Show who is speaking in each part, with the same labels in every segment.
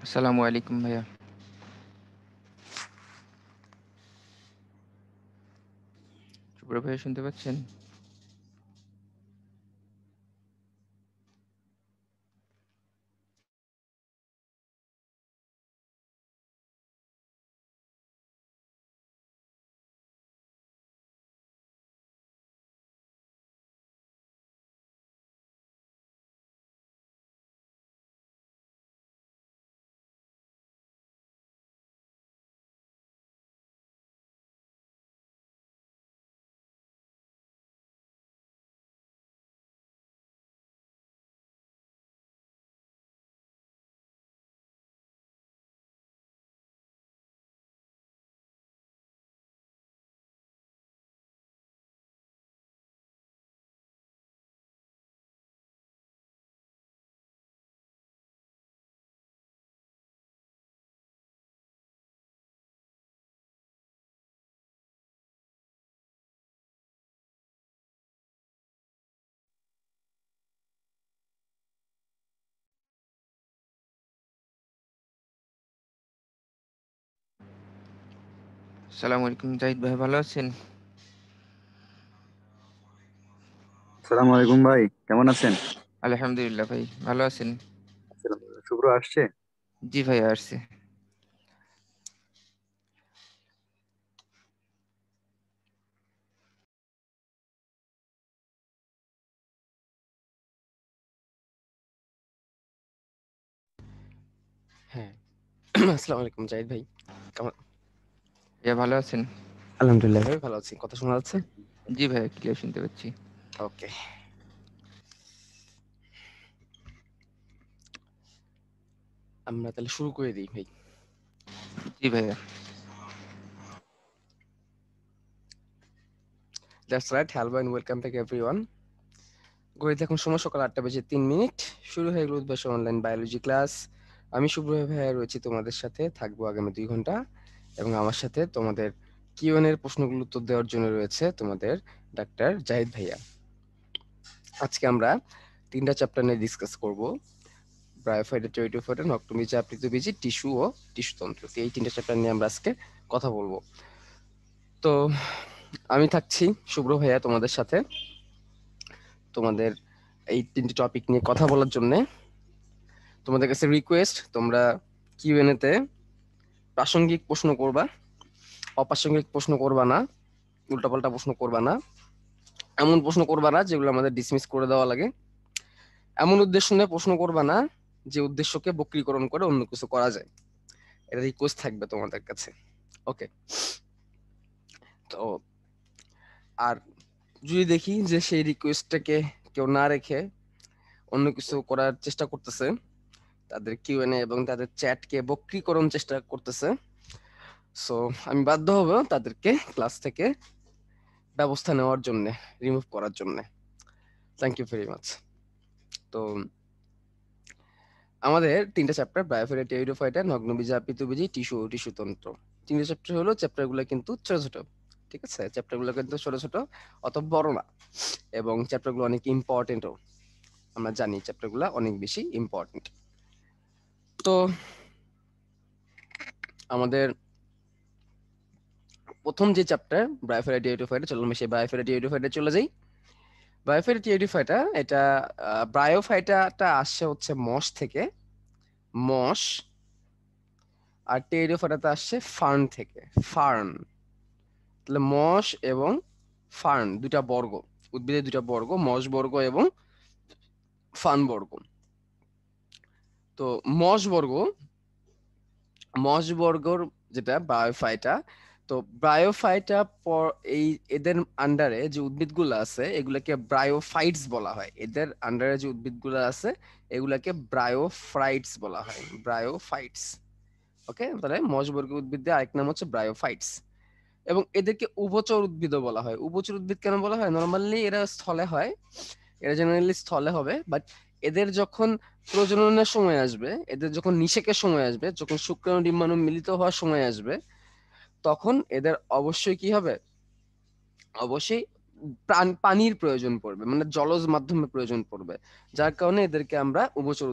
Speaker 1: আসসালামু আলাইকুম ভাইয়া। শুভ্র ভাইয়া শুনতে পাচ্ছেন? আসসালামু আলাইকুম জাহিদ ভাই, ভালো আছেন?
Speaker 2: আসসালামু আলাইকুম ভাই, কেমন আছেন?
Speaker 1: আলহামদুলিল্লাহ ভাই, ভালো আছেন?
Speaker 2: শুভ্র আসছে?
Speaker 1: জি ভাইয়া আসছে।
Speaker 3: হ্যাঁ। আসসালামু আলাইকুম জাহিদ ভাই, কেমন?
Speaker 1: ভাইয়া ভালো আছেন?
Speaker 3: আলহামদুলিল্লাহ ভাই, ভালো আছি। কথা শোনা যাচ্ছে?
Speaker 1: জি ভাইয়া, ক্লিয়ার শুনতে পাচ্ছি।
Speaker 3: ওকে, আমরা তাহলে শুরু করে দিই ভাই।
Speaker 1: জি ভাইয়া।
Speaker 3: That's right. Hello and welcome back everyone. ঘড়িতে এখন সময় সকাল 8:03। শুরু হয়ে গেল উদ্ভাসন অনলাইন বায়োলজি ক্লাস। আমি শুভ্র ভাইয়া রয়েছি তোমাদের সাথে, থাকবো আগামী 2 ঘন্টা। এবং আমার সাথে তোমাদের কিউএন এর প্রশ্নগুলো উত্তর দেওয়ার জন্য রয়েছে তোমাদের ডাক্তার জাহিদ ভাইয়া। আজকে আমরা 3টা চ্যাপ্টার নিয়ে ডিসকাস করব: ব্রায়োফাইটা, টেরিডোফাইটা, নক্টোমিজা, আপৃতবীজী, টিস্যু ও টিস্যুতন্ত্র। তো এই 3টা চ্যাপ্টার নিয়ে আমরা আজকে কথা বলবো। তো আমি থাকছি শুভ্র ভাইয়া তোমাদের সাথে, তোমাদের এই 3টে টপিক নিয়ে কথা বলার জন্য। তোমাদের কাছে রিকোয়েস্ট, তোমরা কিউএনএ তে প্রাসঙ্গিক প্রশ্ন করবা, অপ্রাসঙ্গিক প্রশ্ন করবা না, উল্টাপাল্টা প্রশ্ন করবা না, এমন প্রশ্ন করবা না যেগুলো আমাদের ডিসমিস করে দেওয়া লাগে, এমন উদ্দেশ্য নিয়ে প্রশ্ন করবা না যে উদ্দেশ্যকে বক্রীকরণ করে অন্য কিছু করা যায়। এটা রিকোয়েস্ট থাকবে তোমাদের কাছে। ওকে? তো আর যদি দেখি যে সেই রিকোয়েস্টটাকে কেউ না রেখে অন্য কিছু করার চেষ্টা করতেছে, তাদের কিউএনএ এবং তাদের চ্যাটকে বক্রীকরণ চেষ্টা করতেছে, সো আমি বাধ্য হব তাদেরকে ক্লাস থেকে ব্যবস্থা নেওয়ার জন্য, রিমুভ করার জন্য। Thank you very much. তো আমাদের 3টা চ্যাপ্টার: বায়োফাইটা, টেরিডোফাইটা, নগ্নবীজা, আপৃতবীজী, টিস্যু ও টিস্যুতন্ত্র। 3টে চ্যাপ্টার হলো, চ্যাপ্টারগুলো কিন্তু ছোট ছোট। ঠিক আছে, চ্যাপ্টারগুলো কিন্তু ছোট ছোট, অত বড় না। এবং চ্যাপ্টারগুলো অনেক ইম্পর্টেন্টও। আমরা জানি চ্যাপ্টারগুলো অনেক বেশি ইম্পর্টেন্ট। তো আমাদের প্রথম যে চ্যাপ্টার বায়োফাইটা, টেরিডোফাইটা, চলো আমরা সেই বায়োফাইটা, টেরিডোফাইটা চলে যাই। বায়োফাইটা, টেরিডোফাইটা, এটা ব্রায়োফাইটাটা আসছে হচ্ছে মশ থেকে, মশ। আর টেরিডোফাইটাতে আসছে ফার্ন থেকে, ফার্ন। তাহলে মশ এবং ফার্ন দুটা বর্গ, উদ্ভিদের দুটা বর্গ, মশ বর্গ এবং ফার্ন বর্গ। তো মশ বর্গ, মশ বর্গর যেটা বায়োফাইটা, তো ব্রায়োফাইটা এই এদের আন্ডারে যে উদ্ভিদগুলো আছে এগুলাকে ব্রায়োফাইটস বলা হয়। এদের আন্ডারে যে উদ্ভিদগুলো আছে এগুলাকে ব্রায়োফাইটস বলা হয়, ব্রায়োফাইটস। ওকে, তাহলে মশ বর্গের উদ্ভিদের আরেক নাম হচ্ছে ব্রায়োফাইটস। এবং এদেরকে উভচর উদ্ভিদও বলা হয়। উভচর উদ্ভিদ কেন বলা হয়? নর্মালি এরা স্থলে হয়, এরা জেনারেলি স্থলে হবে, বাট এদের যখন প্রজননের সময় আসবে, এদের যখন নিষেকের সময় আসবে, যখন শুক্রাণু ডিম্বাণু মিলিত হওয়ার সময় আসবে, তখন এদের অবশ্যই কি হবে? অবশ্যই পানির প্রয়োজন পড়বে, মানে জলজ মাধ্যমে প্রয়োজন পড়বে, যার কারণে এদেরকে আমরা উভচর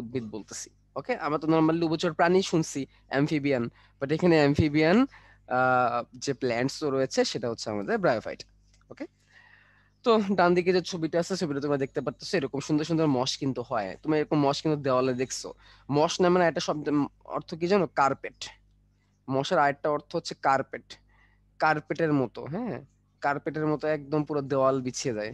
Speaker 3: উদ্ভিদ বলতেছি। ওকে, আমরা তো নর্মালি উভচর প্রাণী শুনছি, অ্যামফিবিয়ান, বাট এখানে অ্যামফিবিয়ান যে প্ল্যান্টস রয়েছে সেটা হচ্ছে আমাদের ব্রায়োফাইট। ওকে, তো ডান দিকে যে ছবিটা আছে, ছবিটা তোমরা দেখতে পাচ্ছ, এরকম সুন্দর সুন্দর মস কিন্তু হয়। তুমি এরকম মস কিন্তু দেওয়ালে দেখছো। মস নামে একটা শব্দ অর্থ কি জানো? কার্পেট। মশার আরেকটা অর্থ হচ্ছে কার্পেট, কার্পেটের মতো। হ্যাঁ, কার্পেটের মতো একদম পুরো দেওয়াল বিছিয়ে যায়।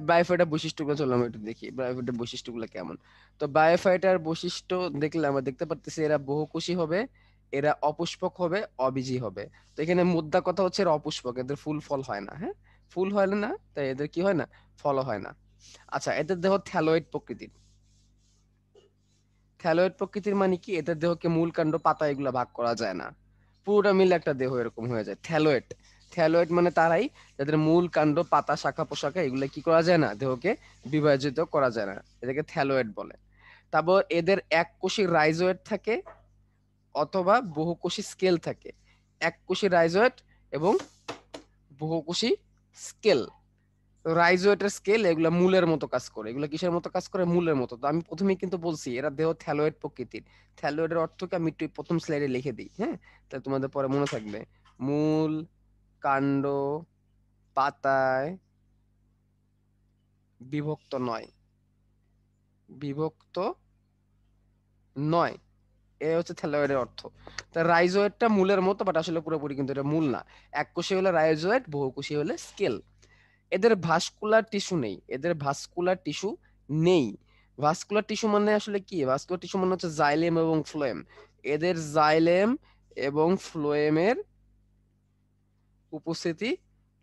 Speaker 3: বায়োফাইটার বৈশিষ্ট্যগুলো চলো আমরা একটু দেখি, বায়োফাইটার বৈশিষ্ট্যগুলো কেমন। তো বায়োফাইটার বৈশিষ্ট্য দেখলে আমরা দেখতে পারতেছি এরা বহুকোষী হবে, এরা অপুষ্পক হবে, অবীজী হবে। তো এখানে মুদ্রা কথা হচ্ছে এরা অপুষ্পক, এদের ফুল ফল হয় না। হ্যাঁ, ফুল হয় না, তাই এদের কি হয় না? ফলও হয় না। আচ্ছা, এদের দেহ থ্যালয়েড প্রকৃতির। থ্যালয়েড প্রকৃতির মানে কি? এদের দেহকে মূল কাণ্ড, পাতা এগুলা ভাগ করা যায় না, পুরোটা মিলে একটা দেহ এরকম হয়ে যায় থ্যালয়েড। থ্যালয়েড মানে তারাই যাদের মূল কাণ্ড, পাতা, শাখা পোশাখা এগুলো কি করা যায় না, দেহকে বিভাজিত করা যায় না, এদেরকে থ্যালয়েড বলে। তারপর এদের এককোষী রাইজোয়েড থাকে অথবা বহুকোষী স্কেল থাকে। এককোষী রাইজোয়েড এবং বহুকোষী স্কেল। রাইজোয়েটের স্কেল এগুলা মূলের মতো কাজ করে। এগুলো কিসের মতো কাজ করে? মূলের মতো। তো আমি প্রথমেই কিন্তু বলছি এরা দেহ থ্যালয়েড প্রকৃতির। থ্যালয়েডের অর্থকে আমি একটু প্রথম স্লাইডে লিখে দিই। হ্যাঁ, তাহলে তোমাদের পরে মনে থাকবে। মূল, কাণ্ড, পাতায় বিভক্ত নয়, বিভক্ত নয়, এ হচ্ছে থ্যালয়েডের অর্থ। তা রাইজোয়েডটা মূলের মতো, বাট আসলে পুরোপুরি কিন্তু এটা মূল না। এককোষী হলে রাইজোয়েড, বহুকোষী হলে স্কেল। এদের ভাস্কুলার টিস্যু নেই, এদের ভাস্কুলার টিস্যু নেই। ভাস্কুলার টিস্যু মানে আসলে কি? ভাস্কুলার টিস্যু মানে হচ্ছে জাইলেম এবং ফ্লোয়েম। এদের জাইলেম এবং ফ্লোয়েমের উপস্থিতি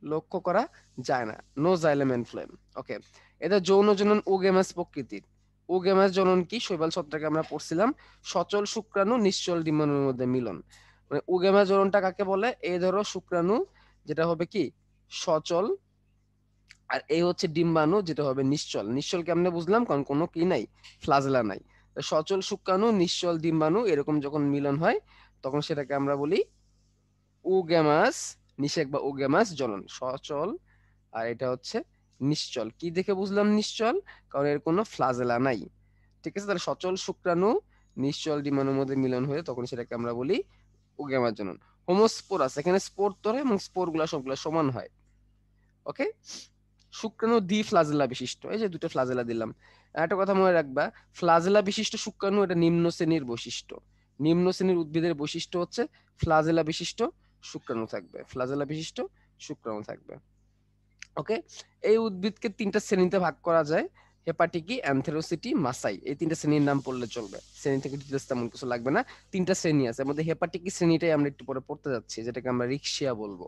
Speaker 3: লক্ষ্য করা যায় না, নো জাইলেম এন্ড ফ্লোয়েম। ওকে, এদের যৌন জনন ওগেমাস প্রকৃতির। ওগেমাস জনন কি? শৈবাল ছত্রাকে আমরা পড়ছিলাম, সচল শুক্রাণু নিশ্চল ডিম্বাণুর মধ্যে মিলন। মানে ওগেমাস জননটা কাকে বলে? এই ধরো শুক্রাণু যেটা হবে কি সচল, আর এই হচ্ছে ডিম্বাণু যেটা হবে নিশ্চল। নিশ্চল কেমনে বুঝলাম? কারণ কোনো কি নাই, ফ্লাজেলা নাই। তো সচল শুক্রাণু নিশ্চল ডিম্বাণু এরকম যখন মিলন হয় তখন সেটাকে আমরা বলি ওগেমাস নিষেক বা ওগেমাস জনন। সচল আর এটা হচ্ছে নিশ্চল। কি দেখে বুঝলাম নিশ্চল? কারণ এর কোনো ফ্লাজেলা নাই। ঠিক আছে, তাহলে সচল শুক্রাণু নিশ্চল ডিম্বাণুর মধ্যে মিলন হয়ে তখন সেটাকে আমরা বলি ওগেমাস জনন। হোমোস্পোরাস, এখানে স্পোর ধরে এবং স্পোর গুলা সবগুলা সমান হয়। ওকে, শুক্রাণু দ্বি ফ্লাজেলা বিশিষ্ট। এই যে দুটো ফ্লাজেলা দিলাম। একটা কথা মনে রাখবা, ফ্লাজেলা বিশিষ্ট শুক্রাণু এটা নিম্ন শ্রেণীর বৈশিষ্ট্য। নিম্ন শ্রেণীর উদ্ভিদের বৈশিষ্ট্য হচ্ছে ফ্লাজেলা বিশিষ্ট শুক্রাণু থাকবে, ফ্লাজেলা বিশিষ্ট শুক্রাণু থাকবে। ওকে, এই উদ্ভিদকে তিনটা শ্রেণীতে ভাগ করা যায়, হেপাটিকি, অ্যানথেরোসিটি, মাসাই। এই তিনটা শ্রেণীর নাম পড়লে চলবে, শ্রেণী থেকে ডিটেলস তেমন কিছু লাগবে না। তিনটা শ্রেণী আছে, এর মধ্যে হেপাটিকি শ্রেণীটাই আমরা একটু পরে পড়তে যাচ্ছি, যেটাকে আমরা রিক্সিয়া বলবো।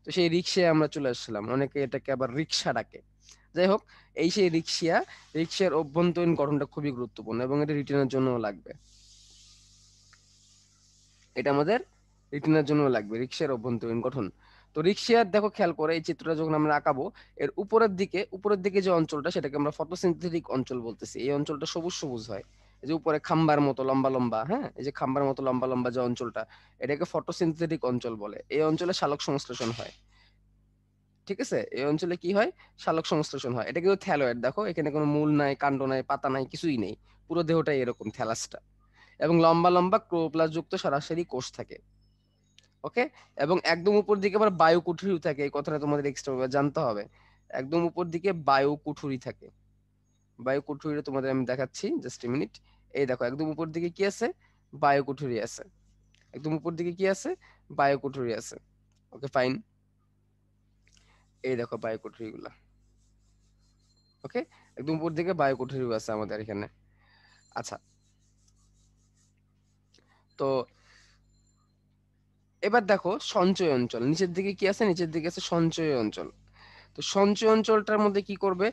Speaker 3: তো সেই রিক্সায় আমরা চলে আসলাম, অনেকে এটাকে আবার রিক্সা ডাকে। যাই হোক, এই সেই রিক্সিয়া। রিক্সার অভ্যন্তরীণ গঠনটা খুবই গুরুত্বপূর্ণ এবং এটা রিটেনের জন্য লাগবে। এটা আমাদের রিটেনের জন্য লাগবে, রিক্সার অভ্যন্তরীণ গঠন। তো রিক্সার দেখো, খেয়াল করে এই চিত্রটা যখন আমরা আঁকাবো, এর উপরের দিকে যে অঞ্চলটা সেটাকে আমরা ফটোসিনথেটিক অঞ্চল বলতেছি। এই অঞ্চলটা সবুজ সবুজ হয়, এই যে উপরে খাম্বার মতো লম্বা লম্বা, হ্যাঁ, এই যে খাম্বার মতো লম্বা লম্বা যে অঞ্চলটা, এটাকে ফটোসিনথেটিক অঞ্চল বলে। এই অঞ্চলে সালোক সংশ্লেষণ হয়। ঠিক আছে, এই অঞ্চলে কি হয়? সালোক সংশ্লেষণ হয়। এটা কিন্তু থ্যালয়েড, দেখো এখানে কোনো মূল নাই, কাণ্ড নাই, পাতা নাই, কিছুই নেই, পুরো দেহটাই এরকম থ্যালাসটা। এবং লম্বা লম্বা ক্লোরোপ্লাস্ট যুক্ত সরাসরি কোষ থাকে। ওকে, এবং একদম উপর দিকে আবার বায়ু কুঠুরি থাকে, এই কথাটা তোমাদের এক্সট্রা জানতে হবে। একদম উপর দিকে বায়ু কুঠুরি থাকে। বায়ু কুঠুরিটা তোমাদের আমি দেখাচ্ছি, জাস্ট এ মিনিট। এই দেখো, একদম উপর দিকে কি আছে? বায়ু কুঠুরি আছে। একদম উপর দিকে কি আছে? বায়ু কুঠুরি আছে। ওকে, ফাইন। এই দেখো বায়ু কুঠুরি গুলা। ওকে, একদম উপর দিকে বায়ু কুঠুরি আছে আমাদের এখানে। আচ্ছা, তো এবার দেখো সঞ্চয় অঞ্চল, নিচের দিকে কি আছে? নিচের দিকে আছে সঞ্চয় অঞ্চল। তো সঞ্চয় অঞ্চলটার মধ্যে কি করবে?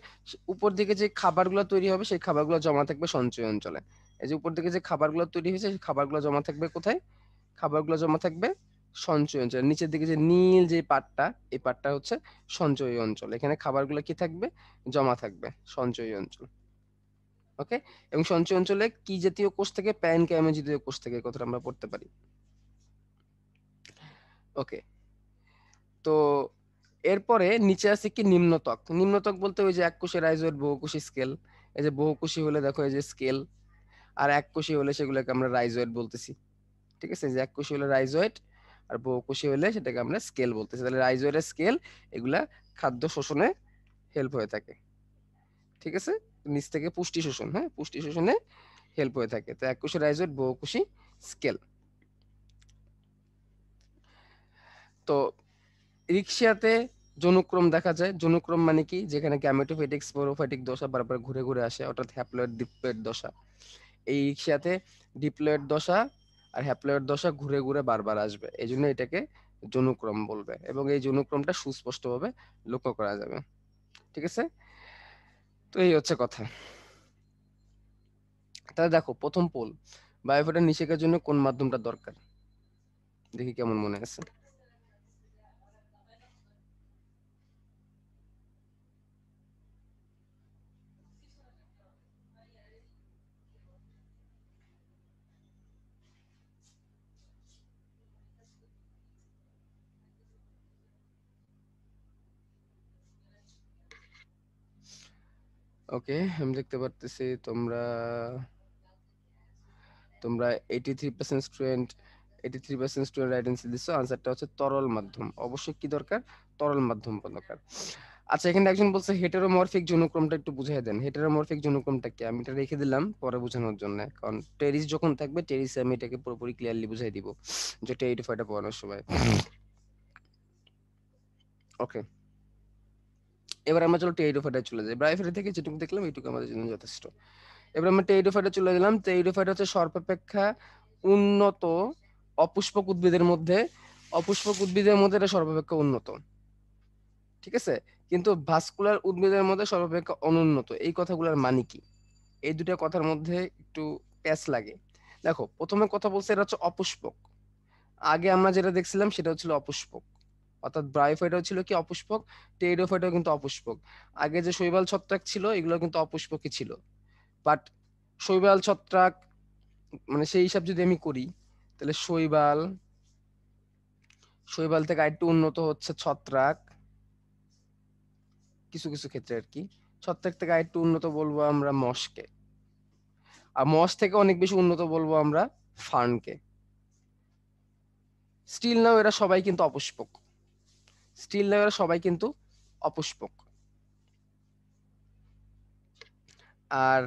Speaker 3: উপর দিকে যে খাবারগুলো তৈরি হবে সেই খাবারগুলো জমা থাকবে সঞ্চয় অঞ্চলে। এই যে উপর দিকে যে খাবারগুলো তৈরি হয়েছে সেই খাবারগুলো জমা থাকবে কোথায়? খাবারগুলো জমা থাকবে সঞ্চয় অঞ্চলে। নিচের দিকে যে নীল যে পাটটা, এই পাটটা হচ্ছে সঞ্চয় অঞ্চল। এখানে খাবারগুলো কি থাকবে? জমা থাকবে সঞ্চয় অঞ্চল। ওকে, এবং সঞ্চয় অঞ্চলে কি জাতীয় কোষ থেকে? প্যারেনকাইমা জাতীয় কোষ থেকে, কথাটা আমরা পড়তে পারি। ওকে, তো এরপরে নিচে আছে কি? নিম্নত্বক। নিম্নত্বক বলতে ওই যে এককোষী রাইজোয়েড, বহুকোষী স্কেল। এই যে বহুকোষী হলে দেখো এই যে স্কেল, আর এককোষী হলে সেগুলোকে আমরা রাইজোয়েড বলতেছি। ঠিক আছে, যে এককোষী হলে রাইজোয়েড আর বহুকোষী হলে সেটাকে আমরা স্কেল বলতেছি। তাহলে রাইজোয়েড আর স্কেল এগুলা খাদ্য শোষণে হেল্প হয়ে থাকে। ঠিক আছে, নিচ থেকে পুষ্টি শোষণ, হ্যাঁ পুষ্টি শোষণে হেল্প হয়ে থাকে। তো এককোষী রাইজোয়েড, বহুকোষী স্কেল। তো রিক্সাতে জনুক্রম দেখা যায়। জনুক্রম মানে কি, যেখানে গ্যামেটোফাইটিক স্পোরোফাইটিক দশা বারবার ঘুরে ঘুরে আসে, অর্থাৎ হ্যাপ্লয়েড ডিপ্লয়েড দশা। এই রিক্সাতে ডিপ্লয়েড দশা আর হ্যাপ্লয়েড দশা ঘুরে ঘুরে বারবার আসবে, এই জন্য এটাকে জনুক্রম বলবে, এবং এই জনুক্রমটা সুস্পষ্টভাবে লক্ষ্য করা যাবে। ঠিক আছে, তো এই হচ্ছে কথা। তাহলে দেখো প্রথম পোল, বায়োফিল্টার নিষেকের জন্য কোন মাধ্যমটা দরকার, দেখি কেমন মনে আছে। ওকে, আমি দেখতে পারতেছি তোমরা তোমরা 83% স্টুডেন্ট 83% স্টুডেন্ট রাইট অ্যান্সার দিচ্ছ। আনসারটা হচ্ছে তরল মাধ্যম। অবশ্যই কি দরকার, তরল মাধ্যম দরকার। আচ্ছা, এখানে একজন বলছে হেটেরোমরফিক জনুক্রমটা একটু বুঝিয়ে দেন। হেটেরোমরফিক জনুক্রমটা কি, আমি এটা রেখে দিলাম পরে বোঝানোর জন্য, কারণ টেরিস যখন থাকবে টেরিসে আমি এটাকে পুরোপুরি ক্লিয়ারলি বুঝাই দিব, যেটা 85টা পড়ানোর সময়। ওকে, এবার আমরা চলো টেরিডোফাইটে চলে যাই। ব্রায়োফাইটা থেকে যেটুকু দেখলাম এইটুকু আমাদের জন্য যথেষ্ট। এবার আমরা টেরিডোফাইটে চলে গেলাম। টেরিডোফাইট হচ্ছে সর্বাপেক্ষা উন্নত অপুষ্পক উদ্ভিদের মধ্যে, এটা সর্বাপেক্ষা উন্নত। ঠিক আছে, কিন্তু ভাস্কুলার উদ্ভিদের মধ্যে সর্বাপেক্ষা অনুন্নত। এই কথাগুলোর মানে কি, এই দুটো কথার মধ্যে একটু প্যাচ লাগে। দেখো, প্রথমে কথা বলছে এটা হচ্ছে অপুষ্পক। আগে আমরা যেটা দেখছিলাম সেটা হচ্ছিল অপুষ্পক, অর্থাৎ ব্রায়োফাইটাও ছিল কি অপুষ্পক, টেরিডোফাইটাও কিন্তু অপুষ্পক। আগে যে শৈবাল ছত্রাক ছিল এগুলো কিন্তু অপুষ্পকই ছিল। বাট শৈবাল ছত্রাক মানে সেই হিসাব যদি আমি করি, তাহলে শৈবাল থেকে আরেকটু উন্নত হচ্ছে ছত্রাক, কিছু কিছু ক্ষেত্রে আর কি। ছত্রাক থেকে আরেকটু উন্নত বলবো আমরা মশকে, আর মশ থেকে অনেক বেশি উন্নত বলবো আমরা ফার্নকে। স্টিল নাও এরা সবাই কিন্তু অপুষ্পক, অপুষ্পক। আর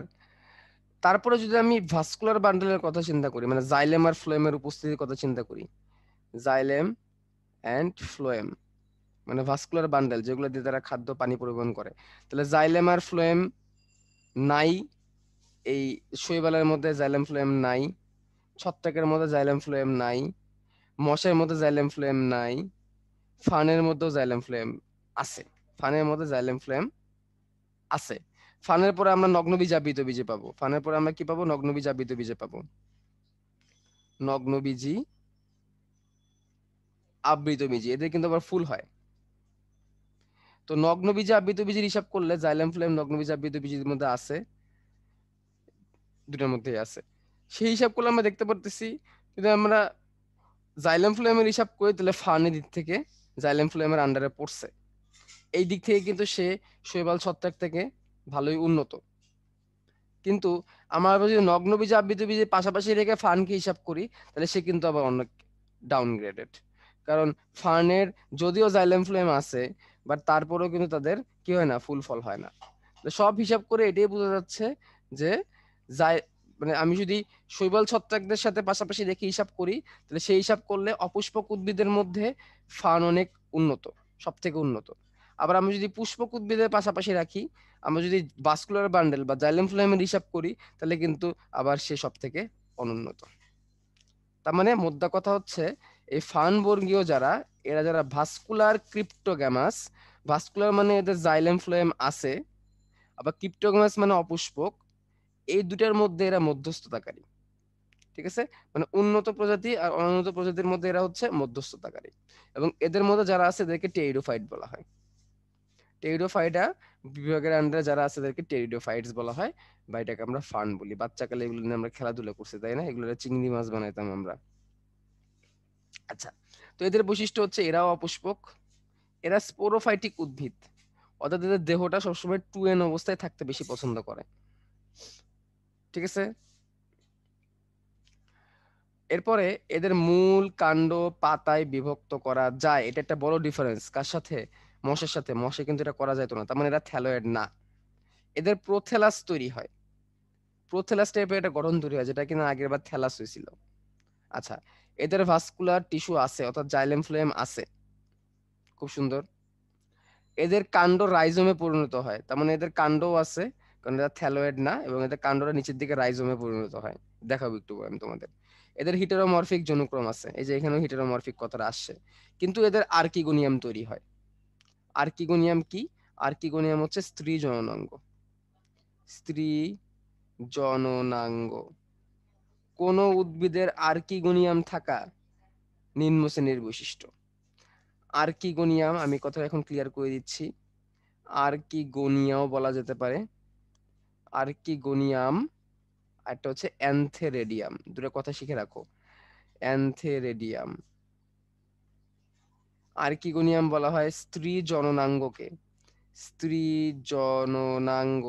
Speaker 3: তারপরে যদি আমি ভাস্কুলার বান্ডেলের কথা চিন্তা করি, মানে জাইলেম আর ফ্লোয়েমের উপস্থিতির কথা চিন্তা করি, জাইলেম অ্যান্ড ফ্লোয়েম মানে ভাস্কুলার বান্ডেল যেগুলো দিয়ে তারা খাদ্য পানি পরিবহন করে, তাহলে জাইলেম আর ফ্লোয়েম নাই। এই শৈবালের মধ্যে জাইলেম ফ্লোয়েম নাই, ছত্রাকের মধ্যে জাইলেম ফ্লোয়েম নাই, মশের মধ্যে জাইলেম ফ্লোয়েম নাই, ফানের মধ্যেও জাইলেম ফ্লোয়েম আছে। ফানের মধ্যে জাইলেম ফ্লোয়েম আছে। ফানের পরে আমরা নগ্নবীজ আবৃত বীজে পাবো। ফানের পরে আমরা কি পাবো, নগ্নবীজ আবৃত বীজে পাবো, নগ্নবীজি আবৃত বীজি। এদের কিন্তু আবার ফুল হয়। তো নগ্নবীজে আবৃত বীজের হিসাব করলে জাইলেম ফ্লোয়েম নগ্নবীজ আবৃত বীজের মধ্যে আছে, দুটার মধ্যেই আছে। সেই হিসাব করলে আমরা দেখতে পারতেছি, যদি আমরা জাইলেম ফ্লোয়েমের হিসাব করি তাহলে ফানের দিক থেকে জাইলেম ফ্লোয়েমের আন্ডারে পড়ছে। এই দিক থেকে কিন্তু সে শৈবাল ছত্রাক থেকে ভালোই উন্নত। কিন্তু আমরা যদি নগ্নবীজ আবৃত বীজের পাশাপাশি রেখে ফার্নকে হিসাব করি, তাহলে সে কিন্তু আবার অনেক ডাউনগ্রেডেড। কারণ ফার্নের যদিও জাইলেম ফ্লোয়েম আছে, বাট তারপরেও কিন্তু তাদের কি হয় না, ফুল ফল হয় না। তো সব হিসাব করে এটাই বোঝা যাচ্ছে যে যাই মানে আমি যদি শৈবাল ছত্রাকদের সাথে পাশাপাশি রেখে হিসাব করি, তাহলে সেই হিসাব করলে অপুষ্পক উদ্ভিদের মধ্যে ফার্ন অনেক উন্নত, সব থেকে উন্নত। আবার আমি যদি পুষ্পক উদ্ভিদের পাশাপাশি রাখি, আমরা যদি ভাস্কুলার বান্ডেল বা জাইলেম ফ্লোয়েমের হিসাব করি, তাহলে কিন্তু আবার সে সব থেকে অনুন্নত। তার মানে মোদ্দা কথা হচ্ছে, এই ফার্ন বর্গীয় যারা, এরা যারা ভাস্কুলার ক্রিপ্টোগ্যামাস, ভাস্কুলার মানে এদের জাইলেম ফ্লোয়েম আছে, আবার ক্রিপ্টোগ্যামাস মানে অপুষ্পক, এই দুটার মধ্যে এরা মধ্যস্থতাকারী। ঠিক আছে, মানে উন্নত প্রজাতি আর অনুন্নত প্রজাতির মধ্যে এরা হচ্ছে মধ্যস্থতাকারী। এবং এদের মধ্যে যারা আছে এদেরকে টেরিডোফাইট বলা হয়। টেরিডোফাইটা বিভাগের আন্ডারে যারা আছে তাদেরকে টেরিডোফাইটস বলা হয়, বা এটাকে আমরা ফার্ন বলি। বাচ্চাকালে এগুলো নিয়ে আমরা খেলাধুলা করছি, তাই না? এগুলো চিংড়ি মাছ বানাইতাম আমরা। আচ্ছা, তো এদের বৈশিষ্ট্য হচ্ছে এরাও অপুষ্পক, এরা স্পোরোফাইটিক উদ্ভিদ, অর্থাৎ এদের দেহটা সবসময় 2N অবস্থায় থাকতে বেশি পছন্দ করে। ঠিক আছে। এরপরে এদের মূল কাণ্ড পাতায় বিভক্ত করা যায়, এটা একটা বড় ডিফারেন্স। কার সাথে? মশের সাথে। মশে কিন্তু এটা করা যেত না, তার মানে এরা থ্যালয়েড না। এদের প্রোথেলাস তৈরি হয়, প্রোথেলাস টাইপের একটা গঠন তৈরি হয়, যেটা কিনা আগের বার থ্যালাস হয়েছিল। আচ্ছা, এদের ভাস্কুলার টিস্যু আছে, অর্থাৎ জাইলেম ফ্লোয়েম আছে। খুব সুন্দর। এদের কাণ্ড রাইজোমে পরিণত হয়, তার মানে এদের কাণ্ডও আছে, কারণ এরা থ্যালয়েড না, এবং এদের কাণ্ডটা নিচের দিকে রাইজোমে পরিণত হয়। দেখাবো একটু পরে আমি তোমাদের। এদের হিটেরোমরফিক জনুক্রম আছে, এই যে এখানেও হিটেরোমরফিক কথাটা আসছে। কিন্তু এদের আর্কিগোনিয়াম তৈরি হয়। আর্কিগোনিয়াম কি? আর্কিগোনিয়াম হচ্ছে স্ত্রী জননাঙ্গ। স্ত্রী জননাঙ্গ। কোন উদ্ভিদের আর্কিগোনিয়াম থাকা নিম্ন শ্রেণীর বৈশিষ্ট্য। আর্কিগোনিয়াম, আমি কথা এখন ক্লিয়ার করে দিচ্ছি, আর্কিগোনিয়াও বলা যেতে পারে, আর্কিগোনিয়াম। একটা হচ্ছে অ্যান্থেরেডিয়াম, দুটো কথা শিখে রাখো। অ্যান্থেরেডিয়াম, আর্কিগোনিয়াম বলা হয় স্ত্রী জননাঙ্গকে। স্ত্রী জননাঙ্গ।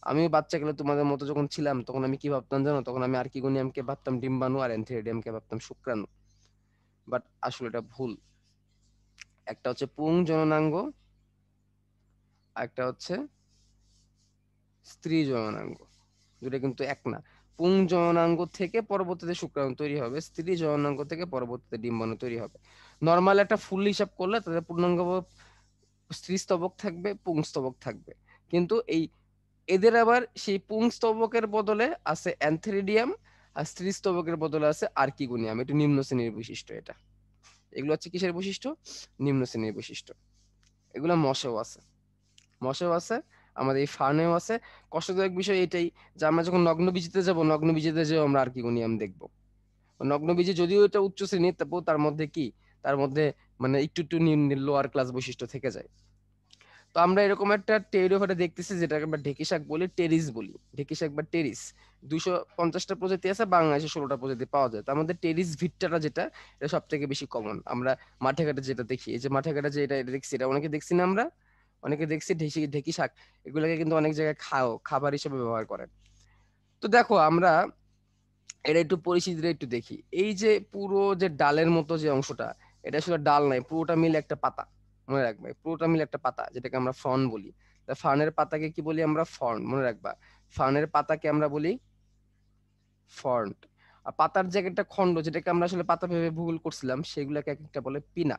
Speaker 3: আমি বাচ্চাকালে তোমাদের মতো যখন ছিলাম, তখন আমি কি ভাবতাম জানো? তখন আমি আর্কিগোনিয়ামকে ভাবতাম ডিম্বাণু, আর অ্যান্থেরেডিয়ামকে ভাবতাম শুক্রাণু। বাট আসলে এটা ভুল। একটা হচ্ছে পুং জননাঙ্গ, একটা হচ্ছে স্ত্রী জননাঙ্গ। দুটো কিন্তু এক না। পুং জননাঙ্গ থেকে পরবর্তীতে শুক্রাণু তৈরি হবে, স্ত্রী জননাঙ্গ থেকে পরবর্তীতে ডিম্বাণু তৈরি হবে। নর্মাল একটা ফুল হিসাব করলে তাদের পূর্ণাঙ্গ স্ত্রী স্তবক থাকবে, পুং স্তবক থাকবে। কিন্তু এই এদের আবার সেই পুং স্তবকের বদলে আছে অ্যান্থেরিডিয়াম, আর স্ত্রী স্তবকের বদলে আছে আর্কিগোনিয়াম। এটা নিম্ন শ্রেণীর বৈশিষ্ট্য। এটা, এগুলো হচ্ছে কিসের বৈশিষ্ট্য? নিম্ন শ্রেণীর বৈশিষ্ট্য। এগুলো মশেও আছে, মশেও আছে, আমাদের এই ফার্নেও আছে। কষ্টদায়ক বিষয় এটাই যে আমরা যখন নগ্নবীজিতে যাব, নগ্নবীজিতে যেও আমরা আর্কিগোনিয়াম দেখবো। নগ্নবীজি যদিও এটা উচ্চ শ্রেণীর, তারপর তার মধ্যে কি, তার মধ্যে মানে একটু একটু লোয়ার ক্লাস বৈশিষ্ট্য থেকে যায়। তো আমরা এরকম একটা টেরিওফাইটা দেখতেছি, যেটাকে আমরা ঢেকি শাক বলি, টেরিস বলি। ঢেকি শাক বা টেরিস 250টা প্রজাতি আছে, বাংলাদেশে 16টা প্রজাতি পাওয়া যায়। তার মধ্যে টেরিস ভিট্টাটা যেটা, এটা সব থেকে বেশি কমন। আমরা মাঠে ঘাটে যেটা দেখি, এই যে মাঠে ঘাটে যে এটা দেখছি, এটা অনেকে দেখছি না আমরা, অনেকে দেখছি ঢেকি ঢেকি শাক। এগুলোকে কিন্তু অনেক জায়গায় খাবার হিসেবে ব্যবহার করে। তো দেখো আমরা এটা একটু পরিচিতিটা একটু দেখি। এই যে পুরো যে ডালের মতো যে অংশটা, এটা আসলে ডাল নাই, পুরোটা মিলে একটা পাতা। মনে রাখবে, পুরোটা মিলে একটা পাতা, যেটাকে আমরা ফর্ন বলি। ফার্নের পাতাকে কি বলি আমরা? ফর্ন। মনে রাখবা, ফার্নের পাতাকে আমরা বলি ফর্ন। আর পাতার যে একটা খণ্ড, যেটাকে আমরা আসলে পাতা ভেবে ভূগোল করছিলাম, সেগুলোকে এক একটা বলে পিনা।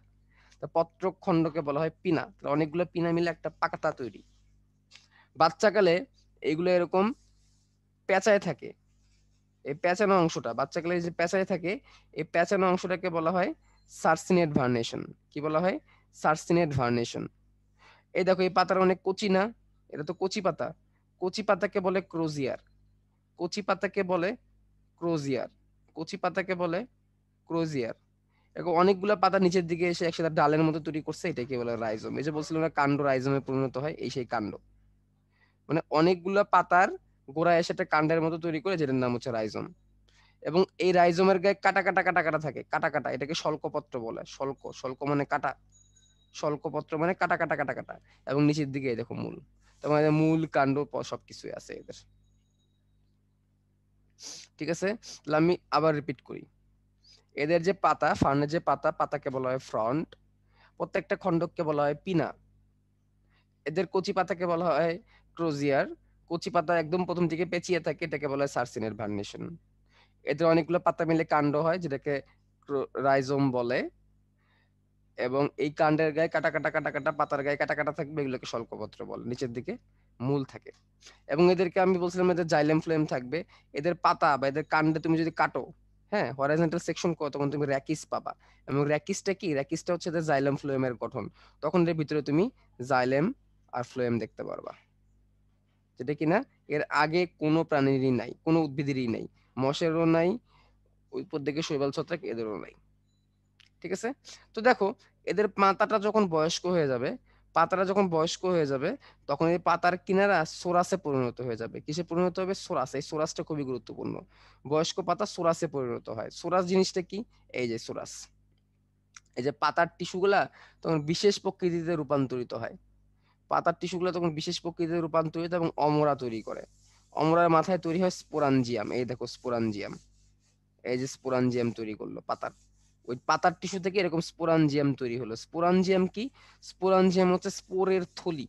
Speaker 3: তা পত্র খণ্ডকে বলা হয় পিনা। অনেকগুলো পিনা মিলে একটা পাতা তৈরি। বাচ্চাকালে এগুলো এরকম পেঁচায় থাকে। এই পেঁচানো অংশটা বাচ্চাকালে যে পেঁচায় থাকে, এই পেঁচানো অংশটাকে বলা হয় সার্সিনেট ভার্নেশন। কি বলা হয়? সার্সিনেট ভার্নেশন। এই দেখো, এই পাতার অনেক কচি না? এটা তো কচি পাতা। কচি পাতাকে বলে ক্রোজিয়ার। কচি পাতাকে বলে ক্রোজিয়ার। কচি পাতাকে বলে ক্রোজিয়ার। এরকম অনেকগুলো পাতা নিচের দিকে এসে একসাথে ডালের মতো তৈরি করছে, এটাকে বলে রাইজোম। এই যে বলছিলাম না, কাণ্ড রাইজোমে পরিণত হয়, এই সেই কাণ্ড। মানে অনেকগুলো পাতার গোড়ায় এসে একটা কাণ্ডের মতো তৈরি করে, যেটার নাম হচ্ছে রাইজোম। এবং এই রাইজোমের গায়ে কাটা কাটা কাটা কাটা থাকে, কাটা কাটা, এটাকে শল্কপত্র বলে। শল্ক, শল্ক মানে কাটা, শল্কপত্র মানে কাটা কাটা কাটা কাটা। এবং নিচের দিকে এই দেখো মূল। তার মানে মূল কাণ্ড সবকিছুই আছে এদের। ঠিক আছে, তাহলে আমি আবার রিপিট করি। এদের যে পাতা, ফার্নের যে পাতা, পাতাকে বলা হয় ফ্রন্ট। প্রত্যেকটা খণ্ডককে বলা হয় পিনা। এদের কচি পাতাকে বলা হয় ক্রোজিয়ার। কচি পাতা একদম প্রথম দিকে পেঁচিয়ে থাকে, এটাকে বলা হয় সার্সিনেট ভার্নেশন। এদের অনেকগুলো পাতা মিলে কাণ্ড হয়, যেটাকে রাইজোম বলে। এবং এই কাণ্ডের গায়ে কাটা কাটা কাটা কাটা, পাতার গায়ে কাটা কাটা থাকবে, এগুলোকে শল্কপত্র বলে। নিচের দিকে মূল থাকে। এবং এদেরকে আমি বলছিলাম এদের জাইলেম ফ্লোয়েম থাকবে। এদের পাতা বা এদের কাণ্ডে তুমি যদি কাটো, হ্যাঁ, হরাইজন্টাল সেকশন করো, তখন তুমি র্যাকিস পাবা। এবং র্যাকিসটা কি? র্যাকিসটা হচ্ছে এদের জাইলেম ফ্লোয়েমের গঠন। তখন এর ভিতরে তুমি জাইলেম আর ফ্লোয়েম দেখতে পারবা, যেটা কিনা এর আগে কোনো প্রাণীরই নাই, কোনো উদ্ভিদেরই নাই। মশেরও নাই, ওই উপর দিকে শৈবাল ছত্রাক এদেরও নাই। ঠিক আছে। তো দেখো, এদের পাতাটা যখন বয়স্ক হয়ে যাবে, পাতাটা যখন বয়স্ক হয়ে যাবে, তখন এই পাতার কিনারা সোরাসে পরিণত হয়ে যাবে। কিসে পরিণত হবে? সোরাস। এই সোরাসটা খুবই গুরুত্বপূর্ণ। বয়স্ক পাতা সোরাসে পরিণত হয়। সোরাস জিনিসটা কি? এই যে সোরাস, এই যে পাতার টিস্যুগুলা তখন বিশেষ প্রকৃতিতে রূপান্তরিত হয়। পাতার টিস্যুগুলো তখন বিশেষ প্রকৃতিতে রূপান্তরিত এবং অমরা তৈরি করে। অমরার মাথায় তৈরি হয় স্পোরাঞ্জিয়াম। এই দেখো স্পোরাঞ্জিয়াম, এই যে স্পোরাঞ্জিয়াম তৈরি করলো পাতার, ওই পাতার টিস্যু থেকে এরকম স্পোরাঞ্জিয়াম তৈরি হলো। স্পোরাঞ্জিয়াম কি? স্পোরাঞ্জিয়াম হচ্ছে স্পোরের থলি,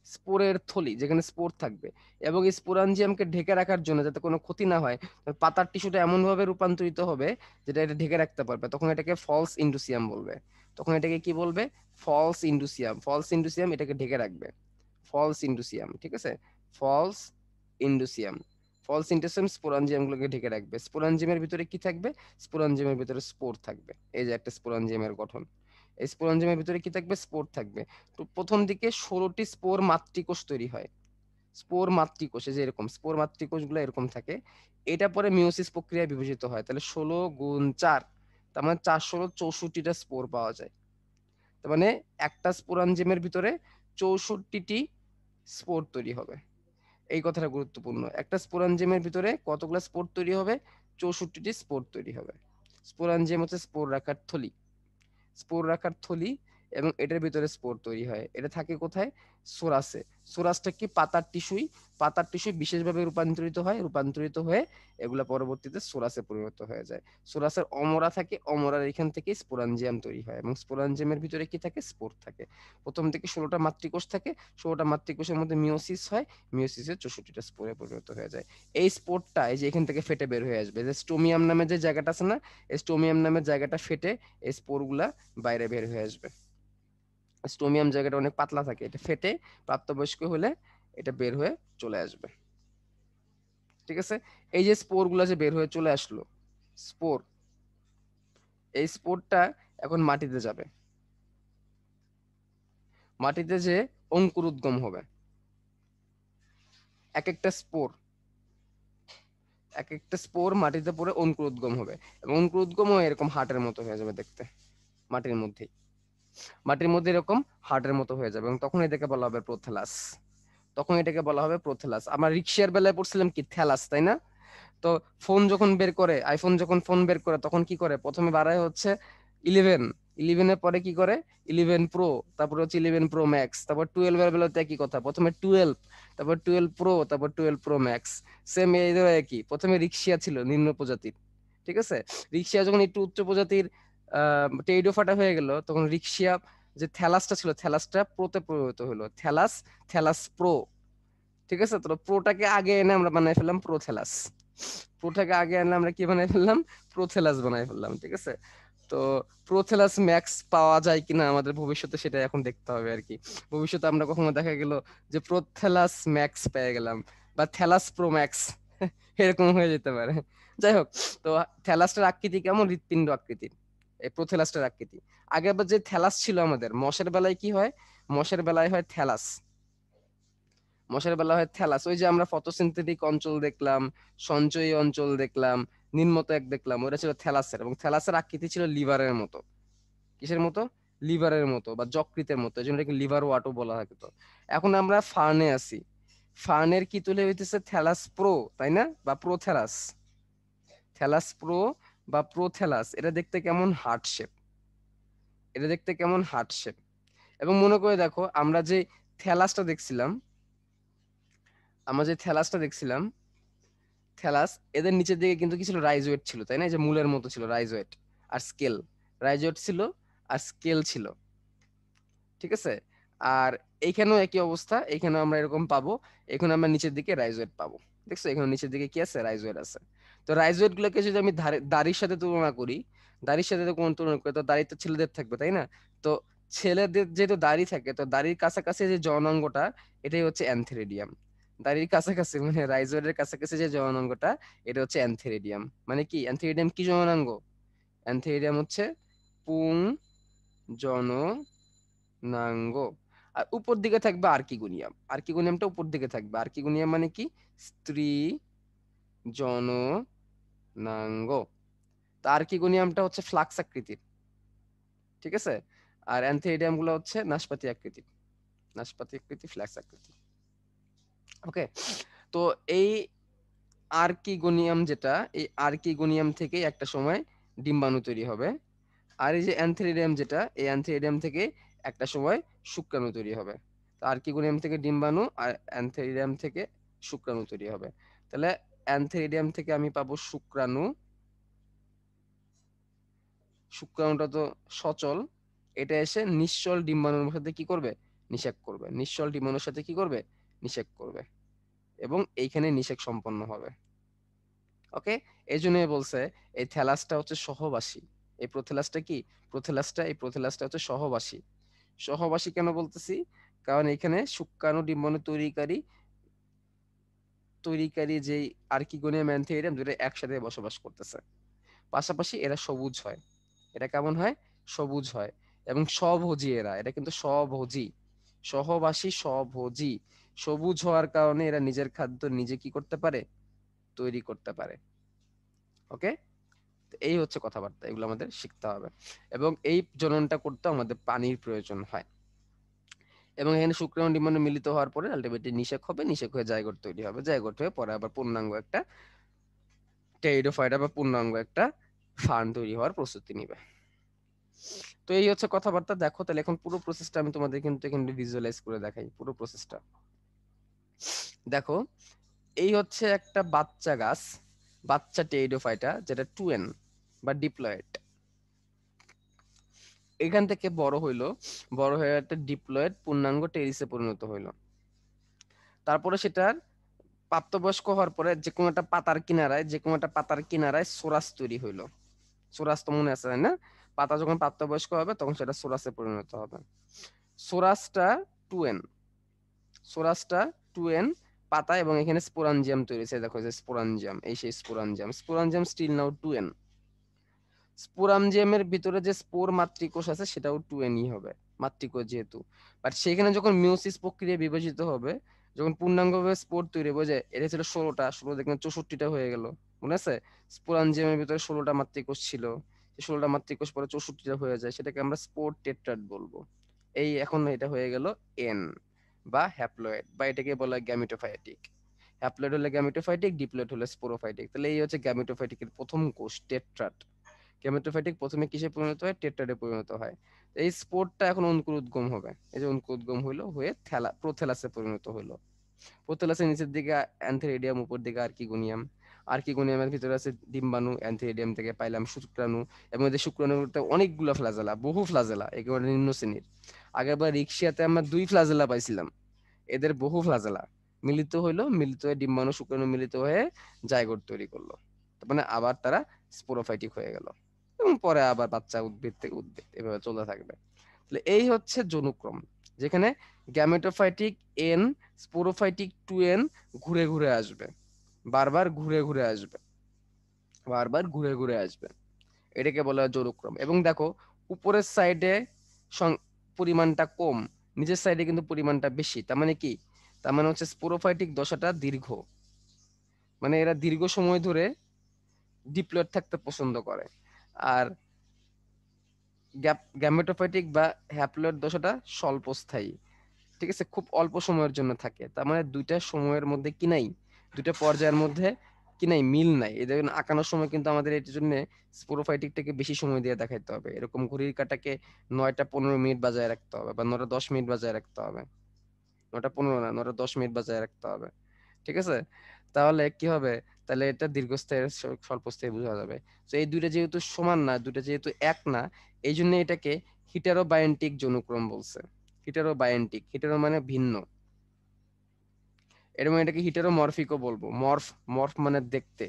Speaker 3: স্পোরের থলি যেখানে স্পোর থাকবে। এবং এই স্পোরাঞ্জিয়ামকে ঢেকে রাখার জন্য যাতে কোনো ক্ষতি না হয়, পাতার টিস্যুটা এমন ভাবে রূপান্তরিত হবে যেটা এটা ঢেকে রাখতে পারবে, তখন এটাকে ফলস ইন্ডুসিয়াম বলবে। তখন এটাকে কি বলবে? ফলস ইন্ডুসিয়াম। ফলস ইন্ডুসিয়াম এটাকে ঢেকে রাখবে, ফলস ইন্ডুসিয়াম। ঠিক আছে, ফলস ইন্ডুসিয়াম। ফলস ইন্ডুসিয়াম স্পোরাঞ্জিয়ামগুলোকে ঢেকে রাখবে। স্পোরাঞ্জিয়ামের ভিতরে কি থাকবে? স্পোরাঞ্জিয়ামের ভিতরে স্পোর থাকবে। এই যে একটা স্পোরাঞ্জিয়ামের গঠন, এই স্পোরাঞ্জিয়ামের ভিতরে কি থাকবে? স্পোর থাকবে। তো প্রথম দিকে 16টি স্পোর মাতৃকোষ তৈরি হয়। স্পোর মাতৃকোষে যে এরকম স্পোর মাতৃকোষগুলো এরকম থাকে। এটা পরে মিওসিস প্রক্রিয়ায় বিভাজিত হয়। তাহলে 16 × 4, তার মানে 416টা স্পোর পাওয়া যায়। তার মানে একটা স্পোরাঞ্জিয়ামের ভিতরে 64টি স্পোর তৈরি হবে। এই কথাটা গুরুত্বপূর্ণ। একটা স্পোরাঞ্জিয়ামের ভিতরে কতগুলো স্পোর তৈরি হবে? 64টি স্পোর তৈরি হবে। স্পোরাঞ্জিয়াম হচ্ছে স্পোর রাখার থলি, স্পোর রাখার থলি। এবং এটার ভিতরে স্পোর তৈরি হয়। এটা থাকে কোথায়? সোরাসে। সোরাসটা কি? পাতার টিস্যুই। পাতার টিস্যু বিশেষভাবে রূপান্তরিত হয়, রূপান্তরিত হয়ে এগুলা পরবর্তীতে সোরাসে পরিণত হয়ে যায়। সোরাসের অমরা থাকে, অমরার এখান থেকে স্পোরাঞ্জিয়াম তৈরি হয় এবং স্পোরাঞ্জিয়ামের ভিতরে কি থাকে? স্পোর থাকে। প্রথম থেকে 16টা মাতৃকোষ থাকে, 16টা মাতৃকোষের মধ্যে মিওসিস হয়, মিওসিসে 64টা স্পোরে পরিণত হয়ে যায়। এই স্পোরটা এই যে এখান থেকে ফেটে বের হয়ে আসবে, যে স্টোমিয়াম নামে যে জায়গাটা আছে না, এই স্টোমিয়াম নামের জায়গাটা ফেটে এই স্পোরগুলা বাইরে বের হয়ে আসবে। স্টোমিয়াম জায়গাটা অনেক পাতলা থাকে, এটা ফেটে প্রাপ্তবয়স্ক হলে এটা বের হয়ে চলে আসবে। ঠিক আছে, এই যে স্পোর গুলা যে বের হয়ে চলে আসলো, স্পোর, এই স্পোরটা এখন মাটিতে যাবে, মাটিতে যে অঙ্কুর উদ্গম হবে। এক একটা স্পোর, এক একটা স্পোর মাটিতে পড়ে অঙ্কুর উদ্গম হবে এবং অঙ্কুর উদ্গম হয়ে এরকম হার্টের মতো হয়ে যাবে দেখতে, মাটির মধ্যেই, মাটির মধ্যে এরকম হার্টের মতো হয়ে যাবে এবং তখন এটাকে বলা হবে প্রোথ্যালাস। তখন এটাকে বলা হবে প্রোথ্যালাস। আমরা রিক্সার বেলায় পড়ছিলাম কি? থ্যালাস, তাই না? তো ফোন যখন বের করে, আইফোন যখন ফোন বের করে তখন কি করে? প্রথমে বাড়ায় হচ্ছে 11, 11-এর পরে কি করে? 11 প্রো, তারপরে হচ্ছে 11 প্রো ম্যাক্স, তারপর 12 এর বেলাতে একই কথা, প্রথমে 12, তারপর 12 প্রো, তারপর 12 প্রো ম্যাক্স। সেম এই ধরো একই, প্রথমে রিক্সা ছিল নিম্ন প্রজাতির, ঠিক আছে, রিক্সা যখন একটু উচ্চ প্রজাতির টেইডো ফাটা হয়ে গেল, তখন রিক্সা যে থ্যালাসটা ছিল, থ্যালাসটা প্রোতে পরিণত হলো, থ্যালাস, থ্যালাস প্রো। ঠিক আছে, তো প্রোটাকে আগে এনে আমরা বানাই ফেললাম প্রোথেলাস, প্রোটাকে আগে এনে আমরা কি বানাই ফেললাম? প্রোথেলাস বানাই ফেললাম। ঠিক আছে, তো প্রোথেলাস ম্যাক্স পাওয়া যায় কিনা আমাদের ভবিষ্যতে সেটা এখন দেখতে হবে আর কি। ভবিষ্যতে আমরা কখনো দেখা গেল যে প্রোথেলাস ম্যাক্স পেয়ে গেলাম বা থ্যালাস প্রো ম্যাক্স এরকম হয়ে যেতে পারে। যাই হোক, তো থ্যালাসটার আকৃতি কেমন? হৃৎপিণ্ড আকৃতির এই প্রোথেলাসটার আকৃতি। আগে আবার যে থ্যালাস ছিল আমাদের মশের বেলায় কি হয়? মশের বেলায় হয় থ্যালাস, মশের বেলা হয় থ্যালাস। ওই যে আমরা ফটোসিনথেটিক অঞ্চল দেখলাম, সঞ্চয়ী অঞ্চল দেখলাম, নিম্নত্বক দেখলাম, ওটা ছিল থ্যালাসের। এবং থ্যালাসের আকৃতি ছিল লিভারের মতো। কিসের মতো? লিভারের মতো বা যকৃতের মতো, এই জন্য এটাকে লিভার ওয়াটও বলা হয়। তো এখন আমরা ফার্নে আছি, ফার্নের কি তুলে হইতেছে? থ্যালাস প্রো, তাই না? বা প্রোথ্যালাস, থ্যালাস প্রো বা প্রোথ্যালাস। এটা দেখতে কেমন? হার্ট শেপ, এটা দেখতে কেমন? Heart shape. এবং মনে করে দেখো, আমরা যে থ্যালাসটা দেখছিলাম, আমরা যে থ্যালাসটা দেখছিলাম, থ্যালাস, এদের নিচের দিকে কিন্তু কি ছিল? রাইজোয়েট ছিল, তাই না? এই যে মূলের মতো ছিল রাইজোয়েট আর স্কেল, রাইজোয়েট ছিল আর স্কেল ছিল। ঠিক আছে, আর এইখানেও একই অবস্থা, এখানেও আমরা এরকম পাবো। এখানে আমরা নিচের দিকে রাইজোয়েট পাবো। দেখছো, এখানে নিচের দিকে কি আছে? রাইজোয়েট আছে। তো রাইজোয়েট গুলোকে যদি আমি দাড়ির সাথে তুলনা করি, দাড়ির সাথে তো কোন তুলনা করি? তো দাড়ি তো ছেলেদের থাকবে, তাই না? তো ছেলেদের যেহেতু দাড়ি থাকে, তো দাড়ির কাছাকাছি যে জননাঙ্গটা, এটাই হচ্ছে অ্যানথেরিডিয়াম। দাড়ির কাছাকাছি মানে রাইজোয়েটের কাছাকাছি যে জননাঙ্গটা, এটা হচ্ছে অ্যানথেরিডিয়াম। মানে কি? অ্যানথেরিডিয়াম কি জননাঙ্গ? অ্যানথেরিডিয়াম হচ্ছে পুং জননাঙ্গ। আর উপর দিকে থাকবে আর্কিগোনিয়াম, আর্কিগোনিয়ামটা উপর দিকে থাকবে। আর্কিগোনিয়াম মানে কি? স্ত্রী জননাঙ্গ। তো আর্কিগোনিয়ামটা হচ্ছে ফ্লাক্স আকৃতির, ঠিক আছে। আর অ্যানথেরিডিয়াম গুলো হচ্ছে নাশপাতি আকৃতির, নাশপাতি আকৃতি, ফ্লাক্স আকৃতি। ওকে, তো এই আর্কিগোনিয়াম যেটা, এই আর্কিগোনিয়াম থেকে একটা সময় ডিম্বাণু তৈরি হবে। আর এই যে অ্যানথেরিডিয়াম যেটা, এই অ্যানথেরিডিয়াম থেকে একটা সময় শুক্রাণু তৈরি হবে। তো আর্কিগোনিয়াম থেকে ডিম্বাণু আর অ্যানথেরিডিয়াম থেকে শুক্রাণু তৈরি হবে। তাহলে অ্যান্থেরিডিয়াম থেকে আমি পাবো শুক্রাণু। শুক্রাণুটা তো সচল, এটা এসে নিশ্চল ডিম্বাণুর সাথে কি করবে? নিষেক করবে। নিশ্চল ডিম্বাণুর সাথে কি করবে? নিষেক করবে এবং এইখানে নিষেক সম্পন্ন হবে। ওকে, এই জন্যই বলছে এই থ্যালাসটা হচ্ছে সহবাসী। এই প্রোথ্যালাসটা কি? এই প্রোথ্যালাসটা হচ্ছে সহবাসী। সহবাসী কেন বলতেছি? কারণ এখানে শুক্রাণু ডিম্বাণু তৈরিকারী যেই আর্কিগোনিয়াম অ্যান্থেরিডিয়াম দুটো একসাথে বসবাস করতেছে। পাশাপাশি এরা সবুজ হয়। এটা কেমন হয়? সবুজ হয় এবং স্বভোজী এরা। এটা কিন্তু স্বভোজী, সহবাসী স্বভোজী। সবুজ হওয়ার কারণে এরা নিজের খাদ্য নিজে কি করতে পারে? তৈরি করতে পারে। ওকে, এই হচ্ছে কথাবার্তা, এগুলো আমাদের শিখতে হবে। এবং এই জননটা করতে আমাদের পানির প্রয়োজন হয়। এবং এখানে শুক্রাণু ডিম্বাণু মিলিত হওয়ার পরে আলটিমেটলি নিষেক হবে, নিষেক হয়ে জাইগোট তৈরি হবে, জাইগোট হয়ে পরে আবার পূর্ণাঙ্গ একটা টেরিডোফাইটা বা পূর্ণাঙ্গ একটা ফার্ন তৈরি হওয়ার প্রস্তুতি নিবে। তো এই হচ্ছে কথাবার্তা। দেখো তাহলে এখন পুরো প্রসেসটা আমি তোমাদের কিন্তু এখানে ভিজুয়ালাইজ করে দেখাই, পুরো প্রসেসটা দেখো। এই হচ্ছে একটা বাচ্চা গাছ, বাচ্চা টেরিডোফাইটা, যেটা 2N বা ডিপ্লয়েড। এখান থেকে বড় হইলো, বড় হয়ে একটা ডিপ্লয়েড পূর্ণাঙ্গ টেরিসে পরিণত হইলো। তারপরে সেটার প্রাপ্তবয়স্ক হওয়ার পরে যে কোনো একটা পাতার কিনারায় সোরাস তৈরি হইলো। সোরাস তো মনে আছে, তাই না? পাতা যখন প্রাপ্তবয়স্ক হবে তখন সেটা সোরাসে পরিণত হবে। সোরাসটা 2N, সোরাসটা 2N পাতা, এবং এখানে স্পোরাঞ্জিয়াম তৈরি হয়েছে। দেখো যে স্পোরাঞ্জিয়াম, এই সেই sporangium, sporangium still now 2N। স্পোরাঞ্জিয়ামের ভিতরে যে স্পোর মাতৃকোষ আছে সেটাও 2N হবে, মাতৃকোষ যেহেতু। বাট সেখানে যখন মিওসিস প্রক্রিয়া বিভাজিত হবে, যখন পূর্ণাঙ্গভাবে স্পোর তৈরি হবে, যে এটা ছিল 16টা, 16 দেখবেন 64টা হয়ে গেল, মনে আছে? স্পোরাঞ্জিয়ামের ভিতরে 16টা মাতৃকোষ ছিল, 16টা মাতৃকোষ পরে 64টা হয়ে যায়, সেটাকে আমরা স্পোর টেট্রাড বলবো। এই এখন এটা হয়ে গেল এন বা হ্যাপ্লয়েড, বা এটাকে বলা হয় গ্যামেটোফাইটিক। হ্যাপ্লয়েড হলে গ্যামেটোফাইটিক, ডিপ্লয়েড হলে স্পোরোফাইটিক। তাহলে এই হচ্ছে গ্যামেটোফাইটিকের প্রথম কোষ, টেট্রাড। গ্যামেটোফাইটিক প্রথমে কিসে পরিণত হয়? টেট্রাডে পরিণত হয়। এই স্পোরটা এখন অঙ্কুরোদ্গম হবে, এই যে অঙ্কুরোদ্গম হইলো, হয়ে প্রোথ্যালাসে পরিণত হইলো। প্রোথ্যালাসের নিচের দিকে অ্যান্থেরিডিয়াম, উপর দিকে আর্কিগোনিয়াম। আর্কিগোনিয়ামের ভিতরে আছে ডিম্বাণু, অ্যান্থেরিডিয়াম থেকে পাইলাম শুক্রাণু। এবং এদের শুক্রাণুতে অনেকগুলো ফ্লাজেলা, বহু ফ্লাজেলা, একেবারে নিম্ন শ্রেণীর। আগেরবার রিক্সিয়াতে আমরা 2 ফ্লাজেলা পাইছিলাম, এদের বহু ফ্লাজেলা মিলিত হইলো, মিলিত হয়ে ডিম্বাণু শুক্রাণু মিলিত হয়ে জাইগোট তৈরি করলো। তার মানে আবার তারা স্পোরোফাইটিক হয়ে গেল, এবং পরে আবার বাচ্চা, উদ্ভিদ থেকে উদ্ভিদ, এভাবে চলতে থাকবে। তাহলে এই হচ্ছে জনুক্রম, যেখানে গ্যামেটোফাইটিক এন, স্পোরোফাইটিক 2N ঘুরে ঘুরে আসবে, বারবার ঘুরে ঘুরে আসবে, বারবার ঘুরে ঘুরে আসবে। এটাকে বলা হয় জনুক্রম। এবং দেখো উপরের সাইডে পরিমাণটা কম, নিচের সাইডে কিন্তু পরিমাণটা বেশি। তার মানে কি? তার মানে হচ্ছে স্পোরোফাইটিক দশাটা দীর্ঘ, মানে এরা দীর্ঘ সময় ধরে ডিপ্লয়েড থাকতে পছন্দ করে। আর গ্যামেটোফাইটিক বা হ্যাপ্লয়েড দশাটা স্বল্পস্থায়ী, ঠিক আছে, খুব অল্প সময়ের জন্য থাকে। তার মানে দুইটা সময়ের মধ্যে কি নাই, দুইটা পর্যায়ের মধ্যে কি নাই, মিল নাই। এই দেখুন আঁকানোর সময় কিন্তু আমাদের এটার জন্য স্পোরোফাইটিকটাকে বেশি সময় দিয়ে দেখাইতে হবে। এরকম ঘড়ির কাঁটাকে 9টা 15 মিনিট বাজায় রাখতে হবে, বা 9টা 10 মিনিট বাজায় রাখতে হবে। 9টা 15 না, 9টা 10 মিনিট বাজায় রাখতে হবে, ঠিক আছে? তাহলে কি হবে? তাহলে এটা দীর্ঘস্থায়ী স্বল্পস্থায়ী বোঝা যাবে। তো এই দুইটা যেহেতু সমান না, দুইটা যেহেতু এক না, এই জন্য এটাকে হিটারোবায়ন্টিক জনুক্রম বলছে। হিটারোবায়ন্টিক, হিটারো মানে ভিন্ন, এর মানে এটাকে হিটারোমরফিকও বলবো। মর্ফ, মর্ফ মানে দেখতে,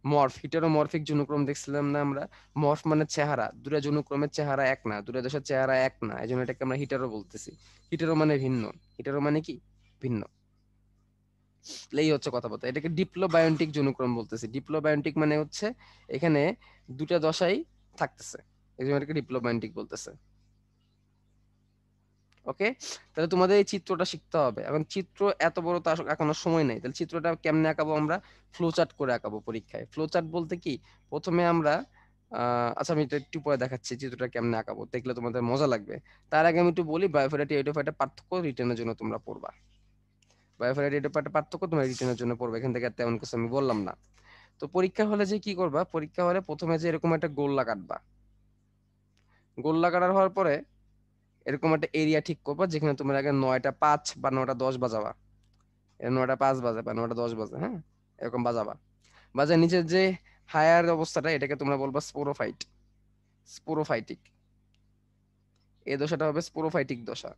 Speaker 3: মর্ফ, হিটারোমরফিক জনুক্রম দেখছিলাম না আমরা? মর্ফ মানে চেহারা, দুটা জনুক্রমের চেহারা এক না, দুটা দেশের চেহারা এক না, এই জন্য এটাকে আমরা হিটারো বলতেছি। হিটারো মানে ভিন্ন, হিটারো মানে কি? ভিন্ন। এই হচ্ছে কথা বলতে, এটাকে ডিপ্লোবায়ন্টিক জনুক্রম বলতেছি। ডিপ্লোবায়ন্টিক মানে হচ্ছে এখানে দুটা দশাই থাকতেছে, এই জন্য এটাকে ডিপ্লোবায়ন্টিক বলতেছে। ওকে, তাহলে তোমাদের এই চিত্রটা শিখতে হবে। এখন চিত্র এত বড় তো এখনো সময় নাই, তাহলে চিত্রটা কেমনে আঁকাবো? আমরা ফ্লো চার্ট করে আঁকাবো পরীক্ষায়। ফ্লো চার্ট বলতে কি, প্রথমে আমরা আচ্ছা আমি এটা একটু পরে দেখাচ্ছি চিত্রটা কেমনে আঁকাবো, দেখলে তোমাদের মজা লাগবে। তার আগে আমি একটু বলি বায়োফেরাটি এডোফাইটা পার্থক্য রিটেনের জন্য তোমরা পড়বা। বায়োফেরাটি এডোফাইটা পার্থক্য তোমরা রিটেনের জন্য পড়বে, এখান থেকে আর তেমন কিছু আমি বললাম না। তো পরীক্ষা হলে যে কি করবা, পরীক্ষা হলে প্রথমে যে এরকম একটা গোল্লা কাটবা, গোল্লা কাটার হওয়ার পরে এরকম একটা এরিয়া ঠিক করবা, যেখানে তোমরা আগে 9টা 5 বা 9টা 10 বাজাবা। 9টা 5 বাজে বা 9টা 10 বাজে, হ্যাঁ, এরকম বাজাবা। বাজার নিচের যে হায়ার অবস্থাটা এটাকে তোমরা বলবা স্পোরোফাইট, স্পোরোফাইটিক। এই দশাটা হবে স্পোরোফাইটিক দশা,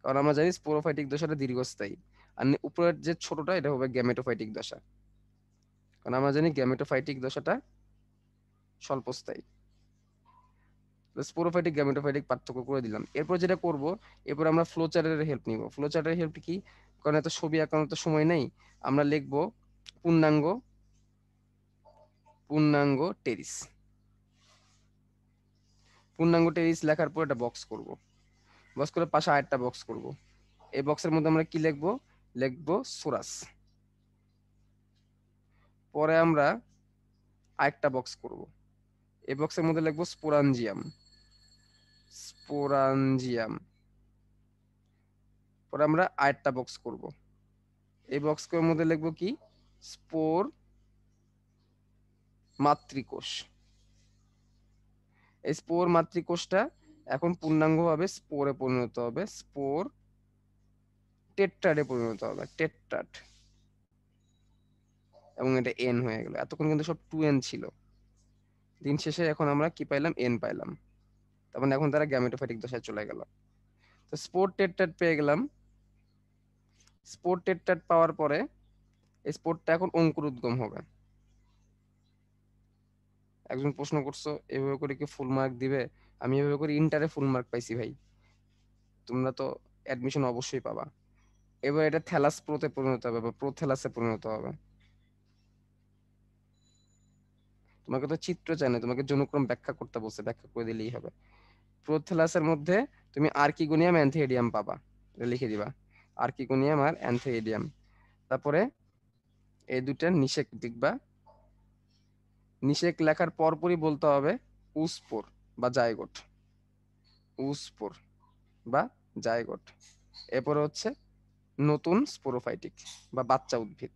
Speaker 3: কারণ আমরা জানি স্পোরোফাইটিক দশাটা দীর্ঘস্থায়ী। আর উপরের যে ছোটটা এটা হবে গ্যামেটোফাইটিক দশা, কারণ আমরা জানি গ্যামেটোফাইটিক দশাটা স্বল্পস্থায়ী। স্পোরোফাইটিক গ্যামেটোফাইটিক পার্থক্য করে দিলাম। এরপর যেটা করব, এরপর আমরা ফ্লোচার্টের হেল্প নিব। ফ্লোচার্টের হেল্প কি, কারণ এত ছবি আঁকানোর তো সময় নেই, আমরা লিখব পূর্ণাঙ্গ, পূর্ণাঙ্গ টেরিস। পূর্ণাঙ্গ টেরিস লেখার পর একটা বক্স করব, বক্স করে পাশে আরেকটা বক্স করব। এই বক্সের মধ্যে আমরা কি লিখব, লিখব সোরাস। পরে আমরা আরেকটা বক্স করব, এই বক্সের মধ্যে লিখব স্পোরাঞ্জিয়াম, স্পোরাঞ্জিয়াম। পরে আমরা আরেকটা বক্স করব, এই বক্সের মধ্যে লিখব কি, স্পোর মাতৃকোষ। এই স্পোর মাতৃকোষটা এখন পূর্ণাঙ্গ ভাবে স্পোরে পরিণত হবে, স্পোর টেট্রাডে পরিণত হবে, টেট্রাড। এবং এটা এন হয়ে গেল। এতক্ষণ কিন্তু সব 2n ছিল, দিন শেষে এখন আমরা কি পাইলাম, এন পাইলাম। তার মানে এখন তারা গ্যামেটোফাইটিক দশায় চলে গেল। তো স্পোর টেট্রাড পেয়ে গেলাম। স্পোর টেট্রাড পাওয়ার পরে এই স্পোরটা এখন অঙ্কুরোদ্গম হবে। একজন প্রশ্ন করছো এভাবে করে কি ফুল মার্ক দিবে? আমি এভাবে করে ইন্টারে ফুল মার্ক পাইছি ভাই, তোমরা তো অ্যাডমিশন অবশ্যই পাবা। এবার এটা থ্যালাস প্রোতে পরিণত হবে বা প্রোথ্যালাসে পরিণত হবে। তোমাকে তো চিত্র চাই না, তোমাকে জনুক্রম ব্যাখ্যা করতে বলছে, ব্যাখ্যা করে দিলেই হবে। প্রোথ্যালাসের মধ্যে তুমি আর্কিগোনিয়াম অ্যান্থোইডিয়াম পাবা, এটা লিখে দিবা, আর্কিগোনিয়াম আর অ্যান্থোইডিয়াম। তারপরে এই দুটা নিষেক লিখবা। নিষেক লেখার পরপরই বলতে হবে উস্পোর বা জায়গোট, উস্পোর বা জায়গোট। এরপরে হচ্ছে নতুন স্পোরোফাইটিক বা বাচ্চা উদ্ভিদ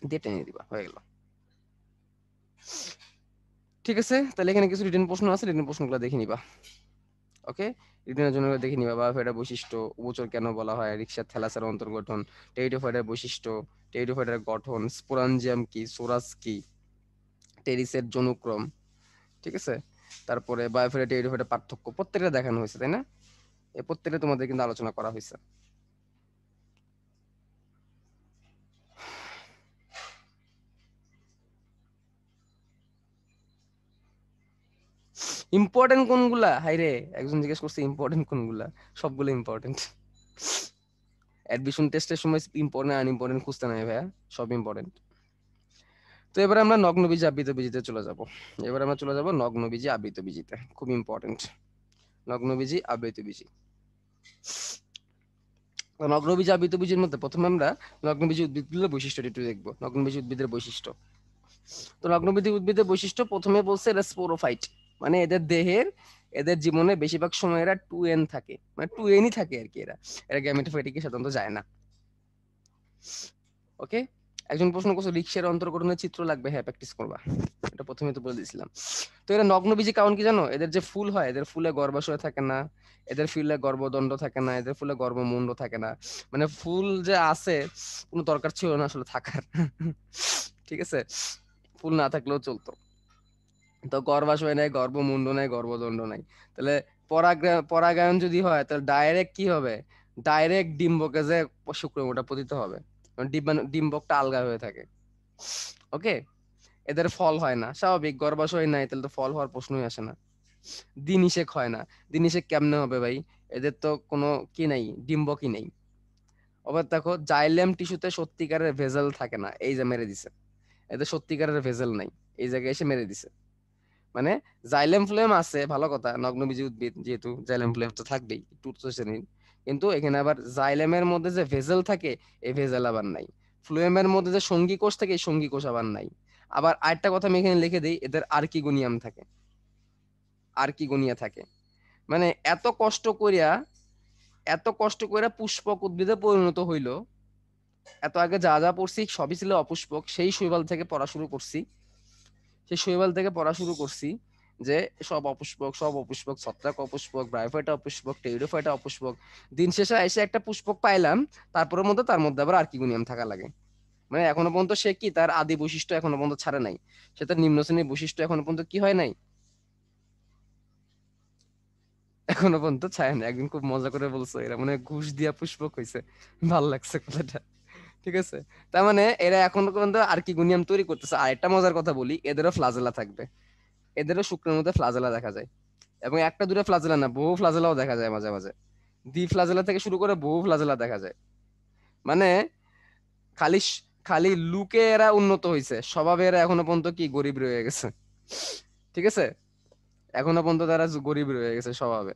Speaker 3: দিয়ে টেনে দিবা, হয়ে গেল। ঠিক আছে, তাহলে এখানে কিছু রিটেন প্রশ্ন আছে, রিটেন প্রশ্নগুলো দেখে নিবা। ওকে, রিটেনের জন্য দেখে নিবা। বায়োফাইটার বৈশিষ্ট্য, উভচর কেন বলা হয়, রিক্সার থ্যালাসের অন্তর্গঠন, টেরিডোফাইটার বৈশিষ্ট্য, টেরিডোফাইটার গঠন, স্পোরাঞ্জিয়াম কি, সোরাস কি, টেরিসের জনুক্রম, ঠিক আছে। তারপরে বায়োফাইটার টেরিডোফাইটার পার্থক্য প্রত্যেকটা দেখানো হয়েছে, তাই না? এই প্রত্যেকটা তোমাদের কিন্তু আলোচনা করা হয়েছে। ইম্পর্টেন্ট কোনগুলা, হাইরে একজন জিজ্ঞেস করছে ইম্পর্টেন্ট কোনগুলা, সবগুলো ইম্পর্টেন্ট। অ্যাডমিশন টেস্টের সময় ইম্পর্টেন্ট আনইম্পর্টেন্ট খুঁজতে নাই ভাইয়া, সব ইম্পর্টেন্ট। তো এবার আমরা নগ্নবীজি আবৃতবীজিতে চলে যাব। এবার আমরা চলে যাব নগ্নবীজি আবৃতবীজিতে, খুব ইম্পর্টেন্ট নগ্নবীজি আবৃতবীজি। নগ্নবীজি আবৃতবীজির মধ্যে প্রথমে আমরা নগ্নবীজি উদ্ভিদগুলোর বৈশিষ্ট্যটি একটু দেখবো, নগ্নবীজি উদ্ভিদের বৈশিষ্ট্য। তো নগ্নবীজি উদ্ভিদের বৈশিষ্ট্য প্রথমে বলছে এরা স্পোরোফাইট, মানে এদের দেহের, এদের জীবনে বেশিরভাগ সময় এরা 2n থাকে, মানে 2nই থাকে আর কি। এরা এরা গ্যামেটোফাইটিকে সাধারণত যায় না। ওকে, একজন প্রশ্ন করছে রিক্সের অন্তর্গঠনের চিত্র লাগবে, হ্যাঁ প্র্যাকটিস করবা, এটা প্রথমে তো বলে দিয়েছিলাম। তো এরা নগ্নবীজি কারণ কি জানো, এদের যে ফুল হয়, এদের ফুলে গর্ভাশয় থাকে না, এদের ফুলে গর্ভদণ্ড থাকে না, এদের ফুলে গর্ভমুণ্ড থাকে না। মানে ফুল যে আছে কোনো দরকার ছিল না আসলে থাকার। ঠিক আছে, ফুল না থাকলেও চলতো। তো গর্ভাশয় নাই, গর্ভমুণ্ড নাই, গর্ভদণ্ড নাই, তাহলে পরাগায়ন যদি হয় তাহলে ডাইরেক্ট কি হবে, ডাইরেক্ট ডিম্বকে যে শুক্রাণুটা পতিত হবে, ডিম্বকটা আলগা হয়ে থাকে। ওকে, এদের ফল হয় না, স্বাভাবিক, গর্ভাশয় নাই তাহলে তো ফল হওয়ার প্রশ্নই আসে না। দ্বিনিষেক হয় না, দ্বিনিষেক কেমনে হবে ভাই, এদের তো কোনো কি নাই, ডিম্বকই নেই। আবার দেখো জাইলেম টিস্যুতে সত্যিকারের ভেজাল থাকে না, এই যে মেরে দিছে, এদের সত্যিকারের ভেজাল নাই, এই জায়গায় এসে মেরে দিছে। মানে জাইলেম ফ্লেম আছে, ভালো কথা, নগ্নবীজি উদ্ভিদ যেহেতু জাইলেম ফ্লেম তো থাকবেই একটু উচ্চ শ্রেণীর, কিন্তু এখানে আবার জাইলেমের মধ্যে যে ভেজাল থাকে এই ভেজাল আবার নাই। ফ্লোয়েমের মধ্যে যে সঙ্গী কোষ থাকে এই সঙ্গী কোষ আবার নাই। আবার আরেকটা কথা আমি এখানে লিখে দিই, এদের আর্কিগোনিয়াম থাকে, আর্কিগোনিয়া থাকে। মানে এত কষ্ট কইরা পুষ্পক উদ্ভিদে পরিণত হইলো। এত আগে যা যা পড়ছি সবই ছিল অপুষ্পক, সেই শৈবাল থেকে পড়া শুরু করছি, যে সব অপুষ্পক, ছত্রাক অপুষ্পক, ব্রায়োফাইটা অপুষ্পক, টেরিডোফাইটা অপুষ্পক। দিন শেষে এসে একটা পুষ্পক পাইলাম, তারপরের মধ্যে তার মধ্যে আবার আর্কিগোনিয়াম থাকা লাগে। মানে এখনো পর্যন্ত সে কি তার আদি বৈশিষ্ট্য এখনো পর্যন্ত ছাড়ে নাই, সে তার নিম্ন শ্রেণীর বৈশিষ্ট্য এখনো পর্যন্ত কি হয় নাই, এখনো পর্যন্ত ছায় না। একদিন খুব মজা করে বলছো এরা মানে ঘুষ দিয়া পুষ্পক হয়েছে, ভাল লাগছে কথাটা। ঠিক আছে, তার মানে এরা এখনো পর্যন্ত আর্কিগোনিয়াম তৈরি করতেছে। আর একটা মজার কথা বলি, এদেরও ফ্লাজেলা থাকবে, এদেরও শুক্রের মধ্যে ফ্লাজেলা দেখা যায়। এবং একটা দুটো ফ্লাজেলা না, বহু ফ্লাজেলাও দেখা যায় মাঝে মাঝে। দ্বি ফ্লাজেলা থেকে শুরু করে বহু ফ্লাজেলা দেখা যায়। মানে খালি খালি লুকে এরা উন্নত হয়েছে, স্বভাবে এরা এখনো পর্যন্ত কি গরিব রয়ে গেছে। ঠিক আছে, এখনো পর্যন্ত তারা গরিব রয়ে গেছে স্বভাবে।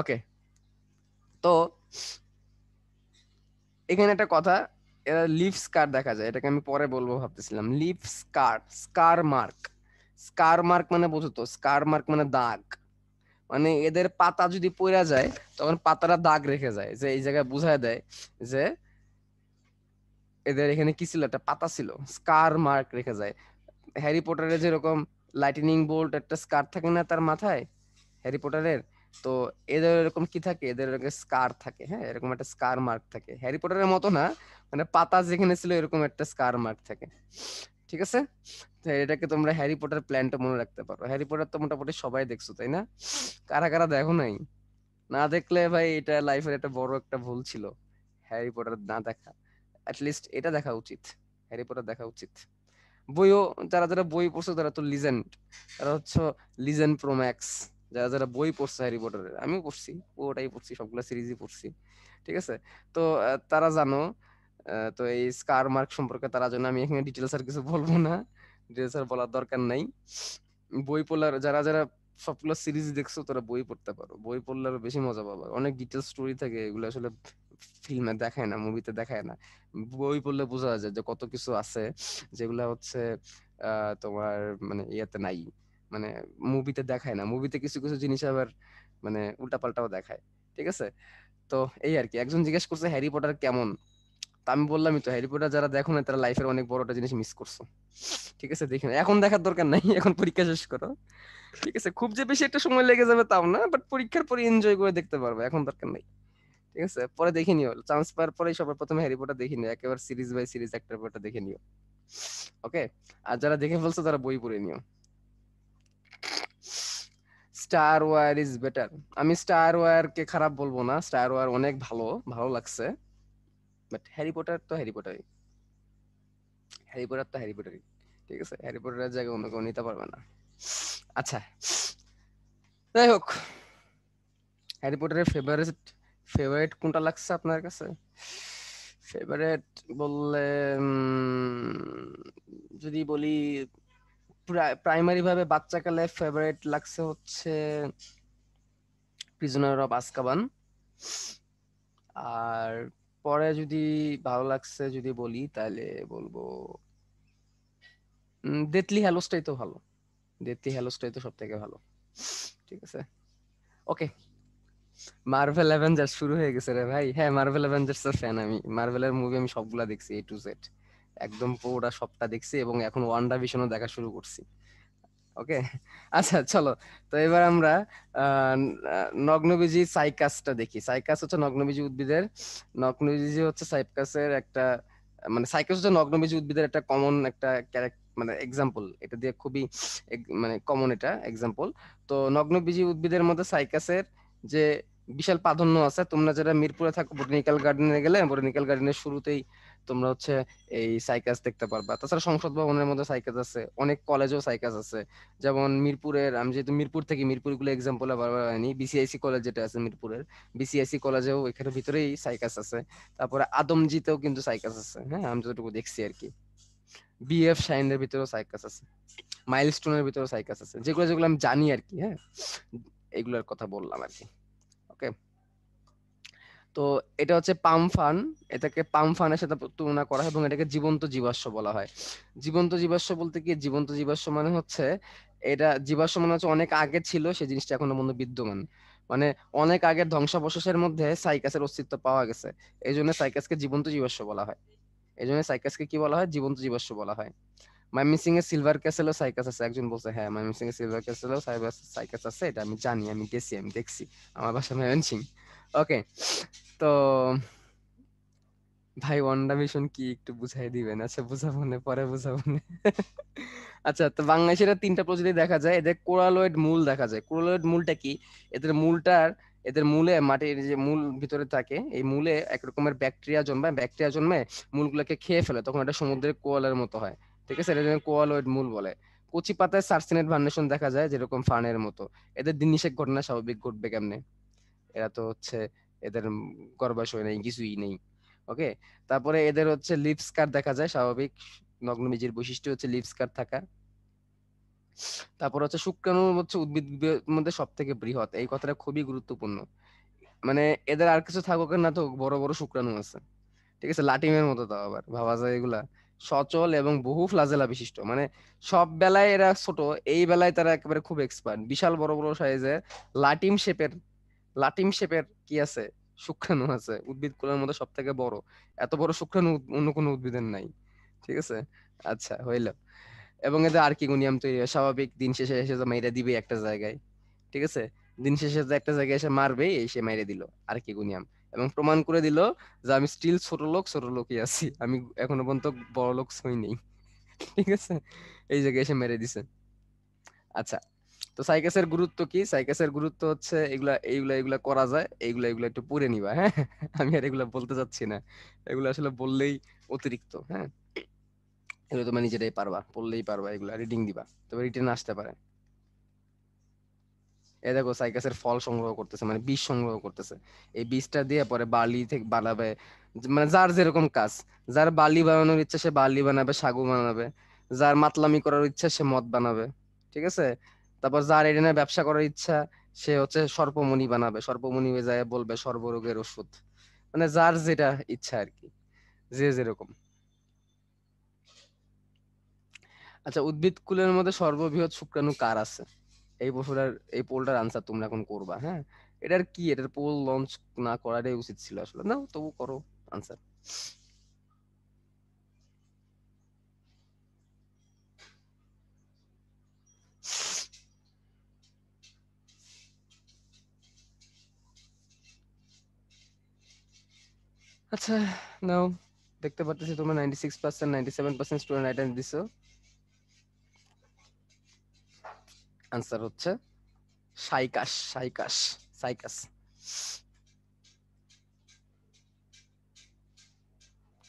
Speaker 3: ওকে, তো এখানে একটা কথা, এরা লিফ স্কার দেখা যায়, এটাকে আমি পরে বলবো ভাবতেছিলাম। লিফ স্কার, স্কার মার্ক, স্কার মার্ক মানে বোঝো তো, স্কার মার্ক মানে দাগ। মানে এদের পাতা যদি পড়া যায় তখন পাতাটা দাগ রেখে যায়, যে এই জায়গায় বুঝায় দেয় যে এদের এখানে কি ছিল, একটা পাতা ছিল, স্কার মার্ক রেখে যায়। হ্যারি পটারের যেরকম লাইটনিং বোল্ট একটা স্কার থাকে না তার মাথায়, হ্যারি পটারের, তো এদের এরকম কি থাকে, এদের এরকম স্কার থাকে। হ্যাঁ, এরকম একটা স্কার মার্ক থাকে, হ্যারি পটারের মতো না, মানে পাতা যেখানে ছিল এরকম একটা স্কার মার্ক থাকে। ঠিক আছে, তো এটাকে তোমরা হ্যারি পটার প্ল্যানটা মনে রাখতে পারো। হ্যারি পটার তো মোটামুটি সবাই দেখছো তাই না? কারা কারা দেখো নাই? না দেখলে ভাই এটা লাইফের একটা বড় একটা ভুল ছিল, হ্যারি পটার না দেখা। অ্যাটলিস্ট এটা দেখা উচিত, হ্যারি পটার দেখা উচিত। বইও, যারা যারা বই পড়ছো তারা তো লিজেন্ড, তারা হচ্ছে লিজেন্ড প্রো ম্যাক্স। যারা যারা বই পড়ছে হ্যারি পটারের, আমিও পড়ছি, ওটাই পড়ছি, সবগুলা সিরিজই পড়ছি। ঠিক আছে, তো তারা জানো। তো এই স্কার মার্ক সম্পর্কে তারা জানো, আমি এখানে ডিটেলস আর কিছু বলবো না, ডিটেলস আর বলার দরকার নাই। বই পড়ার যারা যারা সবগুলো সিরিজ দেখছো তারা বই পড়তে পারো, বই পড়লে আরো বেশি মজা পাবে, অনেক ডিটেল স্টোরি থাকে, এগুলো আসলে ফিল্মে দেখায় না, মুভিতে দেখায় না। বই পড়লে বোঝা যায় যে কত কিছু আছে যেগুলা হচ্ছে তোমার মানে ইয়েতে নাই, মানে মুভিতে দেখায় না। মুভিতে কিছু কিছু জিনিস আবার মানে উল্টাপাল্টাও দেখায়। ঠিক আছে, তো এই আর কি। একজন জিজ্ঞেস করছে হ্যারি পটার কেমন, তা আমি বললামই তো, হ্যারি পটার যারা দেখো না তারা লাইফের অনেক বড় একটা জিনিস মিস করছো। ঠিক আছে, দেখি না, এখন দেখার দরকার নাই, এখন পরীক্ষা শেষ করো। ঠিক আছে, খুব যে বেশি একটা সময় লেগে যাবে তাও না, বাট পরীক্ষার পরে এনজয় করে দেখতে পারবে, এখন দরকার নাই। ঠিক আছে, পরে দেখে নিও, চান্স পাওয়ার পরেই সবার প্রথমে হ্যারি পটার দেখে নিও, একেবারে সিরিজ বাই সিরিজ একটার পর একটা দেখে নিও। ওকে, আর যারা দেখে ফেলছো তারা বই পড়ে নিও। স্টার ওয়ার ইজ বেটার, আমি স্টার ওয়ার কে খারাপ বলবো না, স্টার ওয়ার অনেক ভালো, ভালো লাগছে। বাট হ্যারি পটার তো হ্যারি পটারই, হ্যারি পটার তো হ্যারি পটারই। ঠিক আছে, হ্যারি পটারের জায়গায় অন্য কেউ নিতে পারবে না। আচ্ছা, যাই হোক, হ্যারি পটারের ফেভারিট ফেভারিট কোনটা লাগছে আপনার কাছে? ফেভারিট বললে যদি বলি, প্রাইমারি ভাবে বাচ্চাকালে ফেভারিট লাগছে হচ্ছে প্রিজনার অফ আজকাবান। আর পরে যদি ভালো লাগছে যদি বলি তাহলে বলবো ডেথলি হ্যালোসটাই তো ভালো, ডেথলি হ্যালোসটাই তো সব থেকে ভালো। ঠিক আছে, ওকে। মার্ভেল অ্যাভেঞ্জার্স শুরু হয়ে গেছে রে ভাই। হ্যাঁ, মার্ভেল অ্যাভেঞ্জার্স এর ফ্যান আমি, মার্ভেলের মুভি আমি সবগুলা দেখছি এ টু জেড, একদম পুরোটা সবটা দেখছি, এবং এখন ওয়ান্ডা ভিশনও দেখা শুরু করছি। ওকে, আচ্ছা চলো, তো এবার আমরা আহ নগ্নবীজি সাইকাসটা দেখি। সাইকাস হচ্ছে নগ্নবীজি উদ্ভিদের, নগ্নবীজি হচ্ছে সাইকাসের একটা, মানে সাইকাস হচ্ছে নগ্নবীজি উদ্ভিদের একটা কমন একটা মানে এক্সাম্পল, এটা দিয়ে খুবই মানে কমন এটা এক্সাম্পল। তো নগ্নবীজি উদ্ভিদের মধ্যে সাইকাসের যে বিশাল প্রাধান্য আছে, তোমরা যারা মিরপুরে থাকো বোটানিক্যাল গার্ডেনে গেলে, বোটানিক্যাল গার্ডেনের শুরুতেই তোমরা হচ্ছে এই সাইকাস দেখতে পারবা। তাছাড়া সংসদ ভবনের মধ্যে সাইকাস আছে, অনেক কলেজেও সাইকাস আছে। যেমন মিরপুরের, আমি যেহেতু মিরপুর থেকে, মিরপুর গুলো এক্সাম্পল বারবার হয়নি, বিসিআইসি কলেজ যেটা আছে মিরপুরের, বিসিআইসি কলেজেও এখানে ভিতরেই সাইকাস আছে। তারপরে আদমজিতেও কিন্তু সাইকাস আছে, হ্যাঁ আমি যতটুকু দেখছি আর কি। বিএফ শাইনের ভিতরেও সাইকাস আছে, মাইলস্টোনের ভিতরেও সাইকাস আছে, যেগুলো যেগুলো আমি জানি আর কি। হ্যাঁ, এগুলোর কথা বললাম আর কি। ওকে, তো এটা হচ্ছে পামফান, এটাকে পামফানের সাথে তুলনা করা হয়, এবং এটাকে জীবন্ত জীবাশ্ম বলা হয়। জীবন্ত জীবাশ্ম বলতে কি, জীবন্ত জীবাশ্ম মানে হচ্ছে, এটা জীবাশ্ম মানে হচ্ছে অনেক আগে ছিল সেই জিনিসটা এখনো পর্যন্ত বিদ্যমান, মানে অনেক আগের ধ্বংসাবশেষের মধ্যে সাইকাসের অস্তিত্ব পাওয়া গেছে, এই জন্য সাইকাসকে জীবন্ত জীবাশ্ম বলা হয়। এই জন্য সাইকাসকে কি বলা হয়, জীবন্ত জীবাশ্ম বলা হয়। ময়মনসিংহ এ সিলভার ক্যাসেল ও সাইকাস আছে, একজন বলছে হ্যাঁ ময়মনসিংহ এ সিলভার ক্যাসেল ও সাইকাস আছে, এটা আমি জানি, আমি গেছি, আমি দেখছি, আমার বাসা ময়মনসিংহ। ওকে, তো ভাই ওয়ান্ডা মিশন কি একটু বুঝাই দিবেন? আচ্ছা বুঝাবো না, পরে বুঝাবো না। আচ্ছা, তো বাংলাদেশের তিনটা প্রজাতি দেখা যায়, এদের কোরালয়েড মূল দেখা যায়। কোরালয়েড মূলটা কি? এদের মূলটার, এদের মূলে মাটির যে মূল ভিতরে থাকে, এই মূলে এক রকমের ব্যাকটেরিয়া জন্মায়, ব্যাকটেরিয়া জন্মে মূলগুলোকে খেয়ে ফেলে, তখন এটা সমুদ্রের কোয়ালের মতো হয়। ঠিক আছে, এটা কোয়ালয়েড মূল বলে। কচি পাতায় সার্সিনেট ভার্নেশন দেখা যায়, যেরকম ফার্নের মতো। এদের দিন নিষেক ঘটনা স্বাভাবিক ঘটবে কেমনে? এরা তো হচ্ছে, এদের গর্ভাশয় নেই, কিছুই নেই। ওকে, তারপরে এদের হচ্ছে লিপ স্কার দেখা যায় স্বাভাবিক, নগ্নবীজির বৈশিষ্ট্য হচ্ছে লিপ স্কার থাকা। তারপর হচ্ছে শুক্রাণু হচ্ছে উদ্ভিদের মধ্যে সব থেকে বৃহৎ, এই কথাটা খুবই গুরুত্বপূর্ণ। মানে এদের আর কিছু থাকুক আর না তো, বড় বড় শুক্রাণু আছে। ঠিক আছে, লাটিমের মতো, তাও আবার ভাবা যায় এগুলা সচল এবং বহু ফ্লাজেলা বিশিষ্ট, মানে সব বেলায় এরা ছোট, এই বেলায় তারা একেবারে খুব এক্সপার্ট, বিশাল বড় বড় সাইজের লাটিম শেপের, লাটিম শেপের কি আছে, শুক্রাণু আছে উদ্ভিদ কুলের মধ্যে সব থেকে বড়। এত বড় শুক্রাণু অন্য কোনো উদ্ভিদের নাই। ঠিক আছে, আচ্ছা হইল। এবং এদের আর্কিগোনিয়াম তৈরি হয় স্বাভাবিক, দিন শেষে এসে তো মাইরা দিবে একটা জায়গায়। ঠিক আছে, দিন শেষে যে একটা জায়গায় এসে মারবে, এসে মাইরে দিল আর্কিগোনিয়াম, এবং প্রমাণ করে দিল যে আমি স্টিল ছোট লোক, ছোট লোকই আছি, আমি এখনো পর্যন্ত বড় লোক হই নেই। ঠিক আছে, এই জায়গায় এসে মেরে দিছে। আচ্ছা, তো সাইকাসের গুরুত্ব কি? সাইকাসের গুরুত্ব হচ্ছে এগুলা এইগুলা এগুলা করা যায়, এইগুলা এগুলা একটু পড়ে নিবা, হ্যাঁ। আমি আর এগুলা বলতে চাচ্ছি না, এগুলো আসলে বললেই অতিরিক্ত, হ্যাঁ। এগুলো তোমরা নিজেরাই পারবা, পড়লেই পারবা, এগুলা রিডিং দিবা, তবে রিটেন আসতে পারে। এ দেখো সাইকাসের ফল সংগ্রহ করতেছে, মানে বীজ সংগ্রহ করতেছে, এই বীজটা দিয়ে পরে বার্লি থেকে বানাবে। মানে যার যেরকম কাজ, যার বার্লি বানানোর ইচ্ছা সে বার্লি বানাবে, সাগু বানাবে। যার মাতলামি করার ইচ্ছা সে মদ বানাবে। ঠিক আছে, তারপর যার এটা নিয়ে ব্যবসা করার ইচ্ছা সে হচ্ছে সর্পমণি বানাবে, সর্পমণি হয়ে যায় বলবে সর্বরোগের ওষুধ। মানে যার যেটা ইচ্ছা আর কি, যে যেরকম। আচ্ছা, উদ্ভিদ কুলের মধ্যে সর্ববৃহৎ শুক্রাণু কার আছে? এই প্রশ্নটার, এই পোলটার আনসার তোমরা এখন করবা, হ্যাঁ। এটার কি, এটার পোল লঞ্চ না করাটাই উচিত ছিল আসলে, না তবু করো আনসার। আচ্ছা, নাও, দেখতে পারতেছি তোমরা 96%, 97% স্টুডেন্ট রাইট অ্যান্সার দিছো। আনসার হচ্ছে সাইকাস, সাইকাস, সাইকাস।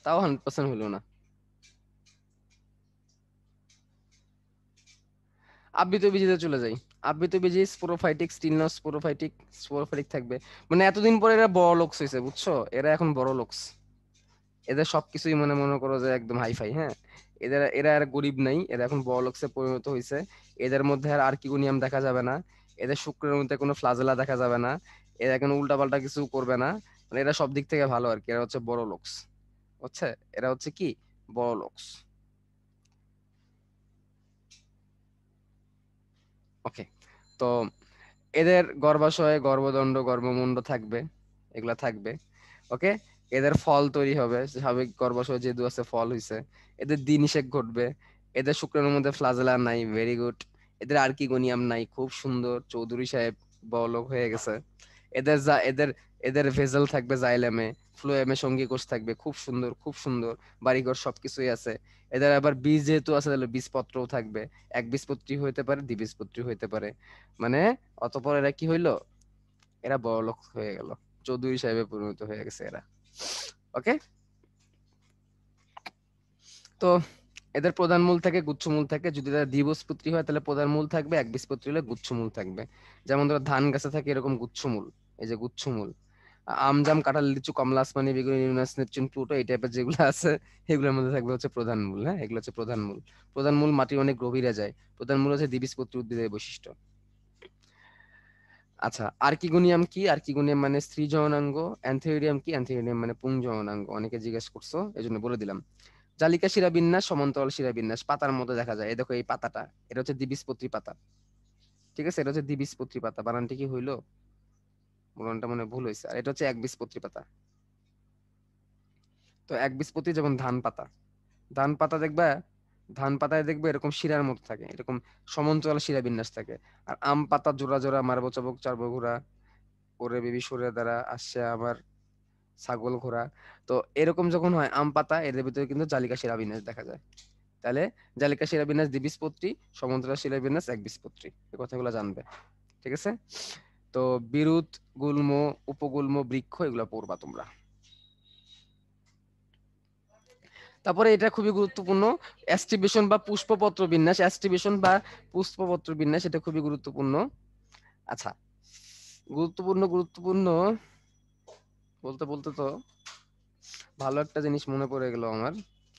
Speaker 3: তাও 100% হলো না। আবৃত বীজিতে চলে যাই। আবৃত বীজি স্পোরোফাইটিক, স্টিলনস স্পোরোফাইটিক, স্পোরোফাইটিক থাকবে। মানে এতদিন পরে এরা বড় লোকস হয়েছে, বুঝছো, এরা এখন বড় লোকস। এদের সবকিছুই মনে মনে করো যে একদম হাইফাই, হ্যাঁ। এদের, এরা আর গরিব নাই, এরা এখন বড় লোকসে পরিণত হয়েছে। এদের মধ্যে আর আর্কিগোনিয়াম দেখা যাবে না, এদের শুক্রের মধ্যে কোনো ফ্লাজেলা দেখা যাবে না, এরা কোনো উল্টাপাল্টা কিছু করবে না। মানে এরা সব দিক থেকে ভালো আর কি, এরা হচ্ছে বড় লোকস, বুঝছে, এরা হচ্ছে কি, বড় লোকস। ওকে, তো এদের গর্ভাশয়ে গর্ভদণ্ড, গর্ভমুণ্ড থাকবে, এগুলা থাকবে। ওকে, এদের ফল তৈরি হবে স্বাভাবিক, গর্ভাশয় যেহেতু আছে ফল হইছে। এদের দিন নিষেক ঘটবে। এদের শুক্রাণুর মধ্যে ফ্লাজেলা নাই, ভেরি গুড। এদের আর্কিগোনিয়াম নাই, খুব সুন্দর, চৌধুরী সাহেব বড়লোক হয়ে গেছে। এদের যা এদের, এদের ভেজাল থাকবে জাইলেমে, ফ্লোয়েমে সঙ্গী কোষ থাকবে, খুব সুন্দর, খুব সুন্দর, বাড়িঘর সবকিছুই আছে। এদের আবার বীজ যেহেতু আছে, তাহলে বীজপত্রও থাকবে, একবীজপত্রী হইতে পারে, দ্বিবীজপত্রী হইতে পারে। মানে অতঃপর এরা কি হইলো, এরা বড়লোক হয়ে গেল, চৌধুরী সাহেবে পরিণত হয়ে গেছে এরা। ওকে, তো এদের প্রধান মূল থাকে, গুচ্ছমূল থাকে। যদি তারা দ্বিবীজপত্রী হয় তাহলে প্রধান মূল থাকবে, একবীজপত্রী হলে গুচ্ছমূল থাকবে। যেমন ধরো ধান গাছে থাকে এরকম গুচ্ছমূল, এই যে গুচ্ছমূল। আম জাম কাঁঠাল লিচু কমলা আসমানি বেগুনি ইউরেনাস নেপচুন প্লুটো এই টাইপের যেগুলো আছে, এগুলোর মধ্যে থাকবে হচ্ছে প্রধান মূল, হ্যাঁ, এগুলো হচ্ছে প্রধান মূল। প্রধান মূল মাটির অনেক গভীরে যায়। প্রধান মূল হচ্ছে দ্বিবীজপত্রী উদ্ভিদের বৈশিষ্ট্য। আচ্ছা, আর্কিগোনিয়াম কি? আর্কিগোনিয়াম মানে স্ত্রী যৌনাঙ্গ। অ্যান্থেরিডিয়াম কি? অ্যান্থেরিডিয়াম মানে পুং যৌনাঙ্গ। অনেকে জিজ্ঞেস করছো, এই জন্য বলে দিলাম। জালিকা শিরাবিন্যাস, সমান্তরাল শিরাবিন্যাস, পাতার মধ্যে দেখা যায়। এই দেখো এই পাতাটা, এটা হচ্ছে দ্বিবীজপত্রী পাতা। ঠিক আছে, এটা হচ্ছে দ্বিবীজপত্রী পাতা, বানানটি কি হইলো, বানানটা মনে হয় ভুল হয়েছে। আর এটা হচ্ছে একবীজপত্রী পাতা। তো একবীজপত্রী যেমন ধান পাতা, ধান পাতা দেখবা ধান পাতায় দেখবে এরকম শিরার মতো থাকে, এরকম সমান্তরাল শিরা বিন্যাস থাকে। আর আম পাতা জোড়া জোড়া মারবো চাবুক চারবো ঘোড়া, ওরে বেবি সরে দ্বারা আসছে আমার ছাগল ঘোড়া। তো এরকম যখন হয় আম পাতা, এদের ভিতরে কিন্তু জালিকা শিরা বিন্যাস দেখা যায়। তাহলে জালিকা শিরা বিন্যাস দ্বিবীজপত্রী, সমান্তরাল শিরা বিন্যাস একবীজপত্রী, এই কথাগুলো জানবে। ঠিক আছে? তো বিরুৎ, গুল্ম, উপগুল্ম, বৃক্ষ এগুলো পড়বা তোমরা। তারপরে এটা খুবই গুরুত্বপূর্ণ, অ্যাস্টিবেশন বা পুষ্পপত্র বিন্যাস, অ্যাস্টিবেশন বা পুষ্পপত্র বিন্যাস, এটা খুবই গুরুত্বপূর্ণ। আচ্ছা, গুরুত্বপূর্ণ গুরুত্বপূর্ণ বলতে বলতে তো ভালো একটা জিনিস মনে পড়ে গেল আমার।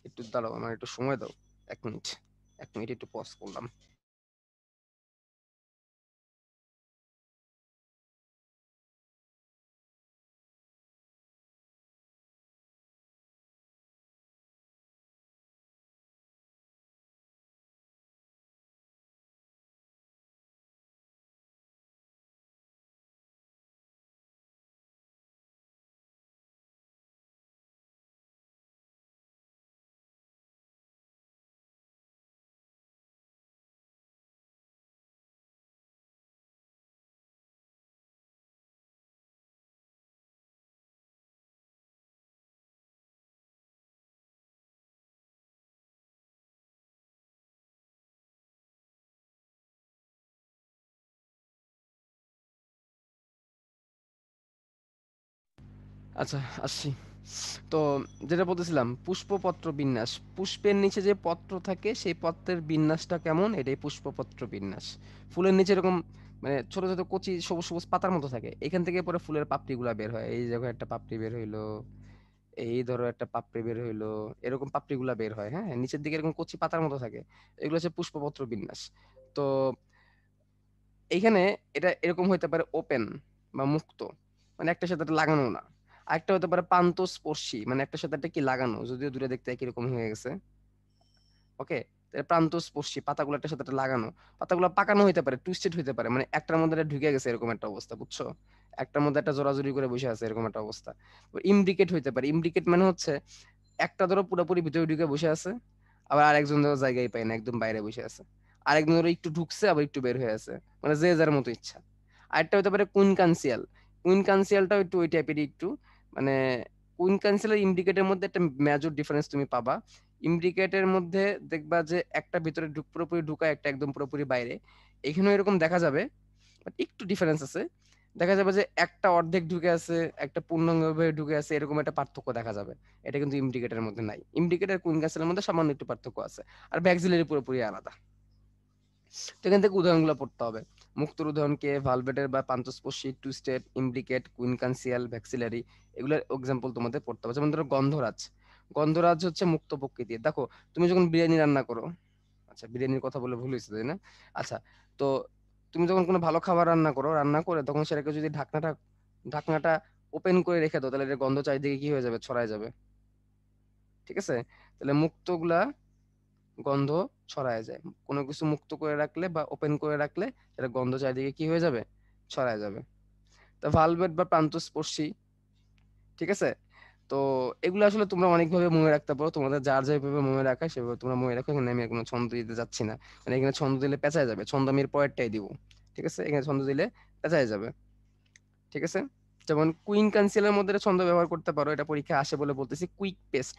Speaker 3: একটু দাঁড়াও, আমার একটু সময় দাও, 1 মিনিট, 1 মিনিট একটু পজ করলাম। আচ্ছা, আসছি। তো যেটা বলতেছিলাম, পুষ্পপত্র বিন্যাস, পুষ্পের নিচে যে পত্র থাকে সেই পত্রের বিন্যাসটা কেমন, এটাই পুষ্পপত্র বিন্যাস। ফুলের নিচে এরকম মানে ছোট ছোট কচি সবুজ সবুজ পাতার মতো থাকে, এখান থেকে পরে ফুলের পাপড়িগুলা বের হয়। এই দেখো একটা পাপড়ি বের হইলো, এই ধরো একটা পাপড়ি বের হইলো, এরকম পাপড়িগুলা বের হয়। হ্যাঁ, নিচের দিকে এরকম কচি পাতার মতো থাকে, এগুলো হচ্ছে পুষ্পপত্র বিন্যাস। তো এইখানে এটা এরকম হইতে পারে ওপেন বা মুক্ত, মানে একটার সাথে একটা লাগানো না। আরেকটা হতে পারে প্রান্তস্পর্শী, মানে একটার সাথে একটা কি লাগানো, যদিও দূরে দেখতে একই রকম হয়ে গেছে। ওকে, প্রান্তস্পর্শী, পাতাগুলো একটা সাথে একটা লাগানো। পাতাগুলো পাকানো হইতে পারে, টুইস্টেড হইতে পারে, মানে একটার মধ্যে একটা ঢুকে গেছে এরকম একটা অবস্থা, বুঝছো? একটার মধ্যে একটা জোরাজুরি করে বসে আছে এরকম একটা অবস্থা। ইমব্রিকেট হইতে পারে, ইমব্রিকেট মানে হচ্ছে একটা ধরো পুরোপুরি ভিতরে ঢুকে বসে আছে, আবার আরেকজন ধরো জায়গায় পায় না, একদম বাইরে বসে আছে। আরেকজন ধরো একটু ঢুকছে আবার একটু বের হয়ে আছে, মানে যে যার মতো ইচ্ছা। আরেকটা হতে পারে কুইনকানসিয়াল, কুইনকানসিয়ালটাও একটু ওই টাইপেরই একটু, মানে কুইনকানসিয়াল আর ইমব্রিকেটের মধ্যে একটা মেজর ডিফারেন্স তুমি পাবা। ইমব্রিকেটের মধ্যে দেখবা যে একটা ভিতরে পুরোপুরি ঢুকা, একটা একদম পুরোপুরি বাইরে। এখানেও এরকম দেখা যাবে, বাট একটু ডিফারেন্স আছে। দেখা যাবে যে একটা অর্ধেক ঢুকে আছে, একটা পূর্ণাঙ্গভাবে ঢুকে আছে, এরকম একটা পার্থক্য দেখা যাবে। এটা কিন্তু ইন্ডিকেটরের মধ্যে নাই। ইন্ডিকেটর কুইন গাছের মধ্যে সামান্য একটু পার্থক্য আছে, আর ভ্যাক্সিলারি পুরোপুরি আলাদা। তো এখান থেকে উদাহরণগুলো পড়তে হবে। মুক্তোর উদাহরণকে ভালভেটের বা পান্তস্পর্শী, টুইস্টেড, ইমব্রিকেট, কুইনকানসিয়াল, ভ্যাক্সিলারি, এগুলোর এক্সাম্পল তোমাদের পড়তে হবে। যেমন ধরো গন্ধরাজ, গন্ধরাজ হচ্ছে মুক্ত প্রকৃতির। দেখো, তুমি যখন বিরিয়ানি রান্না করো, আচ্ছা বিরিয়ানির কথা বলে ভুল হয়েছে তাই না? আচ্ছা, তো তুমি যখন কোনো ভালো খাবার রান্না করো, রান্না করে তখন সেটাকে যদি ঢাকনাটা ঢাকনাটা ওপেন করে রেখে দাও, তাহলে এর গন্ধ চারিদিকে কি হয়ে যাবে, ছড়ায় যাবে। ঠিক আছে? তাহলে মুক্তগুলা গন্ধ ছড়ায় যায়। কোনো কিছু মুক্ত করে রাখলে বা ওপেন করে রাখলে এটা গন্ধ চারিদিকে কি হয়ে যাবে, ছড়ায় যাবে। তা ভালভেট বা প্রান্তস্পর্শী, ঠিক আছে? তো এগুলো আসলে তোমরা অনেকভাবে মনে রাখতে পারো, তোমাদের যার যেভাবে মনে রাখা সেভাবে তোমরা মনে রাখো। এখানে আমি আর কোনো ছন্দ দিতে যাচ্ছি না, মানে এখানে ছন্দ দিলে পেঁচায় যাবে, ছন্দ আমি এর পরেরটাই দিব। ঠিক আছে? এখানে ছন্দ দিলে পেঁচায় যাবে। ঠিক আছে? যেমন কুইন কানসিলের মধ্যে একটা ছন্দ ব্যবহার করতে পারো, এটা পরীক্ষা আসে বলে বলতেছি, কুইক পেস্ট,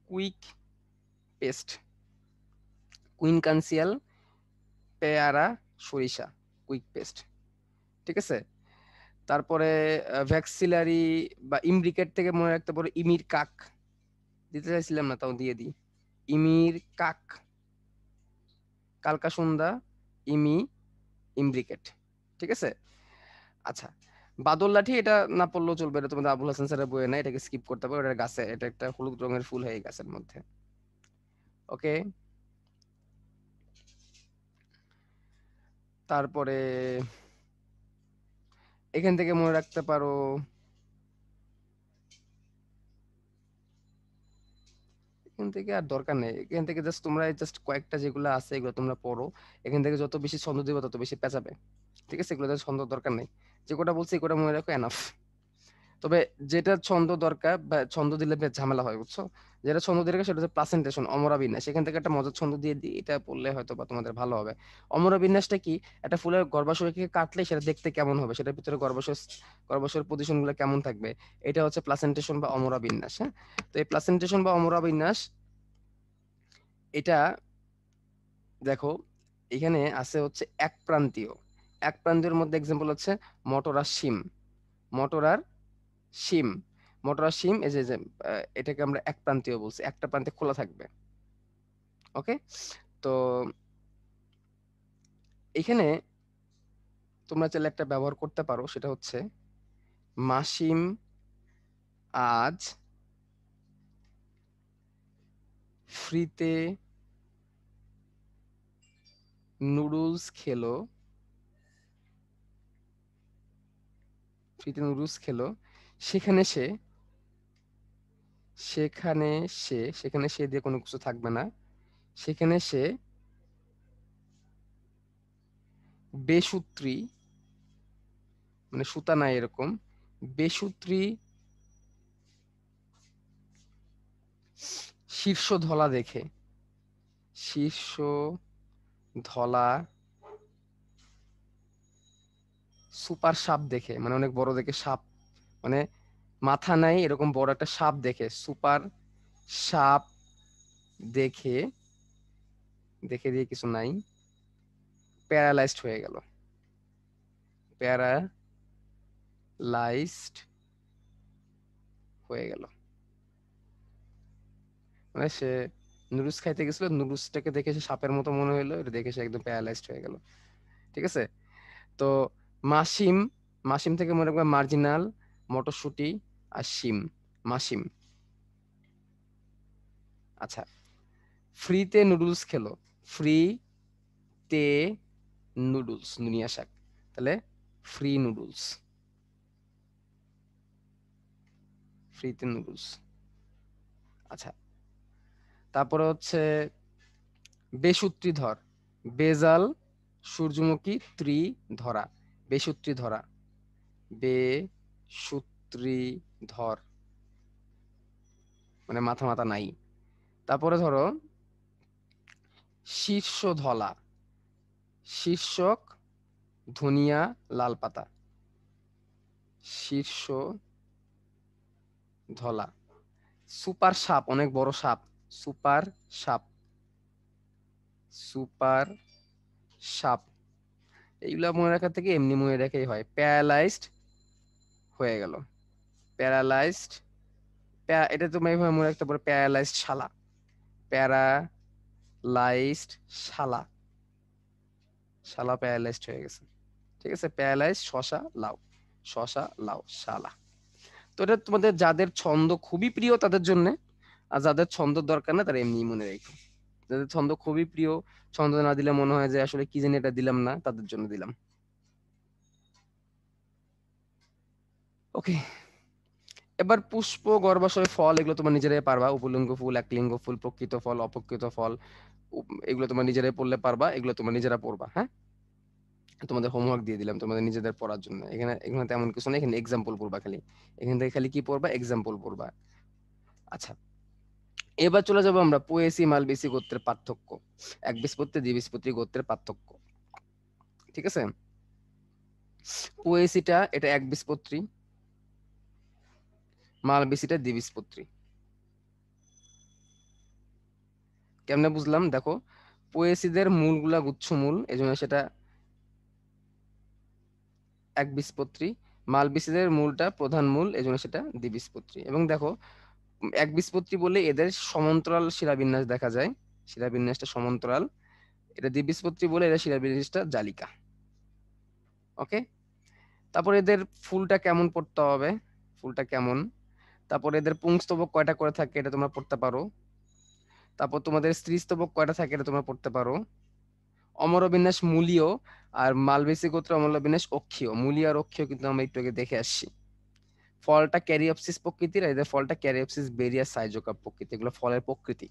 Speaker 3: কুইক পেস্ট, কুইন কানসিয়াল, পেয়ারা, সরিষা, কুইক পেস্ট। ঠিক আছে? তারপরে ভ্যাক্সিলারি বা ইমব্রিকেট থেকে মনে রাখতে পারো ইমির কাক, দিতে চাইছিলাম না তাও দিয়ে দিই। ইমির কাক, কালকাসুন্দা, ইমি, ইমব্রিকেট। ঠিক আছে? আচ্ছা, বাদল লাঠি এটা না পড়লেও চলবে, এটা তোমাদের আবুল হাসান স্যারের বইয়ে না, এটাকে স্কিপ করতে পারো, এটা গাছে, এটা একটা হলুদ রঙের ফুল হয় এই গাছের মধ্যে। ওকে, তারপরে এখান থেকে মনে রাখতে পারো, এখান থেকে আর দরকার নেই, এখান থেকে জাস্ট তোমরা জাস্ট কয়েকটা যেগুলো আছে এগুলো তোমরা পড়ো। এখান থেকে যত বেশি ছন্দ দিবে তত বেশি পেঁচাবে। ঠিক আছে? এগুলো ছন্দ দরকার নেই, যে কটা বলছি এই কটা মনে রাখো, এনাফ। তো তবে যেটা ছন্দ দরকার বা ছন্দ দিলে বেশ ঝামেলা হয়, বুঝছো? যেটা ছন্দ দিয়ে রাখে সেটা হচ্ছে প্লাসেন্টেশন, অমরা বিন্যাস। সেখান থেকে একটা মজার ছন্দ দিয়ে দিই, এটা পড়লে হয়তো বা তোমাদের ভালো হবে। অমরা বিন্যাসটা কি? একটা ফুলের গর্ভাশয়কে কাটলে সেটা দেখতে কেমন হবে, সেটার ভিতরে গর্ভাশয়ের পজিশন গুলো কেমন থাকবে, এটা হচ্ছে প্লাসেন্টেশন বা অমরা বিন্যাস। হ্যাঁ, তো এই প্লাসেন্টেশন বা অমরা বিন্যাস এটা দেখো এখানে আছে হচ্ছে এক প্রান্তীয়। এক প্রান্তীয়র মধ্যে এক্সাম্পল হচ্ছে মটর আর শিম। মটর আর শিম, মটর আর শিম, এই যে যে, এটাকে আমরা এক প্রান্তীয় বলছি, একটা প্রান্তে খোলা থাকবে। ওকে, তো এখানে তোমরা চাইলে একটা ব্যবহার করতে পারো, সেটা হচ্ছে মাসিম আজ ফ্রিতে নুডলস খেলো, ফ্রিতে নুডলস খেলো, সেখানে সে, সেখানে সে দিয়ে কোনো কিছু থাকবে না, সেখানে সে বেসূত্রী, মানে সুতা নাই এরকম, বেসূত্রী শীর্ষ ধলা দেখে, শীর্ষ ধলা সুপার সাপ দেখে, মানে অনেক বড় দেখে সাপ, মানে মাথা নাই এরকম বড় একটা সাপ দেখে, সুপার সাপ দেখে, দেখে দিয়ে কিছু নাই, প্যারালাইজড হয়ে গেল, প্যারালাইজড হয়ে গেল। মানে সে নুডলস খাইতে গেছিল, নুডলসটাকে দেখে সে সাপের মতো মনে হলো, এটা দেখে সে একদম প্যারালাইজড হয়ে গেল। ঠিক আছে, তো মাসিম, মাসিম থেকে মনে রাখবে মার্জিনাল, মটরশুটি আর শিম, মাসিম। আচ্ছা, ফ্রিতে নুডলস খেলো, ফ্রি তে নুডলস, নুনিয়া শাক, তাহলে ফ্রি নুডলস, ফ্রিতে নুডলস। আচ্ছা, তারপরে হচ্ছে বেসূত্রী ধর, বেজাল সূর্যমুখী ত্রি ধরা, বেসূত্রী ধরা, বেসূত্রী ধর, মানে মাথা মাথা নাই। তারপরে ধরো শীর্ষ ধলা, শীর্ষক ধনিয়া লাল পাতা, শীর্ষ ধলা, সুপার সাপ অনেক বড় সাপ, সুপার সাপ, সুপার সাপ। এইগুলা মনে রাখার থেকে এমনি মনে রাখাই হয়। প্যারালাইজড হয়ে গেল, প্যারালাইজড, এটা তুমি এইভাবে মনে রাখতে পারো, প্যারালাইজড শালা, প্যারালাইজড শালা, শালা প্যারালাইজড হয়ে গেছে। ঠিক আছে, প্যারালাইজড শশা লাউ, শশা লাউ শালা। তো এটা তোমাদের যাদের ছন্দ খুবই প্রিয় তাদের জন্য, আর যাদের ছন্দ দরকার না তারা এমনি মনে রেখো। যাদের ছন্দ খুবই প্রিয়, ছন্দ না দিলে মনে হয় যে আসলে কি জানি এটা দিলাম না, তাদের জন্য দিলাম। ওকে, এবার পুষ্প, গর্ভাশয়, ফল, এগুলো তোমার নিজেরাই পারবা। উপলিঙ্গ ফুল, একলিঙ্গ ফুল, প্রকৃত ফল, অপ্রকৃত ফল, এগুলো তোমার নিজেরাই পড়লে পারবা, এগুলো তোমার নিজেরা পড়বা। হ্যাঁ, তোমাদের হোমওয়ার্ক দিয়ে দিলাম তোমাদের নিজেদের পড়ার জন্য। এখানে এখানে তেমন কিছু নেই, এখানে এক্সাম্পল পড়বা খালি, এখান থেকে খালি কি পড়বা, এক্সাম্পল পড়বা। আচ্ছা, এবার চলে যাবো আমরা পোয়েসি মালবেসি গোত্রের পার্থক্য, একবীজপত্রী দ্বিবীজপত্রী গোত্রের পার্থক্য। ঠিক আছে, পোয়েসিটা এটা একবীজপত্রী, মালবেসিটা দ্বিবীজপত্রী। কেমনে বুঝলাম দেখো, পোয়েসিদের মূলগুলা গুচ্ছমূল, এজন্য সেটা একবীজপত্রী, মালবেসিদের মূলটা প্রধান মূল, এজন্য সেটা দ্বিবীজপত্রী। এবং দেখো একবীজপত্রী বলে এদের সমান্তরাল শিরাবিন্যাস দেখা যায়, শিরাবিন্যাসটা সমান্তরাল। এটা দ্বিবীজপত্রী বলে এদের শিরাবিন্যাসটা জালিকা। ওকে, তারপর এদের ফুলটা কেমন পড়তে হবে, ফুলটা কেমন, তারপর এদের পুংস্তবক কয়টা করে থাকে এটা তোমরা পড়তে পারো, তারপর তোমাদের স্ত্রীস্তবক কয়টা থাকে এটা তোমরা পড়তে পারো। অমরবিন্যাস মূলীয়, আর মালবেসি গোত্র অমরবিন্যাস অক্ষীয়। মূলীয় আর অক্ষীয় কিন্তু আমরা একটু আগে দেখে আসছি। ফলটা ক্যারিওপসিস প্রকৃতির, আর এদের ফলটা ক্যারিওপসিস বেরিয়া সাইজোকা প্রকৃতি, এগুলো ফলের প্রকৃতি।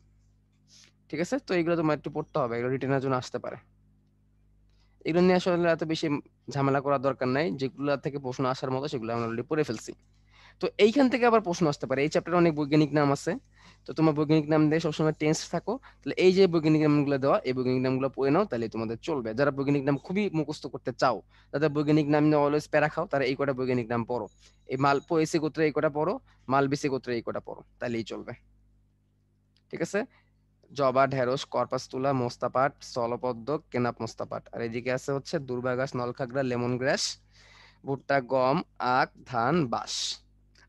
Speaker 3: ঠিক আছে, তো এগুলো তোমার একটু পড়তে হবে, এগুলো রিটেনের জন্য আসতে পারে। এগুলো নিয়ে আসলে এত বেশি ঝামেলা করার দরকার নাই, যেগুলো থেকে প্রশ্ন আসার মতো সেগুলো আমরা অলরেডি পড়ে ফেলছি। তো এইখান থেকে আবার প্রশ্ন আসতে পারে, এই চ্যাপ্টারে অনেক বৈজ্ঞানিক নাম আছে, তো তোমার বৈজ্ঞানিক নাম দিয়ে সবসময় টেন্স থাকো, তাহলে এই যে বৈজ্ঞানিক নামগুলো দেওয়া, এই বৈজ্ঞানিক নামগুলো পড়ে নাও, তাহলে তোমাদের চলবে। যারা বৈজ্ঞানিক নাম খুবই মুখস্থ করতে চাও, যাদের বৈজ্ঞানিক নাম নিয়ে অলওয়েজ প্যারা খাও, তারা এই কটা বৈজ্ঞানিক নাম পড়ো। এই মাল পোয়েসি গোত্রে এই কটা পড়ো, মালবেসি গোত্রে এই কটা পড়ো, তাহলেই চলবে। ঠিক আছে? জবা, ঢেঁড়স, করপাসতুলা, মোস্তাপাট, স্থলপদ্ম, কেনাপ মোস্তাপাট। আর এদিকে আছে হচ্ছে দুর্বা ঘাস, নলখাগড়া, লেমন গ্রাস, ভুট্টা, গম, আখ, ধান, বাঁশ।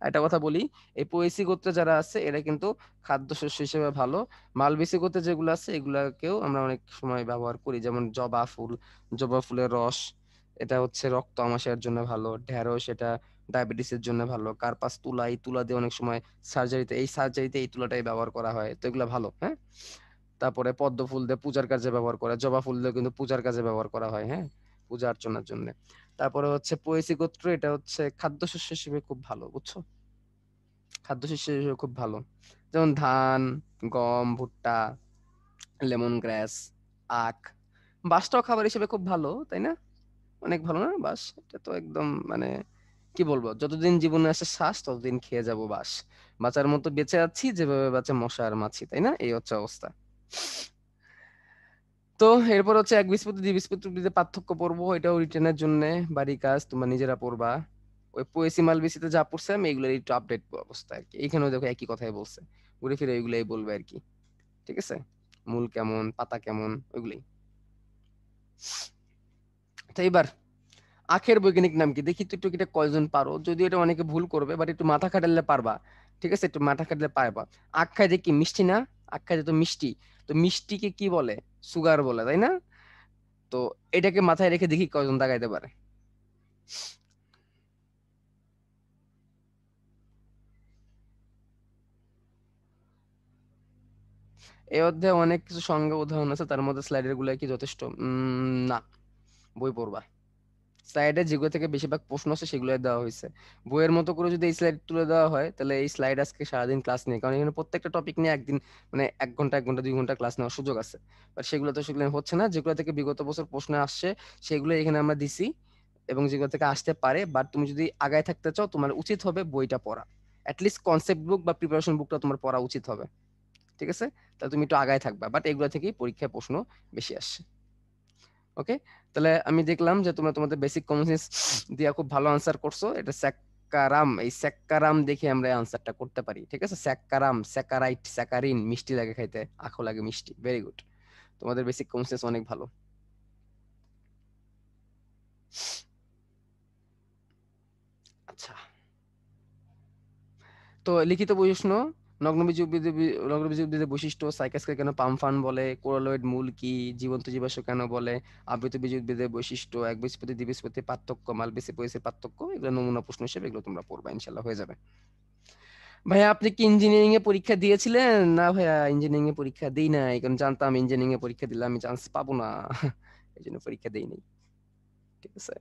Speaker 3: একটা কথা বলি, এই পোয়েসি গোত্রে যারা আছে এরা কিন্তু খাদ্যশস্য হিসেবে ভালো। মালবেসি গোত্রে যেগুলো আছে এগুলাকেও আমরা অনেক সময় ব্যবহার করি, যেমন জবা ফুল, জবা ফুলের রস, এটা হচ্ছে রক্ত আমাশয়ের জন্য ভালো। ঢেঁড়স, এটা ডায়াবেটিসের জন্য ভালো। কার্পাস তুলা, এই তুলা দিয়ে অনেক সময় সার্জারিতে এই তুলাটাই ব্যবহার করা হয়, তো এগুলো ভালো। হ্যাঁ, তারপরে পদ্ম ফুল দিয়ে পূজার কাজে ব্যবহার করা, জবা ফুল দিয়ে কিন্তু পূজার কাজে ব্যবহার করা হয়, হ্যাঁ, পূজা অর্চনার জন্য। তারপরে হচ্ছে পোয়েসি গোত্র, এটা হচ্ছে খাদ্যশস্য হিসেবে খুব ভালো, বুঝছো? খাদ্যশস্য হিসেবে খুব ভালো, যেমন ধান, গম, ভুট্টা, লেমন গ্রাস, আখ। বাঁশটাও খাবার হিসেবে খুব ভালো, তাই না? অনেক ভালো না বাঁশ? এটা তো একদম মানে কি বলবো, যতদিন জীবনে আসে শ্বাস ততদিন খেয়ে যাব বাঁশ। বাঁচার মতো বেঁচে আছি যেভাবে বাঁচে মশা আর মাছি, তাই না? এই হচ্ছে অবস্থা। তো এরপর হচ্ছে একবীজপত্রী দ্বিবীজপত্রীতে পার্থক্য পড়বো, এটাও রিটেনের জন্য বাড়ি কাজ, তোমরা নিজেরা পড়বা। ওই পোয়েসি মালবেসিতে যা পড়ছে আমি এগুলোর একটু আপডেট অবস্থা আর কি, এইখানেও দেখো একই কথাই বলছে, ঘুরে ফিরে এগুলাই বলবে আর কি। ঠিক আছে? মূল কেমন, পাতা কেমন, ওইগুলাই। তো এবার আখের বৈজ্ঞানিক নাম কি দেখি তো, একটু এটা কয়জন পারো, যদিও এটা অনেকে ভুল করবে, বাট একটু মাথা খাটালে পারবা। ঠিক আছে, একটু মাথা খাটালে পারবা। আখ খাইতে কি মিষ্টি না? আখ খাইতে তো মিষ্টি, তো মিষ্টিকে কি বলে? সুগার বলে, তাই না? তো এটাকে মাথায় রেখে দেখি কয়জন দাগাইতে পারে। এই অধ্যায়ে অনেক কিছু সংজ্ঞা উদাহরণ আছে, তার মধ্যে স্লাইডের গুলো কি যথেষ্ট? না, বই পড়বা। স্লাইডে যেগুলো থেকে বেশিরভাগ প্রশ্ন আছে সেগুলো দেওয়া হয়েছে। বইয়ের মতো করে যদি এই স্লাইড তুলে দেওয়া হয়, তাহলে এই স্লাইড আজকে সারাদিন ক্লাস নিয়ে, কারণ এখানে প্রত্যেকটা টপিক নিয়ে একদিন মানে 1 ঘন্টা 1 ঘন্টা 2 ঘন্টা ক্লাস নেওয়ার সুযোগ আছে। বাট সেগুলো হচ্ছে না, যেগুলো থেকে বিগত বছর প্রশ্ন আসছে সেগুলো এখানে আমরা দিছি, এবং যেগুলো থেকে আসতে পারে। বাট তুমি যদি আগায় থাকতে চাও, তোমার উচিত হবে বইটা পড়া, অ্যাটলিস্ট কনসেপ্ট বুক বা প্রিপারেশন বুকটা তোমার পড়া উচিত হবে। ঠিক আছে? তাহলে তুমি একটু আগায় থাকবা, বাট এগুলো থেকেই পরীক্ষায় প্রশ্ন বেশি আসছে। ওকে, তাহলে আমি দেখলাম যে তোমরা তোমাদের বেসিক কমন সেন্স দিয়া খুব ভালো আনসার করছো। এটা স্যাক্কারাম, এই স্যাক্কারাম দেখে আমরা আনসারটা করতে পারি। ঠিক আছে? স্যাক্কারাম, স্যাকারাইট, স্যাকারিন, মিষ্টি লাগে খাইতে, আখও লাগে মিষ্টি। ভেরি গুড, তোমাদের বেসিক কমন সেন্স অনেক ভালো। আচ্ছা, তো লিখিত প্রশ্ন, নগ্নবীজ উদ্ভিদের বৈশিষ্ট্য, সাইকাসকে কেন পামফান বলে, কোরালয়েড মূল কি, জীবন্ত জীবাশ্ম কেন বলে, আবৃতবীজ উদ্ভিদের বৈশিষ্ট্য, একবীজপত্রী দ্বিবীজপত্রী পার্থক্য, মালবেসি পয়েসির পার্থক্য, এগুলো নমুনা প্রশ্ন হিসেবে এগুলো তোমরা পড়বা, ইনশাল্লাহ হয়ে যাবে। ভাইয়া আপনি কি ইঞ্জিনিয়ারিং এ পরীক্ষা দিয়েছিলেন? না ভাইয়া, ইঞ্জিনিয়ারিং এ পরীক্ষা দিই নাই, কারণ জানতাম ইঞ্জিনিয়ারিং এ পরীক্ষা দিলে আমি চান্স পাবো না, এই জন্য পরীক্ষা দেই নাই। ঠিক আছে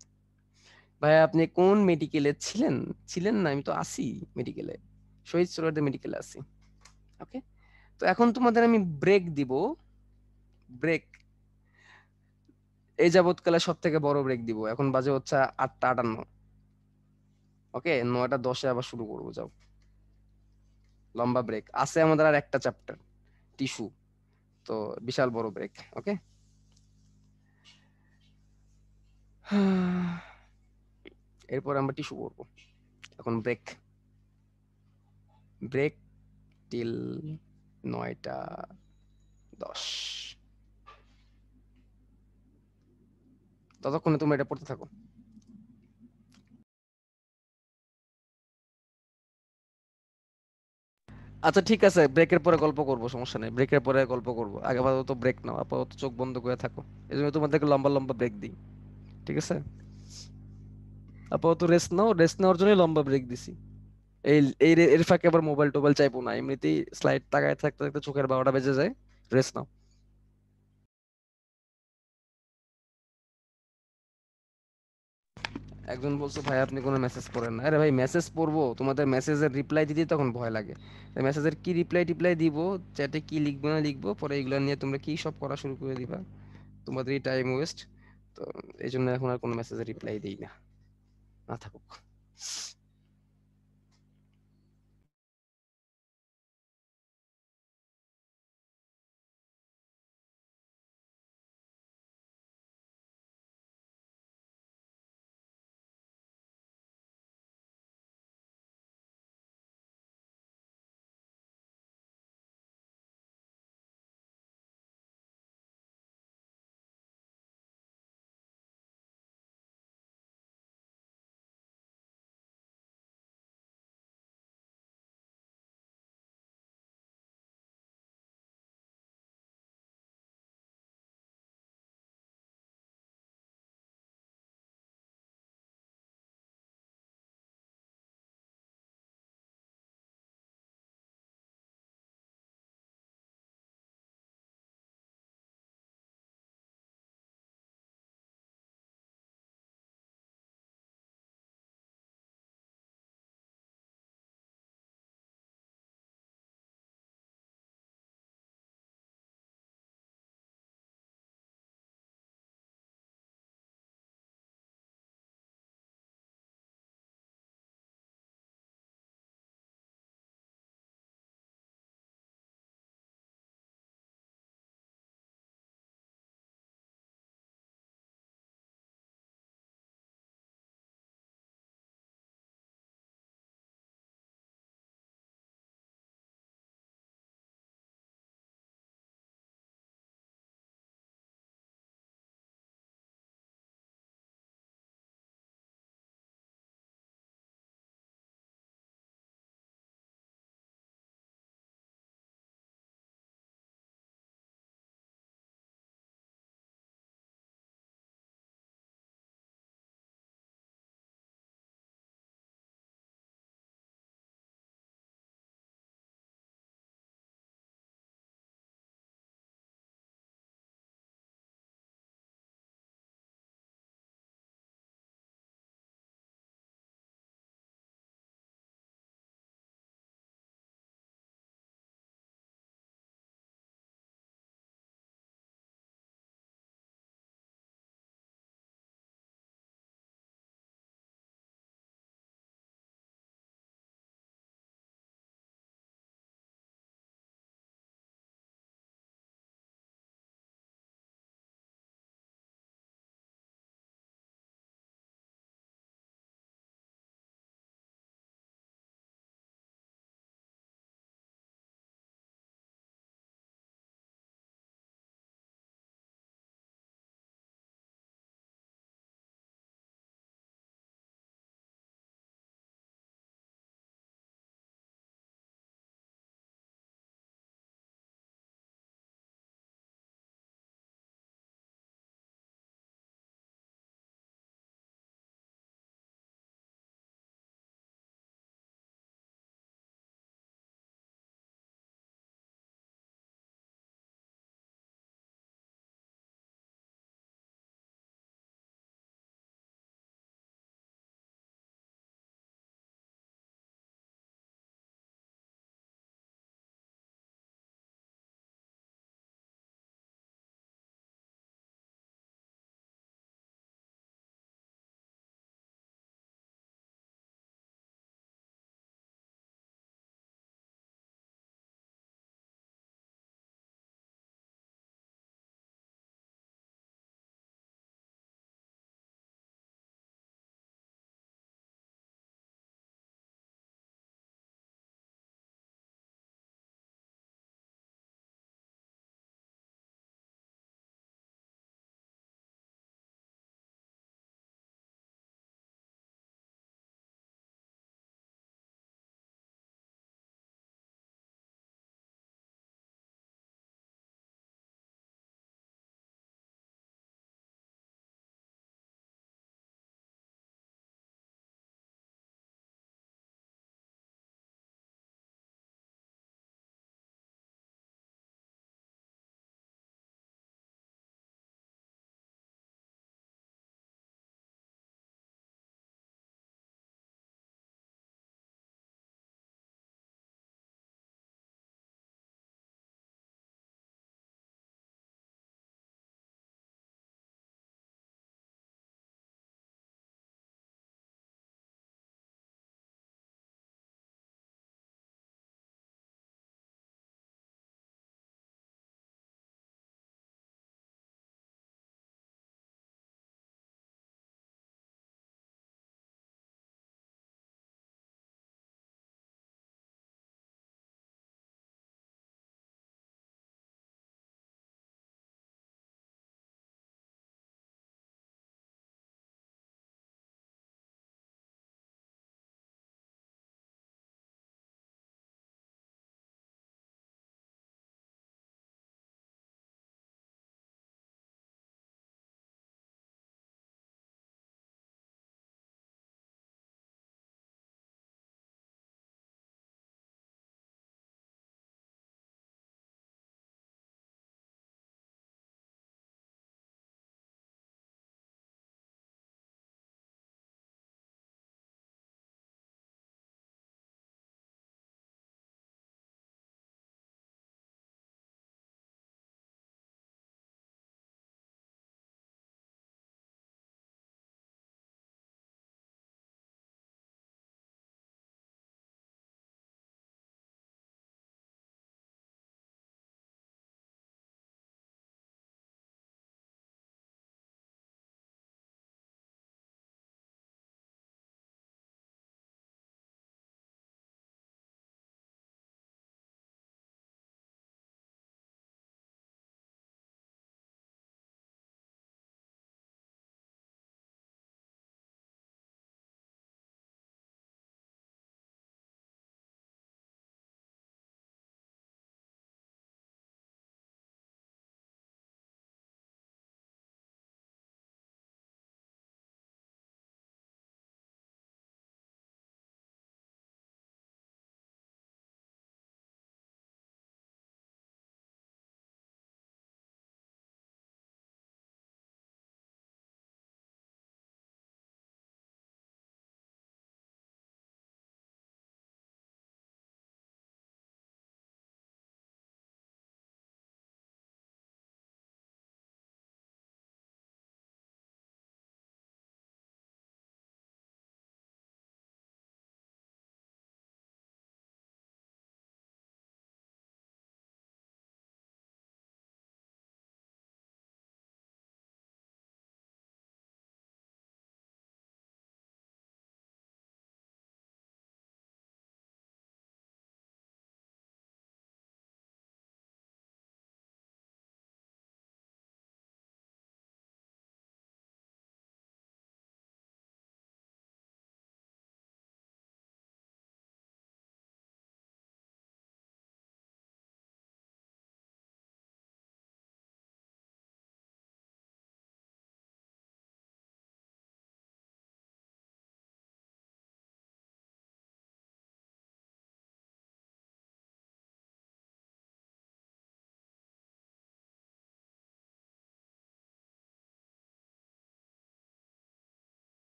Speaker 3: ভাইয়া, আপনি কোন মেডিকেলে ছিলেন? ছিলেন না, আমি তো আছি মেডিকেলে, শহীদ সোহরাওয়ার্দী মেডিকেলে আছি। ওকে, তো এখন তোমাদের আমি ব্রেক দিব। ব্রেক, এই যাবৎকালে সব থেকে বড় ব্রেক দিব। এখন বাজে হচ্ছে 8টা 58। ওকে, 9টা 10-এ আবার শুরু করবো, যাও। লম্বা ব্রেক আছে আমাদের, আর একটা চ্যাপ্টার টিস্যু, তো বিশাল বড় ব্রেক। ওকে, এরপর আমরা টিস্যু করবো। এখন ব্রেক, ব্রেক টিল 9টা 10। ততক্ষণে তুমি এটা পড়তে থাকো। আচ্ছা ঠিক আছে, ব্রেকের পরে গল্প করবো, সমস্যা নেই, ব্রেকের পরে গল্প করবো, আগে আপাতত ব্রেক নাও, আপাতত চোখ বন্ধ করে থাকো। এই জন্য তোমাদেরকে লম্বা লম্বা ব্রেক দিই। ঠিক আছে, আপাতত রেস্ট নাও, রেস্ট নেওয়ার জন্য লম্বা ব্রেক দিছি। এই এর ফাঁকে আবার মোবাইল টোবাইল চাইবো না, এমনিতেই স্লাইড তাকায় থাকতে থাকতে চোখের 12টা বেজে যায়। রেস্ট নাও। একজন বলছো ভাই আপনি কোনো মেসেজ পড়েন না, আরে ভাই মেসেজ পড়বো, তোমাদের মেসেজের রিপ্লাই দিতে তখন ভয় লাগে। মেসেজের কি রিপ্লাই টিপ্লাই দিব, চ্যাটে কি লিখবো না লিখবো, পরে এগুলো নিয়ে তোমরা কি সব করা শুরু করে দিবা, তোমাদেরই টাইম ওয়েস্ট। তো এই জন্য এখন আর কোনো মেসেজের রিপ্লাই দিই না, না থাকুক।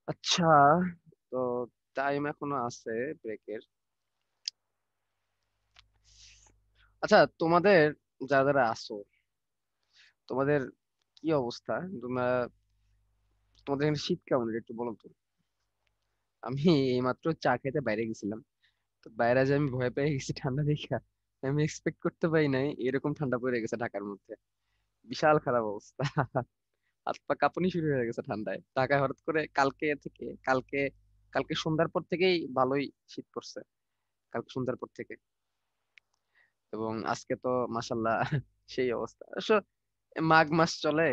Speaker 3: আচ্ছা, তো টাইম এখনো আছে ব্রেকের। আচ্ছা, তোমাদের যারা যারা আসো, তোমাদের কি অবস্থা? তোমরা, তোমাদের এখানে শীত কেমন একটু বলো তো। আমি এইমাত্র চা খেতে বাইরে গেছিলাম, তো বাইরে যে আমি ভয় পেয়ে গেছি ঠান্ডা দেখা। আমি এক্সপেক্ট করতে পারি নাই এরকম ঠান্ডা পড়ে গেছে ঢাকার মধ্যে। বিশাল খারাপ অবস্থা। হাত পা কাঁপুনি শুরু হয়ে গেছে ঠান্ডায়। ঢাকায় হঠাৎ করে কালকে কালকে সন্ধ্যার পর থেকেই ভালোই শীত পড়ছে, কালকে সন্ধ্যার পর থেকে। এবং আজকে তো মাসাল্লাহ সেই অবস্থা। অবশ্য মাঘ মাস চলে,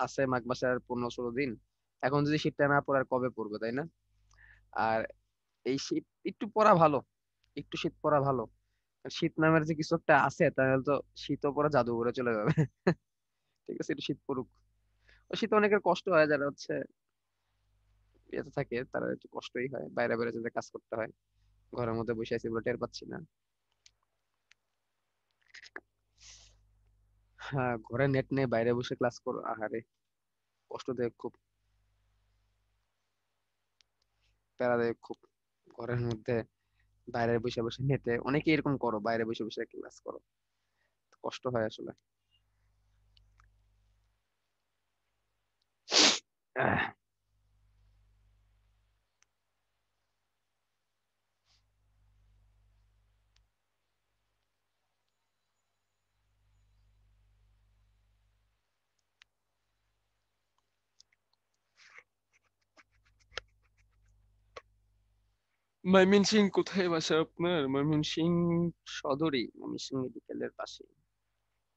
Speaker 3: আছে মাঘ মাসের আর 15-16 দিন। এখন যদি শীতটা না পড়ে আর কবে পড়বে, তাই না? আর এই শীত একটু পড়া ভালো, একটু শীত পড়া ভালো। আর শীত নামের যে কিছু একটা আছে, তাহলে তো শীতও পরে জাদুঘরে চলে যাবে। ঠিক আছে, একটু শীত পড়ুক। ও শীতে অনেকের কষ্ট হয়, যারা হচ্ছে ইয়েতে থাকে তারা একটু কষ্টই হয়, বাইরে বাইরে যেতে কাজ করতে হয়। ঘরের মধ্যে বসে আছি বলে টের পাচ্ছি না। হ্যাঁ, ঘরে নেট নেই, বাইরে বসে ক্লাস করো, আহারে কষ্টদায়ক খুব, প্যারাদায়ক খুব। ঘরের মধ্যে বাইরে বসে বসে নেটে, অনেকে এরকম করো, বাইরে বসে বসে ক্লাস করো, কষ্ট হয় আসলে। আহ, ময়মনসিং কোথায় বাসা আপনার? ময়মনসিং সদরই, ময়মনসিং মেডিকেলের পাশে,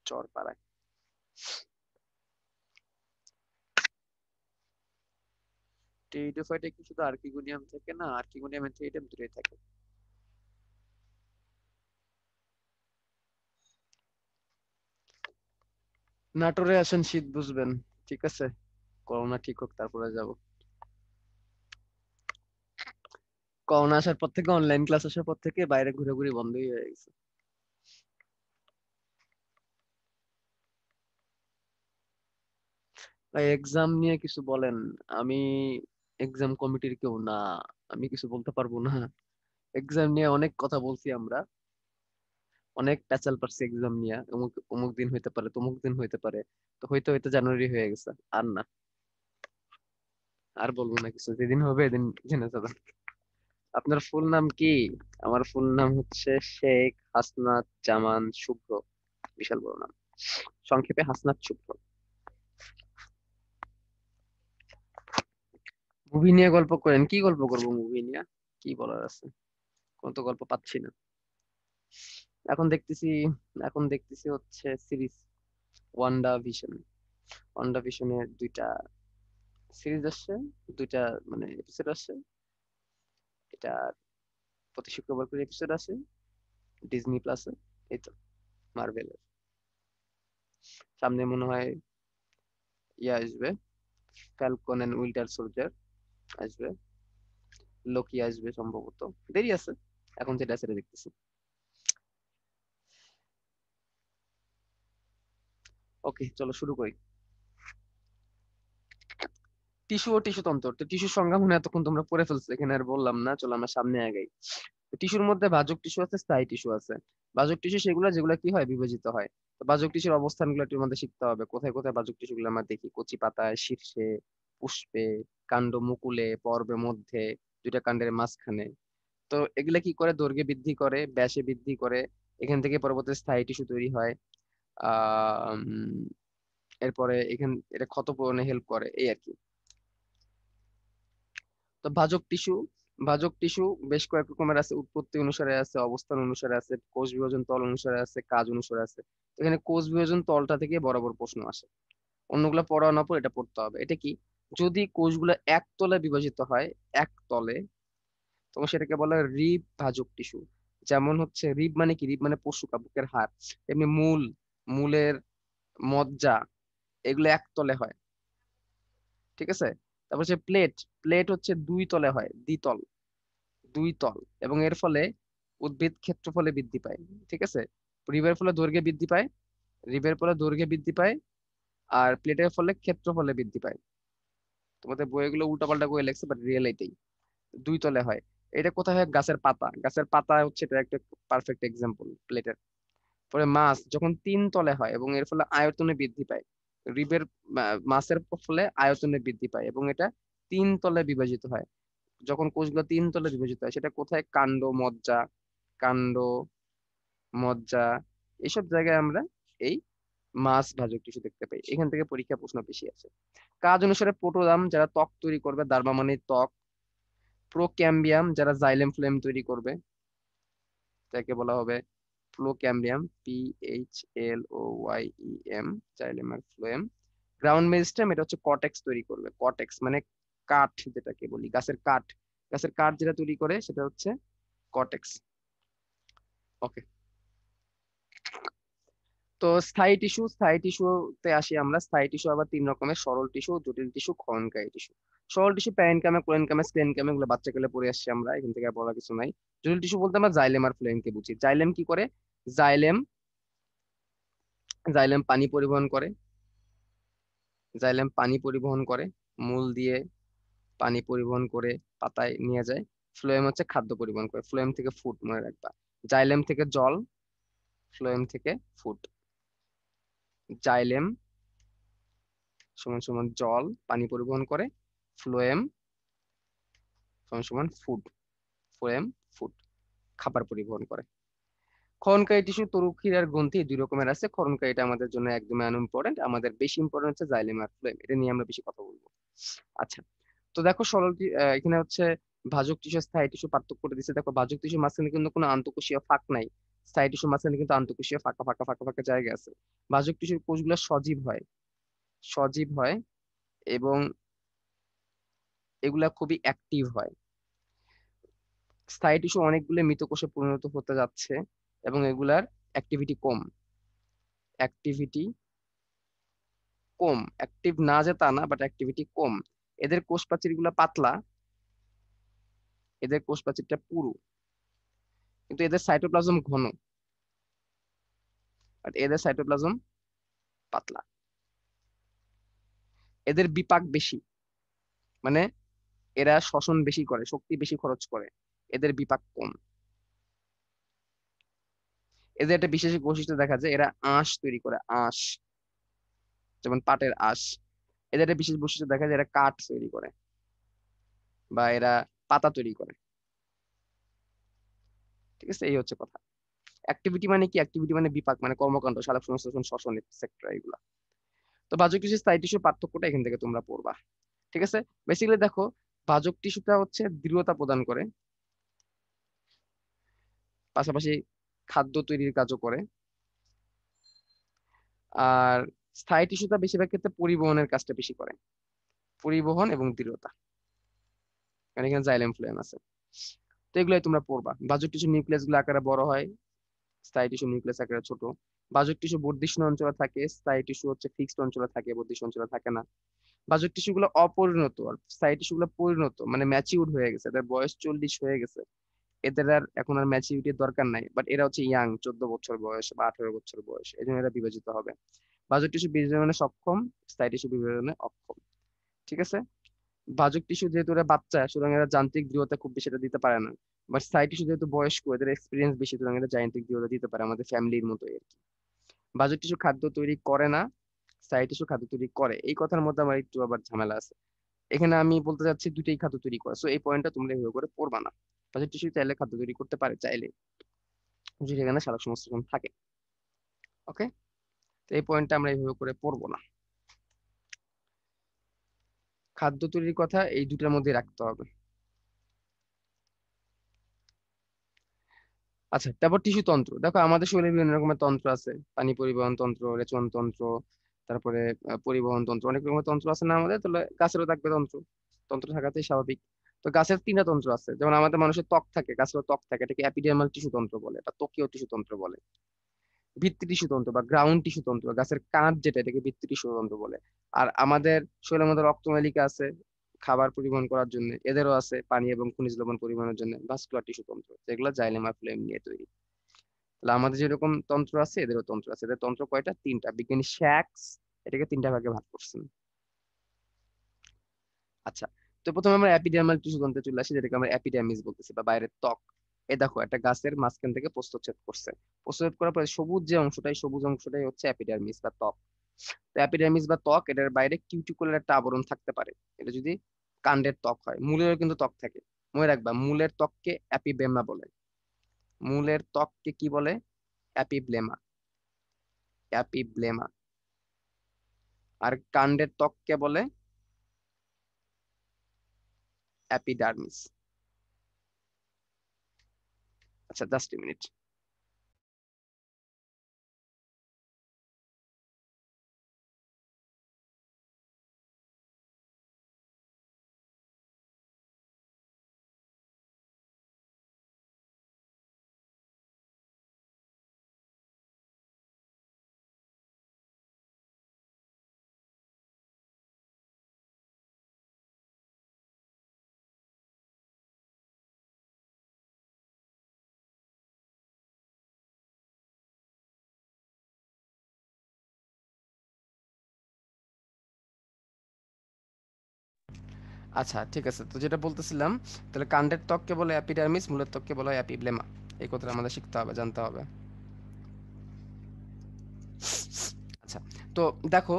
Speaker 3: চরপাড়ায়। টেরিডোফাইটা কি শুধু আর্কিগোনিয়াম থেকে না, আর্কিগোনিয়ামের থেকে এটা দূরে থাকে। নাটোরে আসেন, শীত বুঝবেন। ঠিক আছে, করোনা ঠিক হোক তারপরে যাব। করোনা আসার পর থেকে, অনলাইন ক্লাস আসার পর থেকে বাইরে ঘুরে বন্ধই হয়ে গেছে। ভাই এক্সাম নিয়ে কিছু বলেন। আমি এক্সাম কমিটির কেউ না, আমি কিছু বলতে পারবো না। এক্সাম নিয়ে অনেক কথা বলছি আমরা, অনেক প্যাচাল পারছি এক্সাম নিয়ে। অমুক অমুক দিন হইতে পারে, তমুক দিন হইতে পারে। তো হইতে হইতে জানুয়ারি হয়ে গেছে। আর না, আর বলবো না কিছু, যেদিন হবে এদিন জেনে যাবেন। আপনার ফুল নাম কি? আমার ফুল নাম হচ্ছে শেখ হাসনাত জামান শুভ্র। বিশাল বড় নাম, সংক্ষেপে হাসনাত শুভ্র। মুভি নিয়ে গল্প করেন, কি গল্প করবো মুভি নিয়ে? কি বলার আছে? কোন তো গল্প পাচ্ছি না। এখন দেখতেছি, এখন দেখতেছি হচ্ছে সিরিজ, ওয়ান্ডা ভিশন। ওয়ান্ডা ভিশনের 2টা সিরিজ আসছে, 2টা মানে এপিসোড আসছে। এটা প্রতি শুক্রবার করে এপিসোড আসে ডিজনি প্লাসে। এই তো, মার্ভেলের। সামনে মনে হয় ইয়ে আসবে, ফ্যালকন এন্ড উইন্টার সোলজার আসবে, লোকি আসবে সম্ভবত। দেরি আছে, এখন যেটা সেটা দেখতেছি। ওকে, চলো শুরু করি। টিস্যু ও টিস্যু তন্ত্র, তো টিস্যুর সংজ্ঞা মনে হয় এতক্ষণ তোমরা পড়ে ফেলছো, এখানে আর বললাম না। চলো আমরা সামনে আগাই। টিস্যুর মধ্যে ভাজক টিস্যু আছে, স্থায়ী টিস্যু আছে। ভাজক টিস্যু সেগুলো যেগুলো কি হয়, বিভাজিত হয়। তো ভাজক টিস্যুর অবস্থানগুলো একটু আমাদের শিখতে হবে। কোথায় কোথায় ভাজক টিস্যু গুলো আমরা দেখি? কচি পাতায়, শীর্ষে, পুষ্পে, কাণ্ড মুকুলে, পর্বে মধ্যে, 2টা কাণ্ডের মাঝখানে। তো এগুলা কি করে? দৈর্ঘ্যে বৃদ্ধি করে, ব্যাসে বৃদ্ধি করে। এখান থেকে পরবর্তী স্থায়ী টিস্যু তৈরি হয়। আহ এরপরে এটা ক্ষত পূরণে হেল্প করে, এই আর কি। তো ভাজক টিস্যু বেশ কয়েক রকমের আছে, উৎপত্তি অনুসারে আছে, অবস্থান অনুসারে আছে, কোষ বিভাজন তল অনুসারে আছে, কাজ অনুসারে আছে। তো এখানে কোষ বিভাজন তলটা থেকে বরাবর প্রশ্ন আসে। অন্যগুলা পড়া না পড়ে এটা পড়তে হবে। এটা কি? যদি কোষগুলো এক তলে বিভাজিত হয়, এক তলে, তখন সেটাকে বলা হয় রিব ভাজক টিস্যু। যেমন হচ্ছে রিব মানে কি? রিব মানে পশুকা, বুকের হাড়। এমনি মূলের মজ্জা, এগুলো এক তলে হয়। ঠিক আছে। তারপর হচ্ছে প্লেট হচ্ছে 2 তলে হয়, দ্বিতল, 2 তল। এবং এর ফলে উদ্ভিদ ক্ষেত্রফলে বৃদ্ধি পায়। ঠিক আছে। রিবের ফলে দৈর্ঘ্যে বৃদ্ধি পায়, রিবের ফলে দৈর্ঘ্যে বৃদ্ধি পায়, আর প্লেটের ফলে ক্ষেত্রফলে বৃদ্ধি পায়। তোমাদের বইগুলো উল্টাপাল্টা করে লেখছে, বাট রিয়েল এটাই। 2 তলে হয়। এটা কোথায় হয়? গাছের পাতা। গাছের পাতা হচ্ছে এটা একটা পারফেক্ট এক্সাম্পল প্লেটের। পরে মাছ যখন 3 তলে হয় এবং এর ফলে আয়তনে বৃদ্ধি পায়। রিবের মাছের ফলে আয়তনে বৃদ্ধি পায় এবং এটা 3 তলে বিভাজিত হয়। যখন কোষগুলো 3 তলে বিভাজিত হয় সেটা কোথায়? কাণ্ড, মজ্জা, কাণ্ড, মজ্জা, এসব জায়গায় আমরা এই মাছ ভাজক টিস্যু দেখতে পাই। এখান থেকে পরীক্ষা প্রশ্ন বেশি আছে। কাজ অনুসারে প্রোটোদাম যারা ত্বক তৈরি করবে, ডার্মা মানে ত্বক। প্রোক্যাম্বিয়াম যারা জাইলেম ফ্লেম তৈরি করবে, তাকে বলা হবে ফ্লোক্যাম্বিয়াম, PHLOYEM, জাইলেম আর ফ্লোয়েম। গ্রাউন্ড মেরিস্টেম এটা হচ্ছে কটেক্স তৈরি করবে। কটেক্স মানে কাঠ, যেটাকে বলি গাছের কাঠ। গাছের কাঠ যেটা তৈরি করে সেটা হচ্ছে কটেক্স। ওকে, তো স্থায়ী টিস্যু, স্থায়ী টিস্যুতে আসি আমরা। স্থায়ী টিস্যু আবার 3 রকমের: সরল টিস্যু, জটিল টিস্যু, ক্ষরণকারী টিস্যু। সরল টিস্যু প্যারেনকামে, কোলেনকামে, স্ক্লেনকামে, এগুলো বাচ্চাকালে পড়ে আসছি আমরা, এখান থেকে আর বলার কিছু নাই। জটিল টিস্যু বলতে আমরা জাইলেম আর ফ্লোয়েমকে বুঝি। জাইলেম কি করে? জাইলেম জাইলেম পানি পরিবহন করে। জাইলেম পানি পরিবহন করে, মূল দিয়ে পানি পরিবহন করে পাতায় নিয়ে যায়। ফ্লোয়েম হচ্ছে খাদ্য পরিবহন করে। ফ্লোয়েম থেকে ফুড, মনে রাখবা। জাইলেম থেকে জল, ফ্লোয়েম থেকে ফুড। জাইলেম সমান সমান জল পানি পরিবহন করে, ফ্লোয়েম সমান সমান ফুড, ফ্লোয়েম ফুড খাবার পরিবহন করে। ক্ষরণকারী টিস্যু তরুক্ষীর আর গ্রন্থি 2 রকমের আছে। ক্ষরণকারীটা আমাদের জন্য একদমই আনইম্পর্টেন্ট, আমাদের বেশি ইম্পর্টেন্ট হচ্ছে জাইলেম আর ফ্লোয়েম, এটা নিয়ে আমরা বেশি কথা বলবো। আচ্ছা, তো দেখো এখানে হচ্ছে ভাজক টিস্যু স্থায়ী টিস্যু পার্থক্য করে দিচ্ছে। দেখো ভাজক টিস্যুর মাঝখানে কিন্তু কোনো আন্তঃকোষীয় ফাঁক নাই। স্থায়ী টিস্যুর মাঝখানে কিন্তু আন্তঃকোষীয় ফাঁকা ফাঁকা ফাঁকা ফাঁকা জায়গা আছে। ভাজক টিস্যুর কোষগুলো সজীব হয়, সজীব হয় এবং এগুলা খুবই অ্যাক্টিভ হয়। স্থায়ী টিস্যু অনেকগুলো মৃত কোষে পরিণত হতে যাচ্ছে এবং এগুলার অ্যাক্টিভিটি কম। অ্যাক্টিভিটি কম, অ্যাক্টিভ না যে তা না, বাট অ্যাক্টিভিটি কম। এদের কোষ প্রাচীর গুলা পাতলা, এদের কোষ প্রাচীরটা পুরু, কিন্তু এদের সাইটোপ্লাজম ঘন, বাট এদের সাইটোপ্লাজম পাতলা। এদের বিপাক বেশি, মানে এরা শ্বসন বেশি করে, শক্তি বেশি খরচ করে। এদের বিপাক কম। এদের একটা বিশেষ বৈশিষ্ট্য দেখা যায়, এরা আঁশ তৈরি করে, আঁশ, যেমন পাটের আঁশ। এদের একটা বিশেষ বৈশিষ্ট্য দেখা যায়, এরা কাঠ তৈরি করে বা এরা পাতা তৈরি করে। ঠিক আছে, এই হচ্ছে কথা। অ্যাক্টিভিটি মানে কি? অ্যাক্টিভিটি মানে বিপাক, মানে কর্মকাণ্ড, সালোক সংশ্লেষণ, শ্বসন এটসেট্রা, এগুলা। তো ভাজক টিস্যু স্থায়ী টিস্যুর পার্থক্যটা এখান থেকে তোমরা পড়বা। ঠিক আছে, বেসিক্যালি দেখো ভাজক টিস্যুটা হচ্ছে দৃঢ়তা প্রদান করে, পাশাপাশি খাদ্য তৈরির কাজও করে। আর স্থায়ী টিস্যুটা বেশিরভাগ ক্ষেত্রে পরিবহনের কাজটা বেশি করে, পরিবহন এবং দৃঢ়তা, কারণ এখানে জাইলেম ফ্লোয়েম আছে। তো এগুলাই তোমরা পড়বা। ভাজক টিস্যু নিউক্লিয়াস গুলো আকারে বড় হয়, স্থায়ী টিস্যু নিউক্লিয়াস আকারে ছোট। ভাজক টিস্যু বর্ধিষ্ণু অঞ্চলে থাকে, স্থায়ী টিস্যু হচ্ছে ফিক্সড অঞ্চলে থাকে, বর্ধিষ্ণু অঞ্চলে থাকে না। ভাজক টিস্যু গুলো অপরিণত আর স্থায়ী টিস্যু গুলো পরিণত, মানে ম্যাচিউর হয়ে গেছে, এদের বয়স 40 হয়ে গেছে। এদের আর এখন আর ম্যাচিউরিটির দরকার নাই, বাট এরা হচ্ছে ইয়াং, 14 বছর বয়স বা 18 বছর বয়স, এই জন্য এরা বিভাজিত হবে। ভাজক টিস্যু বিভাজনে সক্ষম, স্থায়ী টিস্যু বিভাজনে অক্ষম। ঠিক আছে, ভাজক টিস্যু যেহেতু এরা বাচ্চা, সুতরাং এরা যান্ত্রিক দৃঢ়তা খুব বেশি এটা দিতে পারে না। বাট স্থায়ী টিস্যু যেহেতু বয়স্ক, এদের এক্সপিরিয়েন্স বেশি, সুতরাং এরা যান্ত্রিক দৃঢ়তা দিতে পারে, আমাদের ফ্যামিলির মতোই আর কি। ভাজক টিস্যু খাদ্য তৈরি করে না, স্থায়ী টিস্যু খাদ্য তৈরি করে। এই কথার মধ্যে আমার একটু আবার ঝামেলা আছে। এখানে আমি বলতে চাচ্ছি দুটোই খাদ্য তৈরি করে, সো এই পয়েন্টটা তোমরা এভাবে করে পড়বা না। ভাজক টিস্যু চাইলে খাদ্য তৈরি করতে পারে, চাইলে, যদি সেখানে সালোক সংশ্লেষণ থাকে। ওকে, তো এই পয়েন্টটা আমরা এইভাবে করে পড়বো না। খাদ্য তৈরির কথা এই দুটার মধ্যে রাখতে হবে। আচ্ছা, তারপর টিস্যু তন্ত্র। দেখো আমাদের শরীরে বিভিন্ন রকমের তন্ত্র আছে, পানি পরিবহন তন্ত্র, রেচন তন্ত্র, তারপরে পরিবহন তন্ত্র, অনেক রকমের তন্ত্র আছে না আমাদের? তাহলে গাছেরও থাকবে তন্ত্র, তন্ত্র থাকাতেই স্বাভাবিক। তো গাছের 3টা তন্ত্র আছে, যেমন আমাদের মানুষের ত্বক থাকে, গাছেরও ত্বক থাকে, এটাকে এপিডার্মাল টিস্যু তন্ত্র বলে, এটা ত্বকীয় টিস্যু তন্ত্র বলে। ভিত্তি টিস্যু তন্ত্র বা গ্রাউন্ড টিস্যু তন্ত্র, গাছের কাঁট যেটা, এটাকে ভিত্তি টিস্যু তন্ত্র বলে। আর আমাদের শরীরের মধ্যে রক্তনালিকা আছে খাবার পরিবহন করার জন্য, এদেরও আছে পানি এবং খনিজ লবণ পরিবহনের জন্য ভাস্কুলার টিস্যু তন্ত্র, যেগুলো জাইলেম আর ফ্লোয়েম নিয়ে তৈরি। তাহলে আমাদের যেরকম তন্ত্র আছে, এদেরও তন্ত্র আছে। এদের তন্ত্র কয়টা? 3টা। বিজ্ঞানী শ্যাক্স এটাকে 3টা ভাগে ভাগ করছেন। আচ্ছা, তো প্রথমে আমরা এপিডার্মাল টিস্যু তন্ত্রে চলে আসি, যেটাকে আমরা এপিডার্মিস বলতেছি বা বাইরের ত্বক। এই দেখো একটা গাছের মাঝখান থেকে প্রস্থচ্ছেদ করছে, প্রস্থচ্ছেদ করার পরে সবুজ যে অংশটাই, সবুজ অংশটাই হচ্ছে এপিডার্মিস বা ত্বক। তো এপিডার্মিস বা ত্বক, এটার বাইরে কিউটিকুলার একটা আবরণ থাকতে পারে। এটা যদি কাণ্ডের ত্বক হয়, মূলেরও কিন্তু ত্বক থাকে। মনে রাখবা, মূলের ত্বককে অ্যাপিব্লেমা বলে। মূলের ত্বককে কি বলে? অ্যাপিব্লেমা। অ্যাপিব্লেমা। আর কাণ্ডের ত্বককে বলে অ্যাপিডার্মিস। আচ্ছা, জাস্ট এ মিনিট। আচ্ছা, ঠিক আছে, তো যেটা বলতেছিলাম, তাহলে কাণ্ডের ত্বককে বলে অ্যাপিডার্মিস, মূলের ত্বককে বলে অ্যাপিব্লেমা। এই কথাটা আমাদের শিখতে হবে, জানতে হবে। আচ্ছা, তো দেখো,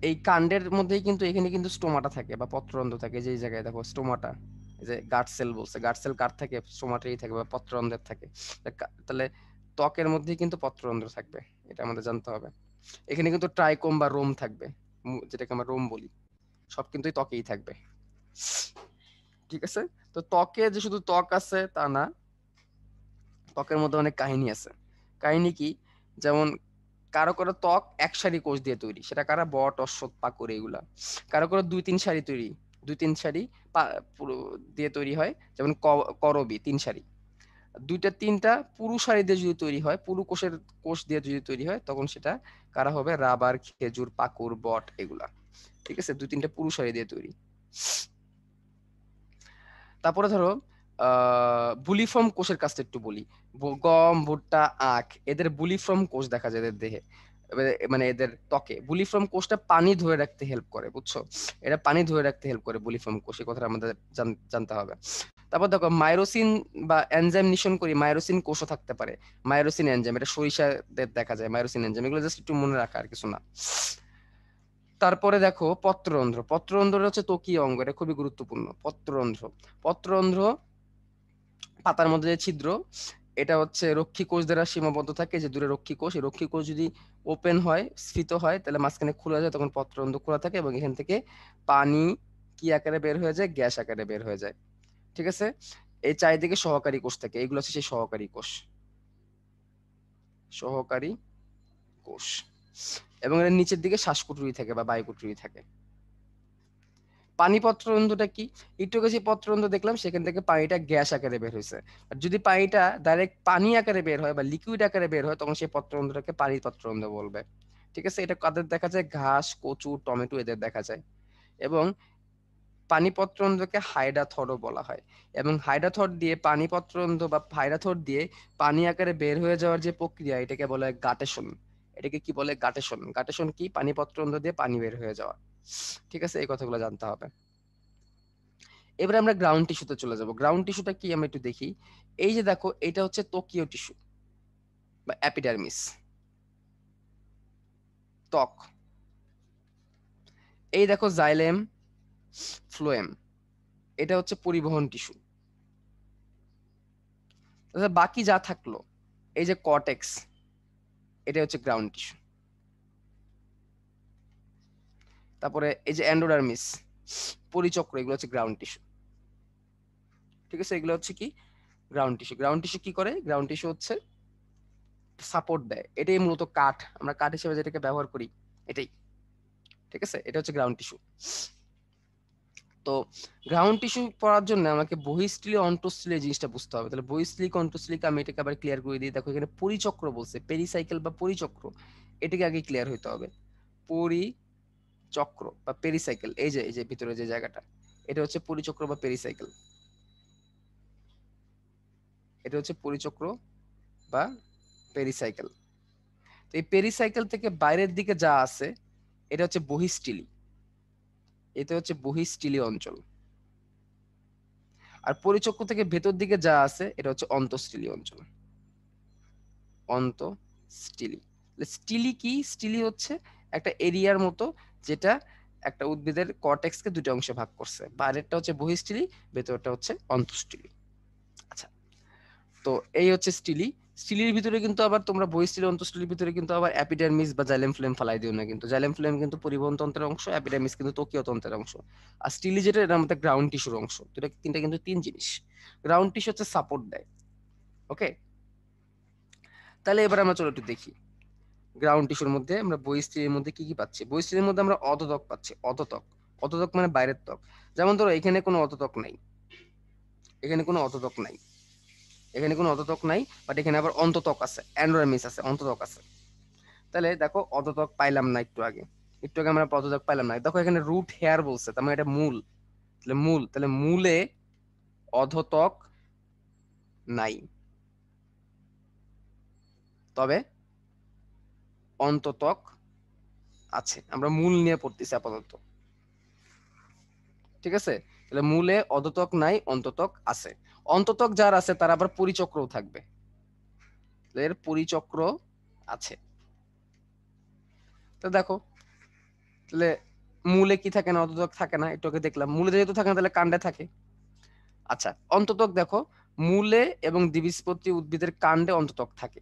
Speaker 3: এই কাণ্ডের মধ্যেই কিন্তু এখানে কিন্তু স্টোমাটা থাকে বা পত্ররন্ধ্র থাকে। যে এই জায়গায় দেখো স্টোমাটা, এই যে গার্ড সেল বলছে, গার্ড সেল কার থাকে? স্টোমাটাই থাকে বা পত্ররন্ধ্রের থাকে। তাহলে ত্বকের মধ্যেই কিন্তু পত্ররন্ধ্র থাকবে, এটা আমাদের জানতে হবে। এখানে কিন্তু ট্রাইকোম বা রোম থাকবে, যেটাকে আমরা রোম বলি। সব কিন্তু ত্বকেই থাকবে, ঠিক আছে? তো ত্বকে যে শুধু ত্বক আছে তা না, ত্বকের মধ্যে অনেক কাহিনী আছে। কাহিনী কি? যেমন কারো কারো ত্বক এক সারি কোষ দিয়ে তৈরি, সেটা কারা? বট, অশ্বত্থ, পাকুড়, এগুলা। কারো কারো দুই তিন সারি তৈরি, দুই তিন সারি পুরো দিয়ে তৈরি হয়, যেমন করবী 3 সারি। দুইটা তিনটা পুরু সারি দিয়ে যদি তৈরি হয়, পুরু কোষের কোষ দিয়ে যদি তৈরি হয়, তখন সেটা কারা হবে? রাবার, খেজুর, পাকুড়, বট, এগুলা। ঠিক আছে, দুই তিনটা পুরু সারি দিয়ে তৈরি। তারপরে ধরো বুলিফর্ম কোষের কাছটা একটু বলি। গম, ভুট্টা, আখ, এদের বুলিফর্ম কোষ দেখা যায় এদের দেহে, মানে এদের ত্বকে। বুলিফর্ম কোষটা পানি ধরে রাখতে হেল্প করে, বুঝছো? এটা পানি ধরে রাখতে হেল্প করে বুলিফর্ম কোষ, এই কথাটা আমাদের জানতে হবে। তারপর দেখো মাইরোসিন বা এনজাইম নিঃসরণ করি, মাইরোসিন কোষও থাকতে পারে। মাইরোসিন এনজাইম, এটা সরিষাদের দেখা যায় মাইরোসিন এনজাইম, এগুলো জাস্ট একটু মনে রাখা, আর কিছু না। তারপরে দেখো পত্ররন্ধ্র। পত্ররন্ধ্র হচ্ছে ত্বকীয় অঙ্গ, এটা খুবই গুরুত্বপূর্ণ। পত্ররন্ধ্র, পত্ররন্ধ্র পাতার মধ্যে যে ছিদ্র, এটা হচ্ছে রক্ষী কোষ দ্বারা সীমাবদ্ধ থাকে। যে দূরে রক্ষী কোষ, এই রক্ষী কোষ যদি ওপেন হয়, স্ফীত হয়, তাহলে মাঝখানে খোলা যায়, তখন পত্ররন্ধ্র খোলা থাকে এবং এখান থেকে পানি কি আকারে বের হয়ে যায়? গ্যাস আকারে বের হয়ে যায়, ঠিক আছে? এই চারিদিকে সহকারী কোষ থাকে, এগুলো হচ্ছে সেই সহকারী কোষ। সহকারী কোষ। এবং এর নিচের দিকে শ্বাসকুঠুরি থাকে বা বায়ুকুঠুরি থাকে। পানি পত্ররন্ধ্রটা কি? একটু কাছে পত্ররন্ধ্র দেখলাম, সেখান থেকে পানিটা গ্যাস আকারে বের হয়েছে। আর যদি পানিটা ডাইরেক্ট পানি আকারে বের হয় বা লিকুইড আকারে বের হয়, তখন সেই পত্ররন্ধ্রটাকে পানি পত্ররন্ধ্র বলবে, ঠিক আছে? এটা কাদের দেখা যায়? ঘাস, কচু, টমেটো, এদের দেখা যায়। এবং পানি পত্ররন্ধ্রকে হাইডাথরও বলা হয়। এবং হাইডাথর দিয়ে পানি পত্ররন্ধ্র বা হাইডাথর দিয়ে পানি আকারে বের হয়ে যাওয়ার যে প্রক্রিয়া, এটাকে বলা হয় গাটেশন। এটাকে কি বলে? গাটেশন। গাটেশন কি? পানি পত্ররন্ধ্র দিয়ে পানি বের হয়ে যাওয়া, ঠিক আছে? এই কথাগুলো জানতে হবে। এবারে আমরা গ্রাউন্ড টিস্যুতে চলে যাব। গ্রাউন্ড টিস্যুটা কি আমরা একটু দেখি। এই যে দেখো, এটা হচ্ছে ত্বকীয় টিস্যু বা অ্যাপিডার্মিস, ত্বক। এই দেখো জাইলেম, ফ্লোয়েম, এটা হচ্ছে পরিবহন টিস্যু। বাকি যা থাকলো, এই যে কর্টেক্স, এটা হচ্ছে গ্রাউন্ড টিস্যু। তারপরে এই যে এন্ডোডার্মিস, পরিচক্র, এগুলো হচ্ছে গ্রাউন্ড টিস্যু, ঠিক আছে? এগুলো হচ্ছে কি? Ground tissue. গ্রাউন্ড টিস্যু কি করে? গ্রাউন্ড টিস্যু হচ্ছে সাপোর্ট দেয়। এটাই মূলত কাঠ, আমরা কাঠ হিসেবে যেটাকে ব্যবহার করি, এটাই, ঠিক আছে? এটা হচ্ছে গ্রাউন্ড টিস্যু। তো গ্রাউন্ড টিস্যু পড়ার জন্য আমাকে বহিঃস্থলী অন্তঃস্থলী এই জিনিসটা বুঝতে হবে। তাহলে বহিঃস্থলিক অন্তঃস্থলিক আমি এটাকে আবার ক্লিয়ার করে দিই। দেখো এখানে পরিচক্র বলছে, পেরিসাইকেল বা পরিচক্র, এটাকে আগে ক্লিয়ার হইতে হবে। পরিচক্র বা পেরিসাইকেল, এই যে ভিতরে যে জায়গাটা, এটা হচ্ছে পরিচক্র বা পেরিসাইকেল। এটা হচ্ছে পরিচক্র বা পেরিসাইকেল। তো এই পেরিসাইকেল থেকে বাইরের দিকে যা আছে, এটা হচ্ছে বহিঃস্থলী। এটা হচ্ছে বহিঃস্থলী অঞ্চল। আর পরিচক্র থেকে ভেতর দিকে যা আছে এটা হচ্ছে অন্তঃস্থলী অঞ্চল। অন্তঃস্থলী। স্টিলি কি? স্টিলি হচ্ছে একটা এরিয়ার মতো, যেটা একটা উদ্ভিদের কর্টেক্সকে দুটো অংশে ভাগ করছে। বাইরেরটা হচ্ছে বহিঃস্থলী, ভেতরটা হচ্ছে অন্তঃস্থলী। আচ্ছা, তো এই হচ্ছে স্টিলি। স্টিলির ভিতরে কিন্তু আবার তোমরা বহিঃস্থলী অন্তঃস্থলীর ভিতরে কিন্তু আবার অ্যাপিডার্মিস বা জাইলেম ফ্লেম ফালাই দিও না, কিন্তু জাইলেম ফ্লেম কিন্তু পরিবহন তন্ত্রের অংশ, অ্যাপিডার্মিস কিন্তু ত্বকীয় তন্ত্রের অংশ। আর স্টিলি যেটা, এটা আমাদের গ্রাউন্ড টিস্যুর অংশ। তো এটা তিনটা কিন্তু তিন জিনিস। গ্রাউন্ড টিস্যু হচ্ছে সাপোর্ট দেয়। ওকে, তাহলে এবার আমরা চলো একটু দেখি গ্রাউন্ড টিস্যুর মধ্যে আমরা বহিঃস্থলীর মধ্যে কি কি পাচ্ছি। বহিঃস্থলীর মধ্যে আমরা অধোত্বক পাচ্ছি। অধোত্বক, অধোত্বক মানে বাইরের ত্বক। যেমন ধরো এখানে কোনো অধোত্বক নাই, এখানে কোনো অধোত্বক নাই, এখানে কোনো অধোত্বক নাই, বাট এখানে আবার অন্তত্বক আছে, অ্যান্ডোডার্মিস আছে, অন্তত্বক আছে। তাহলে দেখো অধোত্বক পাইলাম না একটু আগে, একটু আগে আমরা অধোত্বক পাইলাম না। দেখো এখানে রুট হেয়ার বলছে, তার মানে এটা মূল। তাহলে মূল, তাহলে মূলে অধোত্বক নাই, তবে অন্তত্বক আছে। আমরা মূল নিয়ে পড়তেছি আপাতত, ঠিক আছে? তাহলে মূলে অধোত্বক নাই, অন্তত্বক আছে। অন্তত্বক যার আছে তার আবার পরিচক্রও থাকবে, এর পরিচক্র আছে। তো দেখো, তাহলে মূলে কি থাকে না, অন্তত্বক থাকে না, একটু আগে দেখলাম। মূলে যেহেতু থাকে না তাহলে কাণ্ডে থাকে। আচ্ছা, অন্তত্বক দেখো, মূলে এবং দ্বিবীজপত্রী উদ্ভিদের কাণ্ডে অন্তত্বক থাকে।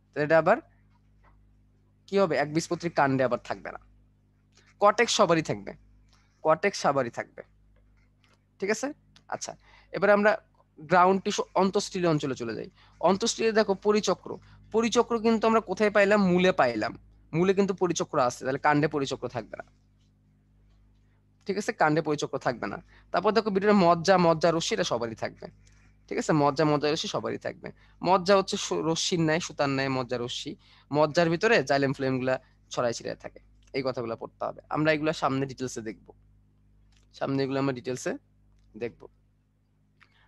Speaker 3: তাহলে এটা আবার কি হবে, একবীজপত্রী কাণ্ডে আবার থাকবে না। কর্টেক্স সবারই থাকবে, কর্টেক্স সবারই থাকবে, ঠিক আছে? আচ্ছা, এবার আমরা গ্রাউন্ড টিস্যু অন্তঃস্থলী অঞ্চলে চলে যাই। অন্তঃস্থলী দেখো পরিচক্র, পরিচক্র কিন্তু আমরা কোথায় পাইলাম? মূলে পাইলাম। মূলে কিন্তু পরিচক্র আছে, তাহলে কাণ্ডে পরিচক্র থাকবে না, ঠিক আছে? কাণ্ডে পরিচক্র থাকবে না। তারপর দেখো ভিতরে মজ্জা, মজ্জা রশ্মি, এটা সবারই থাকবে, ঠিক আছে? মজ্জা, মজ্জা রশ্মি সবারই থাকবে। মজ্জা হচ্ছে রশ্মির ন্যায়, সুতার ন্যায় মজ্জা রশ্মি। মজ্জার ভিতরে জাইলেম ফ্লেম গুলা ছড়াই ছিটাই থাকে। এই কথাগুলো পড়তে হবে, আমরা এগুলা সামনে ডিটেলসে দেখবো, সামনে এগুলো আমরা ডিটেলসে দেখবো।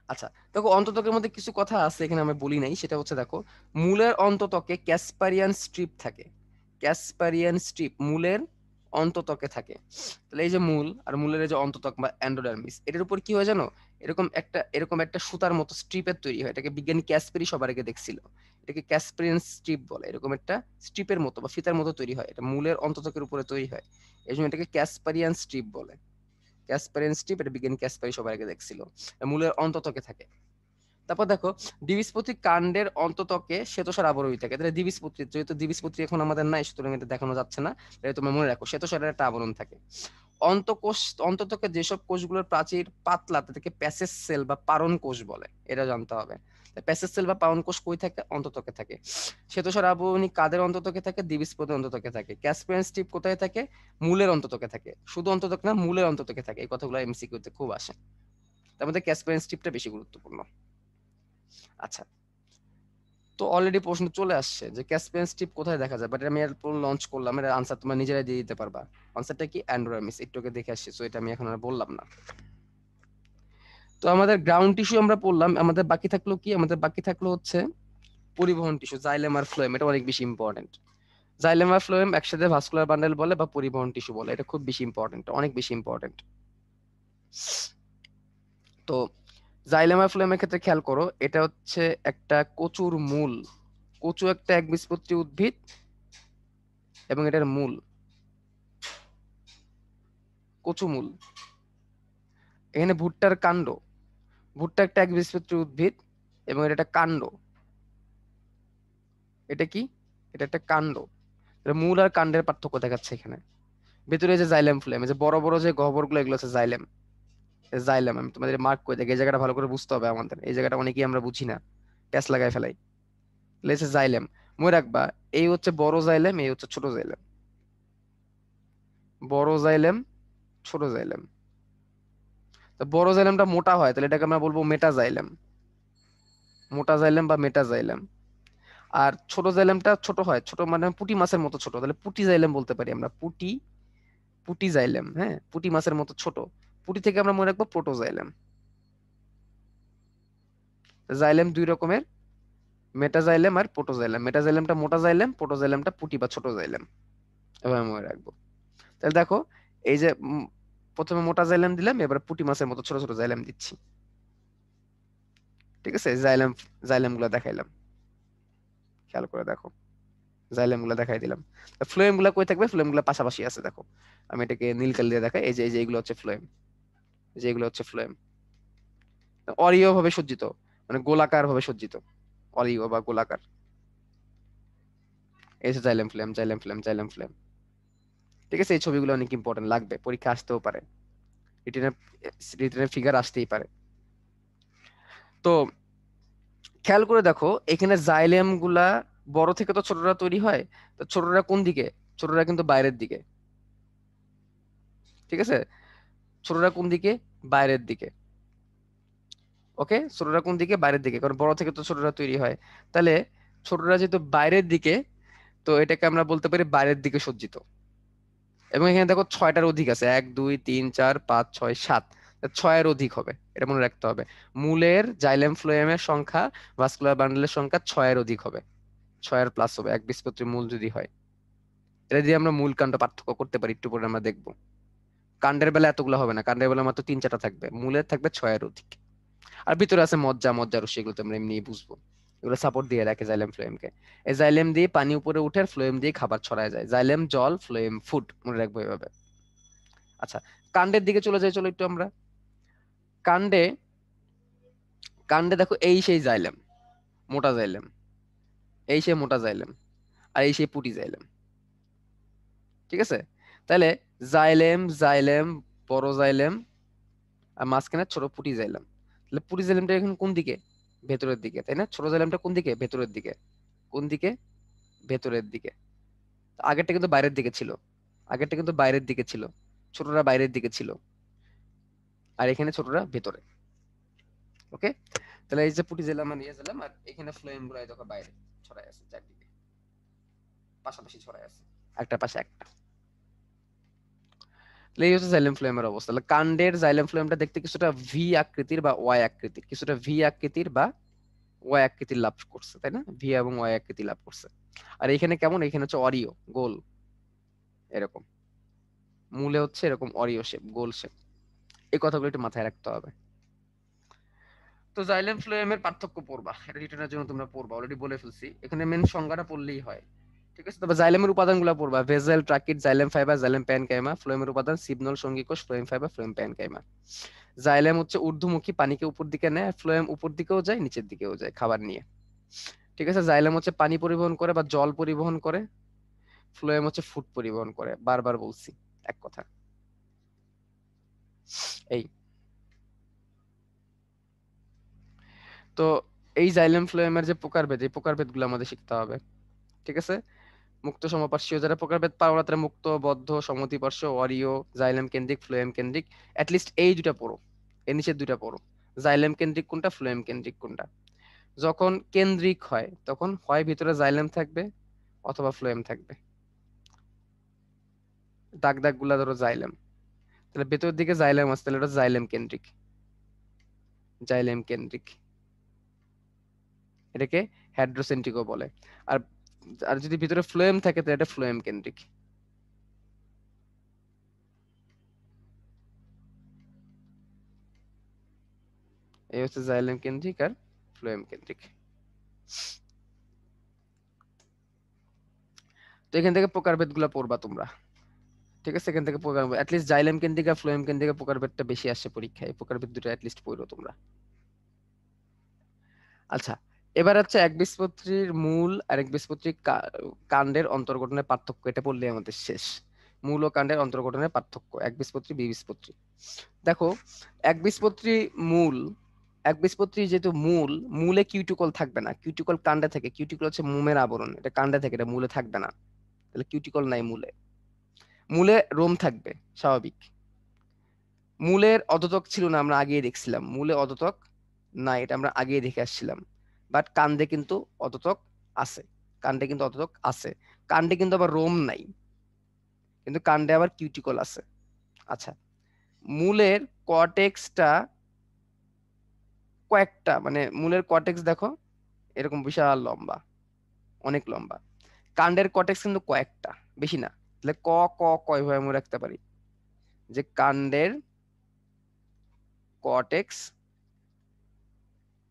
Speaker 3: আচ্ছা, দেখো অন্তত্বকের মধ্যে কিছু কথা আছে এখানে আমরা বলি নাই, সেটা হচ্ছে দেখো মূলের অন্তত্বকে ক্যাসপারিয়ান স্ট্রিপ থাকে। ক্যাসপারিয়ান স্ট্রিপ মূলের অন্তত্বকে থাকে। তাহলে এই যে মূল আর মূলের এই যে অন্তত্বক বা এন্ডোডার্মিস, এটার উপর কি হয় জানো? এরকম একটা সুতার মতো স্ট্রিপের তৈরি হয়। এটাকে বিজ্ঞানী ক্যাসপেরি সবার আগে দেখছিল। এটাকে ক্যাসপারিয়ান স্ট্রিপ বলে। এরকম একটা স্ট্রিপের মতো বা ফিতার মতো তৈরি হয়, এটা মূলের অন্তত্বকের উপরে তৈরি হয়, এই জন্য এটাকে ক্যাসপারিয়ান স্ট্রিপ বলে। ক্যাসপারিয়ান স্ট্রিপ, এটা বিজ্ঞানী ক্যাসপারি সবার আগে দেখছিল, মূলের অন্তত্বকে থাকে। তারপর দেখো দ্বিবীজপত্রী কাণ্ডের অন্তত্বকে শ্বেতসার আবরণী থাকে। তাহলে দ্বিবীজপত্রী, যেহেতু দ্বিবীজপত্রী এখন আমাদের নাই, সুতরাং এটা দেখানো যাচ্ছে না, তাহলে তোমরা মনে রাখো শ্বেতসারের একটা আবরণ থাকে। অন্তঃকোষ, অন্তত্বকে যেসব কোষগুলোর প্রাচীর পাতলা তাদেরকে প্যাসেজ সেল বা পারণ কোষ বলে, এটা জানতে হবে। প্যাসেজ সেল বা পারণ কোষ কই থাকে? অন্তত্বকে থাকে। শ্বেতসার আবরণী কাদের অন্তত্বকে থাকে? দ্বিবীজপত্রী অন্তত্বকে থাকে। ক্যাসপারিয়ান স্ট্রিপ কোথায় থাকে? মূলের অন্তত্বকে থাকে। শুধু অন্তত্বক না, মূলের অন্তত্বকে থাকে। এই কথাগুলো এমসিকিউতে খুব আসে, তার মধ্যে ক্যাসপারিয়ান স্ট্রিপটা বেশি গুরুত্বপূর্ণ। আচ্ছা, তো অলরেডি প্রশ্ন চলে আসছে যে ক্যাসপিয়ান স্ট্রিপ কোথায় দেখা যায়, বাট আমি এর লঞ্চ করলাম, এর আনসার তোমরা নিজেরাই দিয়ে দিতে পারবা। আনসারটা কি? অ্যান্ড্রোডার্মিস। একটু আগে দেখে আসছি, সো এটা আমি এখন আর বললাম না। তো আমাদের গ্রাউন্ড টিস্যু আমরা পড়লাম, আমাদের বাকি থাকলো কি? আমাদের বাকি থাকলো হচ্ছে পরিবহন টিস্যু, জাইলেম আর ফ্লোয়েম। এটা অনেক বেশি ইম্পর্টেন্ট। জাইলেম আর ফ্লোয়েম একসাথে ভাস্কুলার বান্ডেল বলে বা পরিবহন টিস্যু বলে, এটা খুব বেশি ইম্পর্টেন্ট, অনেক বেশি ইম্পর্টেন্ট। তো জাইলেম আর ফ্লোয়েমের ক্ষেত্রে খেয়াল করো, এটা হচ্ছে একটা কচুর মূল। কচু একটা একবীজপত্রী উদ্ভিদ এবং এটার মূল কচু মূল। এখানে ভুট্টার কাণ্ড, ভুট্টা একটা একবীজপত্রী উদ্ভিদ এবং এটা একটা কাণ্ড। এটা কি? এটা একটা কাণ্ড। মূল আর কাণ্ডের পার্থক্য দেখাচ্ছে এখানে। ভেতরে যে জাইলেম ফ্লেম, যে বড় বড় যে গহ্বরগুলো, এগুলো হচ্ছে জাইলেম। জাইলেম আমি তোমাদের মার্ক করে দেখি, এই জায়গাটা ভালো করে বুঝতে হবে আমাদের, এই জায়গাটা অনেকেই আমরা বুঝি না, প্যাচ লাগাই ফেলাই। লেছে জাইলেম, মনে রাখবা এই হচ্ছে বড় জাইলেম, এই হচ্ছে ছোট জাইলেম। বড় জাইলেম, ছোট জাইলেম। তো বড় জাইলেমটা মোটা হয়, তাহলে এটাকে আমরা বলবো মেটাজাইলেম, মোটা জাইলেম বা মেটাজাইলেম। আর ছোট জাইলেমটা ছোট হয়, ছোট মানে পুঁটি মাছের মতো ছোট, তাহলে পুঁটি জাইলেম বলতে পারি আমরা। পুঁটি, পুঁটি জাইলেম, হ্যাঁ, পুঁটি মাছের মতো ছোট। পুঁটি থেকে আমরা মনে রাখবো প্রোটোজাইলেম। জাইলেম দুই রকমের, মেটাজাইলেম আর প্রোটোজাইলেম। মেটাজাইলেমটা মোটা জাইলেম, প্রোটোজাইলেমটা পুঁটি বা ছোট জাইলেম, এভাবে মনে রাখবো। তাহলে দেখো এই যে প্রথমে মোটা জাইলেম দিলাম, এবার পুঁটি মাছের মতো ছোট ছোট জাইলেম দিচ্ছি। ঠিক আছে, জাইলেম জাইলেম গুলা দেখাইলাম, খেয়াল করে দেখো, জাইলেম গুলা দেখাই দিলাম। ফ্লোয়েম গুলা কই থাকবে? ফ্লোয়েম গুলা পাশাপাশি আছে, দেখো আমি এটাকে নীল কালি দিয়ে দেখাই। এই যে এগুলো হচ্ছে ফ্লোয়েম, যে এগুলো হচ্ছে ফ্লোয়েম, অরীয় ভাবে সজ্জিত, মানে গোলাকার ভাবে সজ্জিত, অরীয় বা গোলাকার। এই যে xylem flame, xylem flame, xylem flame. ঠিক আছে, এই ছবিগুলো অনেক ইম্পর্টেন্ট, লাগবে, পরীক্ষা আসতেও পারে, রিটেনের রিটেনের ফিগার আসতেই পারে। তো খেয়াল করে দেখো, এখানে জাইলেম গুলা বড় থেকে তো ছোটরা তৈরি হয়, তো ছোটরা কোন দিকে? ছোটরা কিন্তু বাইরের দিকে। ঠিক আছে, ছোটরা কোন দিকে? বাইরের দিকে। ওকে, ছোটরা কোন দিকে? বাইরের দিকে, কারণ বড় থেকে তো ছোটরা তৈরি হয়। তাহলে ছোটরা যেহেতু বাইরের দিকে, তো এটাকে আমরা বলতে পারি বাইরের দিকে সজ্জিত। এবং এখানে দেখো 6টার অধিক আছে, 1 2 3 4 5 6 7, 6-এর অধিক হবে, এটা মনে রাখতে হবে। মূলের জাইলেম ফ্লোয়েমের সংখ্যা, ভাস্কুলার বান্ডেলের সংখ্যা 6-এর অধিক হবে, 6-এর প্লাস হবে একবীজপত্রী মূল যদি হয়। এটা দিয়ে আমরা মূল কাণ্ড পার্থক্য করতে পারি, একটু পরে আমরা দেখবো। কাণ্ডের বেলা এতগুলো হবে না, কাণ্ডের বেলা মাত্র 3-4টা থাকবে, মূলের থাকবে 6-এর অধিক। আর ভিতরে আছে মজ্জা, মজ্জা রশ্মি, এগুলো তো আমরা এমনি বুঝবো, এগুলো সাপোর্ট দিয়ে রাখে জাইলেম ফ্লোয়েমকে। এই জাইলেম দিয়ে পানি উপরে উঠে, আর ফ্লোয়েম দিয়ে খাবার ছড়ায় যায়, জাইলেম জল, ফ্লোয়েম ফুড, মনে রাখবো এভাবে। আচ্ছা, কাণ্ডের দিকে চলে যাই, চলো একটু আমরা। কাণ্ডে, কাণ্ডে দেখো এই সেই জাইলেম, মোটা জাইলেম, এই সেই মোটা জাইলেম, আর এই সেই পুটি জাইলেম। ঠিক আছে, তাহলে জাইলেম, জাইলেম, বড় জাইলেম, আর মাঝখানে ছোট পুটি জাইলেম। তাহলে পুটি জাইলেমটা এখন কোন দিকে? ভেতরের দিকে, তাই না? ছোট জাইলেমটা কোন দিকে? ভেতরের দিকে। কোন দিকে? ভেতরের দিকে। আগেরটা কিন্তু বাইরের দিকে ছিল, আগেরটা কিন্তু বাইরের দিকে ছিল, ছোটরা বাইরের দিকে ছিল, আর এখানে ছোটরা ভেতরে। ওকে, তাহলে এই যে পুটি জেলাম আর ইয়ে জেলাম, আর এখানে ফ্লোয়েম গুলো দেখো বাইরে ছড়াই আছে, চারদিকে পাশাপাশি ছড়াই আছে, একটা পাশে একটা। তাহলে এই হচ্ছে জাইলেম ফ্লোয়েমের অবস্থা। তাহলে কাণ্ডের জাইলেম ফ্লোয়েমটা দেখতে কিছুটা ভি আকৃতির বা ওয়াই আকৃতির, কিছুটা ভি আকৃতির বা ওয়াই আকৃতির লাভ করছে, তাই না? ভি এবং ওয়াই আকৃতি লাভ করছে। আর এখানে কেমন? এখানে হচ্ছে অরিও, গোল, এরকম। মূলে হচ্ছে এরকম অরিও শেপ, গোল শেপ। এই কথাগুলো একটু মাথায় রাখতে হবে। তো জাইলেম ফ্লোয়েমের পার্থক্য পড়বা, এটা রিটেনের জন্য তোমরা পড়বা, অলরেডি বলে ফেলছি, এখানে মেন সংজ্ঞাটা পড়লেই হয়। ঠিক আছে, তবে জাইলেমের উপাদানগুলো পড়বা, ভেজেল, ট্রাকিট, জাইলেম ফাইবার, জাইলেম প্যানকাইমা। ফ্লোয়েমের উপাদান সিগনল, সঙ্গী কোষ, ফ্লোয়েম ফাইবার, ফ্লোয়েম প্যানকাইমা। জাইলেম হচ্ছে ঊর্ধ্বমুখী, পানিকে উপর দিকে নেয়, ফ্লোয়েম উপর দিকেও যায়, নিচের দিকেও যায় খাবার নিয়ে। ঠিক আছে, জাইলেম হচ্ছে পানি পরিবহন করে বা জল পরিবহন করে, ফ্লোয়েম হচ্ছে ফুড পরিবহন করে, বারবার বলছি এক কথা। এই তো এই জাইলেম ফ্লোয়েমের যে প্রকারভেদ, এই প্রকারভেদ গুলো আমাদের শিখতে হবে। ঠিক আছে, মুক্ত সমপার্শ্বীয় যারা প্রকারভেদ পারো, তারা মুক্ত, বদ্ধ, সমদ্বিপার্শ্ব, অরীয়, জাইলেম কেন্দ্রিক, ফ্লোয়েম কেন্দ্রিক। অ্যাটলিস্ট এই দুটা পড়ো, এর নিচের দুইটা পড়ো, জাইলেম কেন্দ্রিক কোনটা, ফ্লোয়েম কেন্দ্রিক কোনটা। যখন কেন্দ্রিক হয় তখন হয় ভিতরে জাইলেম থাকবে অথবা ফ্লোয়েম থাকবে। দাগ দাগ গুলা ধরো জাইলেম, তাহলে ভেতরের দিকে জাইলেম আছে, তাহলে এটা জাইলেম কেন্দ্রিক, জাইলেম কেন্দ্রিক, এটাকে হ্যাড্রোসেন্ট্রিকও বলে। আর আর যদি ভিতরে ফ্লোয়েম থাকে তাহলে এটা ফ্লোয়েম কেন্দ্রিক। এই হচ্ছে জাইলেম কেন্দ্রিক আর ফ্লোয়েম কেন্দ্রিক। তো এখান থেকে প্রকারভেদ গুলা পড়বা তোমরা। ঠিক আছে, এখান থেকে প্রকার, অ্যাটলিস্ট জাইলেম কেন্দ্রিক আর ফ্লোয়েম কেন্দ্রিক প্রকারভেদটা বেশি আসে পরীক্ষায়, প্রকারভেদ দুটো অ্যাটলিস্ট পড়ো তোমরা। আচ্ছা, এবার হচ্ছে একবীজপত্রীর মূল আর একবীজপত্রী কাণ্ডের অন্তর্গঠনের পার্থক্য, এটা পড়লে আমাদের শেষ। মূল ও কাণ্ডের অন্তর্গঠনের পার্থক্য, একবীজপত্রী, দ্বিবীজপত্রী। দেখো, একবীজপত্রী মূল, একবীজপত্রী যেহেতু মূল, মূলে কিউটিকল থাকবে না, কিউটিকল কাণ্ডে থাকে, কিউটিকল হচ্ছে মোমের আবরণ, এটা কাণ্ডে থাকে, এটা মূলে থাকবে না। তাহলে কিউটিকল নাই মূলে, মূলে রোম থাকবে স্বাভাবিক। মূলের অধোতক ছিল না, আমরা আগেই দেখছিলাম, মূলে অধোতক না, এটা আমরা আগেই দেখে আসছিলাম। বাট কাণ্ডে কিন্তু অধোতক আছে, কাণ্ডে কিন্তু অধোতক আছে, কাণ্ডে কিন্তু আবার রোম নাই, কিন্তু কাণ্ডে আবার কিউটিকল আছে। আচ্ছা, মূলের কর্টেক্সটা কয়েকটা, মানে মূলের কর্টেক্স দেখো এরকম বিশাল লম্বা, অনেক লম্বা। কাণ্ডের কর্টেক্স কিন্তু কয়েকটা, বেশি না। তাহলে ক ক কয়ভাবে আমরা রাখতে পারি, যে কাণ্ডের কর্টেক্স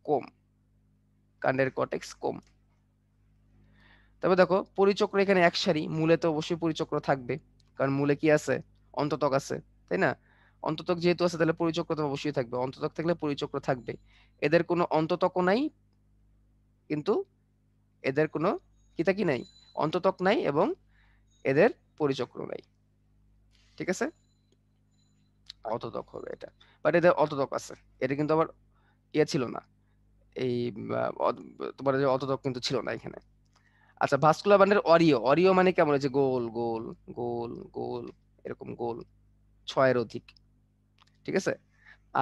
Speaker 3: কম, কাণ্ডের কর্টেক্স কম। তবে দেখো পরিচক্র এখানে এক সারি, মূলে তো অবশ্যই পরিচক্র থাকবে, কারণ মূলে কি আছে, অন্ততক আছে, তাই না? অন্ততক যেহেতু আছে তাহলে পরিচক্র তো অবশ্যই থাকবে, অন্ততক থাকলে পরিচক্র থাকবে। এদের কোনো অন্ততকও নাই, কিন্তু এদের কোনো কি নাই, অন্ততক নাই, এবং এদের পরিচক্র নাই। ঠিক আছে, অততক হবে এটা, বাট এদের অততক আছে। এটা কিন্তু আবার ইয়ে ছিল না, এই তোমার যে অততক কিন্তু ছিল না এখানে। আচ্ছা, ভাস্কুলার বান্ডেল অরিও, অরিও মানে কেমন, হচ্ছে গোল গোল গোল গোল, এরকম গোল, 6-এর অধিক। ঠিক আছে,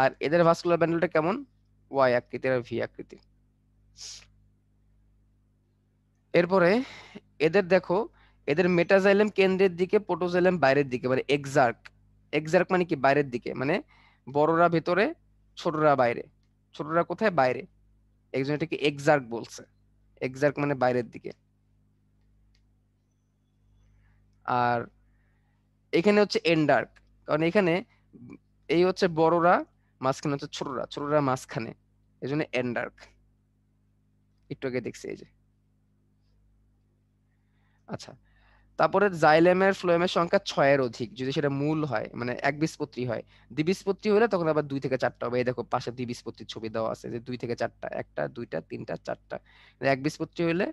Speaker 3: আর এদের ভাস্কুলার বান্ডেলটা কেমন, ওয়াই আকৃতির আর ভি আকৃতির। এরপরে এদের দেখো, এদের মেটাজাইলেম কেন্দ্রের দিকে, প্রোটোজাইলেম বাইরের দিকে, মানে এক্সার্ক। এক্সার্ক মানে কি, বাইরের দিকে, মানে বড়রা ভেতরে, ছোটরা বাইরে। ছোটরা কোথায়, বাইরে। একজন এটাকে এক্সার্ক বলছে, এক্সার্ক মানে বাইরের দিকে। আর এখানে হচ্ছে এন্ডার্ক, কারণ এখানে এই হচ্ছে বড়রা, মাঝখানে হচ্ছে ছোটরা, ছোটরা মাঝখানে, এই জন্য এন্ডার্ক। একটু আগে দেখছি এই যে। আচ্ছা, তারপরে জাইলেমের ফ্লোয়েমের সংখ্যা 6-এর অধিক যদি সেটা মূল হয়, মানে একবীজপত্রী হয়। দ্বিবীজপত্রী হলে তখন আবার 2 থেকে 4টা হবে। এই দেখো পাশে দ্বিবীজপত্রীর ছবি দেওয়া আছে, যে 2 থেকে 4টা, 1টা 2টা 3টা 4টা। একবীজপত্রী হলে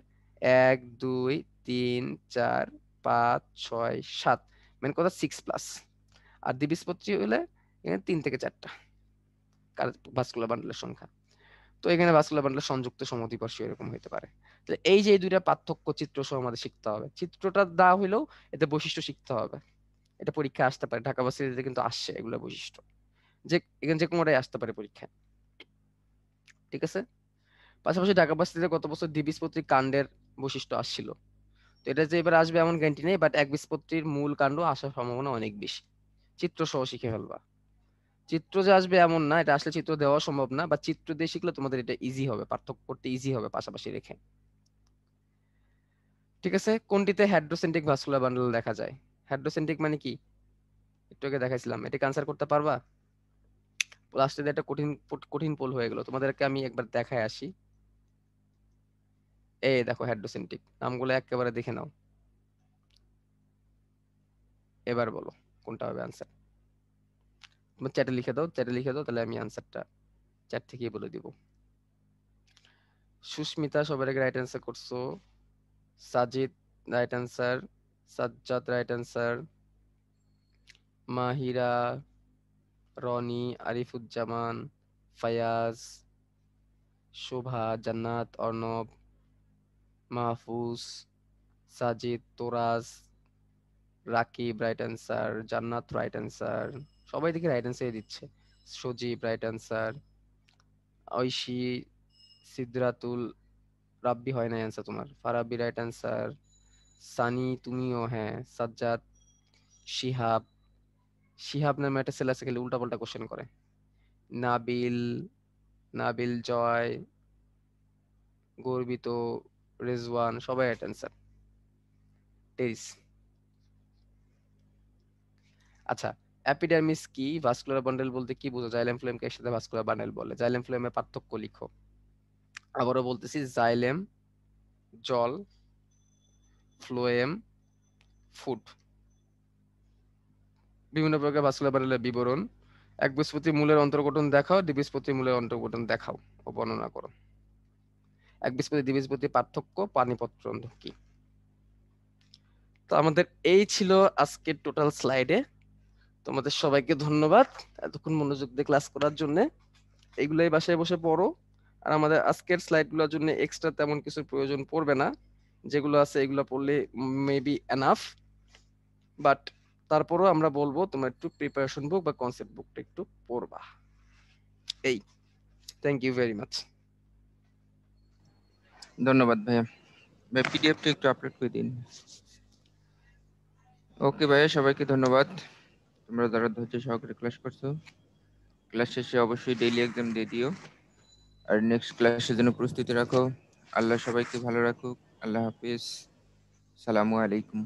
Speaker 3: 1 2 3 4 5 6 7, মানে কথা 6+। আর দ্বিবীজপত্রী হলে এখানে 3 থেকে 4টা ভাস্কুলার বান্ডলের সংখ্যা। তো এখানে ভাস্কুলার বান্ডলের সংযুক্ত সমদ্বিপার্শ্বীয় এরকম হতে পারে। তাহলে এই যে এই দুইটা পার্থক্য চিত্র সহ আমাদের শিখতে হবে। চিত্রটা দেওয়া হইলেও এতে বৈশিষ্ট্য শিখতে হবে। এটা পরীক্ষা আসতে পারে, ঢাকা ভার্সিটিতে কিন্তু আসছে এগুলো বৈশিষ্ট্য, যে এখানে যে কোনোটাই আসতে পারে পরীক্ষায়। ঠিক আছে, পাশাপাশি ঢাকা ভার্সিটিতে গত বছর দ্বিবীজপত্রী কাণ্ডের বৈশিষ্ট্য আসছিল। তো এটা যে এবার আসবে এমন গ্যারান্টি নেই, বাট একবীজপত্রীর মূল কাণ্ড আসার সম্ভাবনা অনেক বেশি। চিত্র সহ শিখে ফেলবা। চিত্র যে আসবে এমন না, এটা আসলে চিত্র দেওয়া সম্ভব না, বা চিত্র দিয়ে শিখলে তোমাদের এটা ইজি হবে, পার্থক্য করতে ইজি হবে পাশাপাশি রেখে। ঠিক আছে, কোনটিতে হাইড্রোসেন্ট্রিক ভাস্কুলার বান্ডল দেখা যায়? হাইড্রোসেন্ট্রিক মানে কি, একটু আগে দেখাইছিলাম, এটা আনসার করতে পারবা? লাস্টে একটা কঠিন কঠিন পোল হয়ে গেল, তোমাদেরকে আমি একবার দেখায় আসি। এই দেখো হাইড্রোসেন্ট্রিক, নামগুলো একেবারে দেখে নাও। এবার বলো কোনটা হবে আনসার। তুমি চ্যাটে লিখে দাও, চ্যাটে লিখে দাও, তাহলে আমি আনসারটা চ্যাট থেকেই বলে দিব। সুস্মিতা সবার আগে রাইট অ্যান্সার করছো, Sajid right answer, Sajjad right answer, Mahira, Rony, Arifuzzaman, Fayaz, Shova, Jannat, Arnob, Mahfuz, Sajid, Toraj, Rakib right answer, Jannat right answer, সবাই দেখি রাইট অ্যান্সার দিচ্ছে। সজীব রাইট অ্যান্সার, ঐশী, সিদ্রাতুল, রাব্বি হয় না অ্যান্সার তোমার, ফারাবি রাইট অ্যান্সার, সানি তুমিও, হ্যাঁ, সাজ্জাদ, শিহাব, শিহাব নামে একটা ছেলে আছে খালি উল্টা পাল্টা কোশ্চেন করে, নাবিল, নাবিল জয়, গর্বিত, রেজওয়ান, সবাই রাইট অ্যান্সার। টেরিস। আচ্ছা, অ্যাপিডার্মিস কি, ভাস্কুলার বান্ডেল বলতে কি বোঝো, জাইলেম ফ্লোয়েমকে একসাথে ভাস্কুলার বান্ডেল বলে। জাইলেম ফ্লোয়েমের পার্থক্য লিখো। আবারও বলতেছি, জাইলেম জল, ফ্লোয়েম ফুড। বিভিন্ন প্রকার ভাস্কুলার বান্ডেলের বিবরণ, একবীজপত্রী মূলের অন্তর্গঠন দেখাও, দ্বিবীজপত্রী মূলের অন্তর্গঠন দেখাও ও বর্ণনা করো। একবীজপত্রী দ্বিবীজপত্রী পার্থক্য, পানিপত্র কি। তো আমাদের এই ছিল আজকের টোটাল স্লাইডে। তোমাদের সবাইকে ধন্যবাদ এতক্ষণ মনোযোগ দিয়ে ক্লাস করার জন্য। এইগুলাই বাসায় বসে পড়ো। আর আমাদের আজকের স্লাইডগুলোর জন্য এক্সট্রা তেমন কিছু প্রয়োজন পড়বে না, যেগুলো আছে এগুলো পড়লে মেবি এনাফ। বাট তারপরও আমরা বলবো তোমরা একটু প্রিপারেশন বুক বা কনসেপ্ট বুকটা একটু পড়বা। এই, থ্যাংক ইউ ভেরি মাচ।
Speaker 1: ধন্যবাদ ভাইয়া। ভাই পিডিএফটা একটু আপলোড করে দিন। ওকে ভাইয়া, সবাইকে ধন্যবাদ, তোমরা যারা ধৈর্য সহকারে ক্লাস করছো। ক্লাস শেষে অবশ্যই ডেইলি এক্সাম দিয়ে দিও, আর নেক্সট ক্লাসের জন্য প্রস্তুতি রাখো। আল্লাহ সবাইকে ভালো রাখুক। আল্লাহ হাফিজ, সালামু আলাইকুম।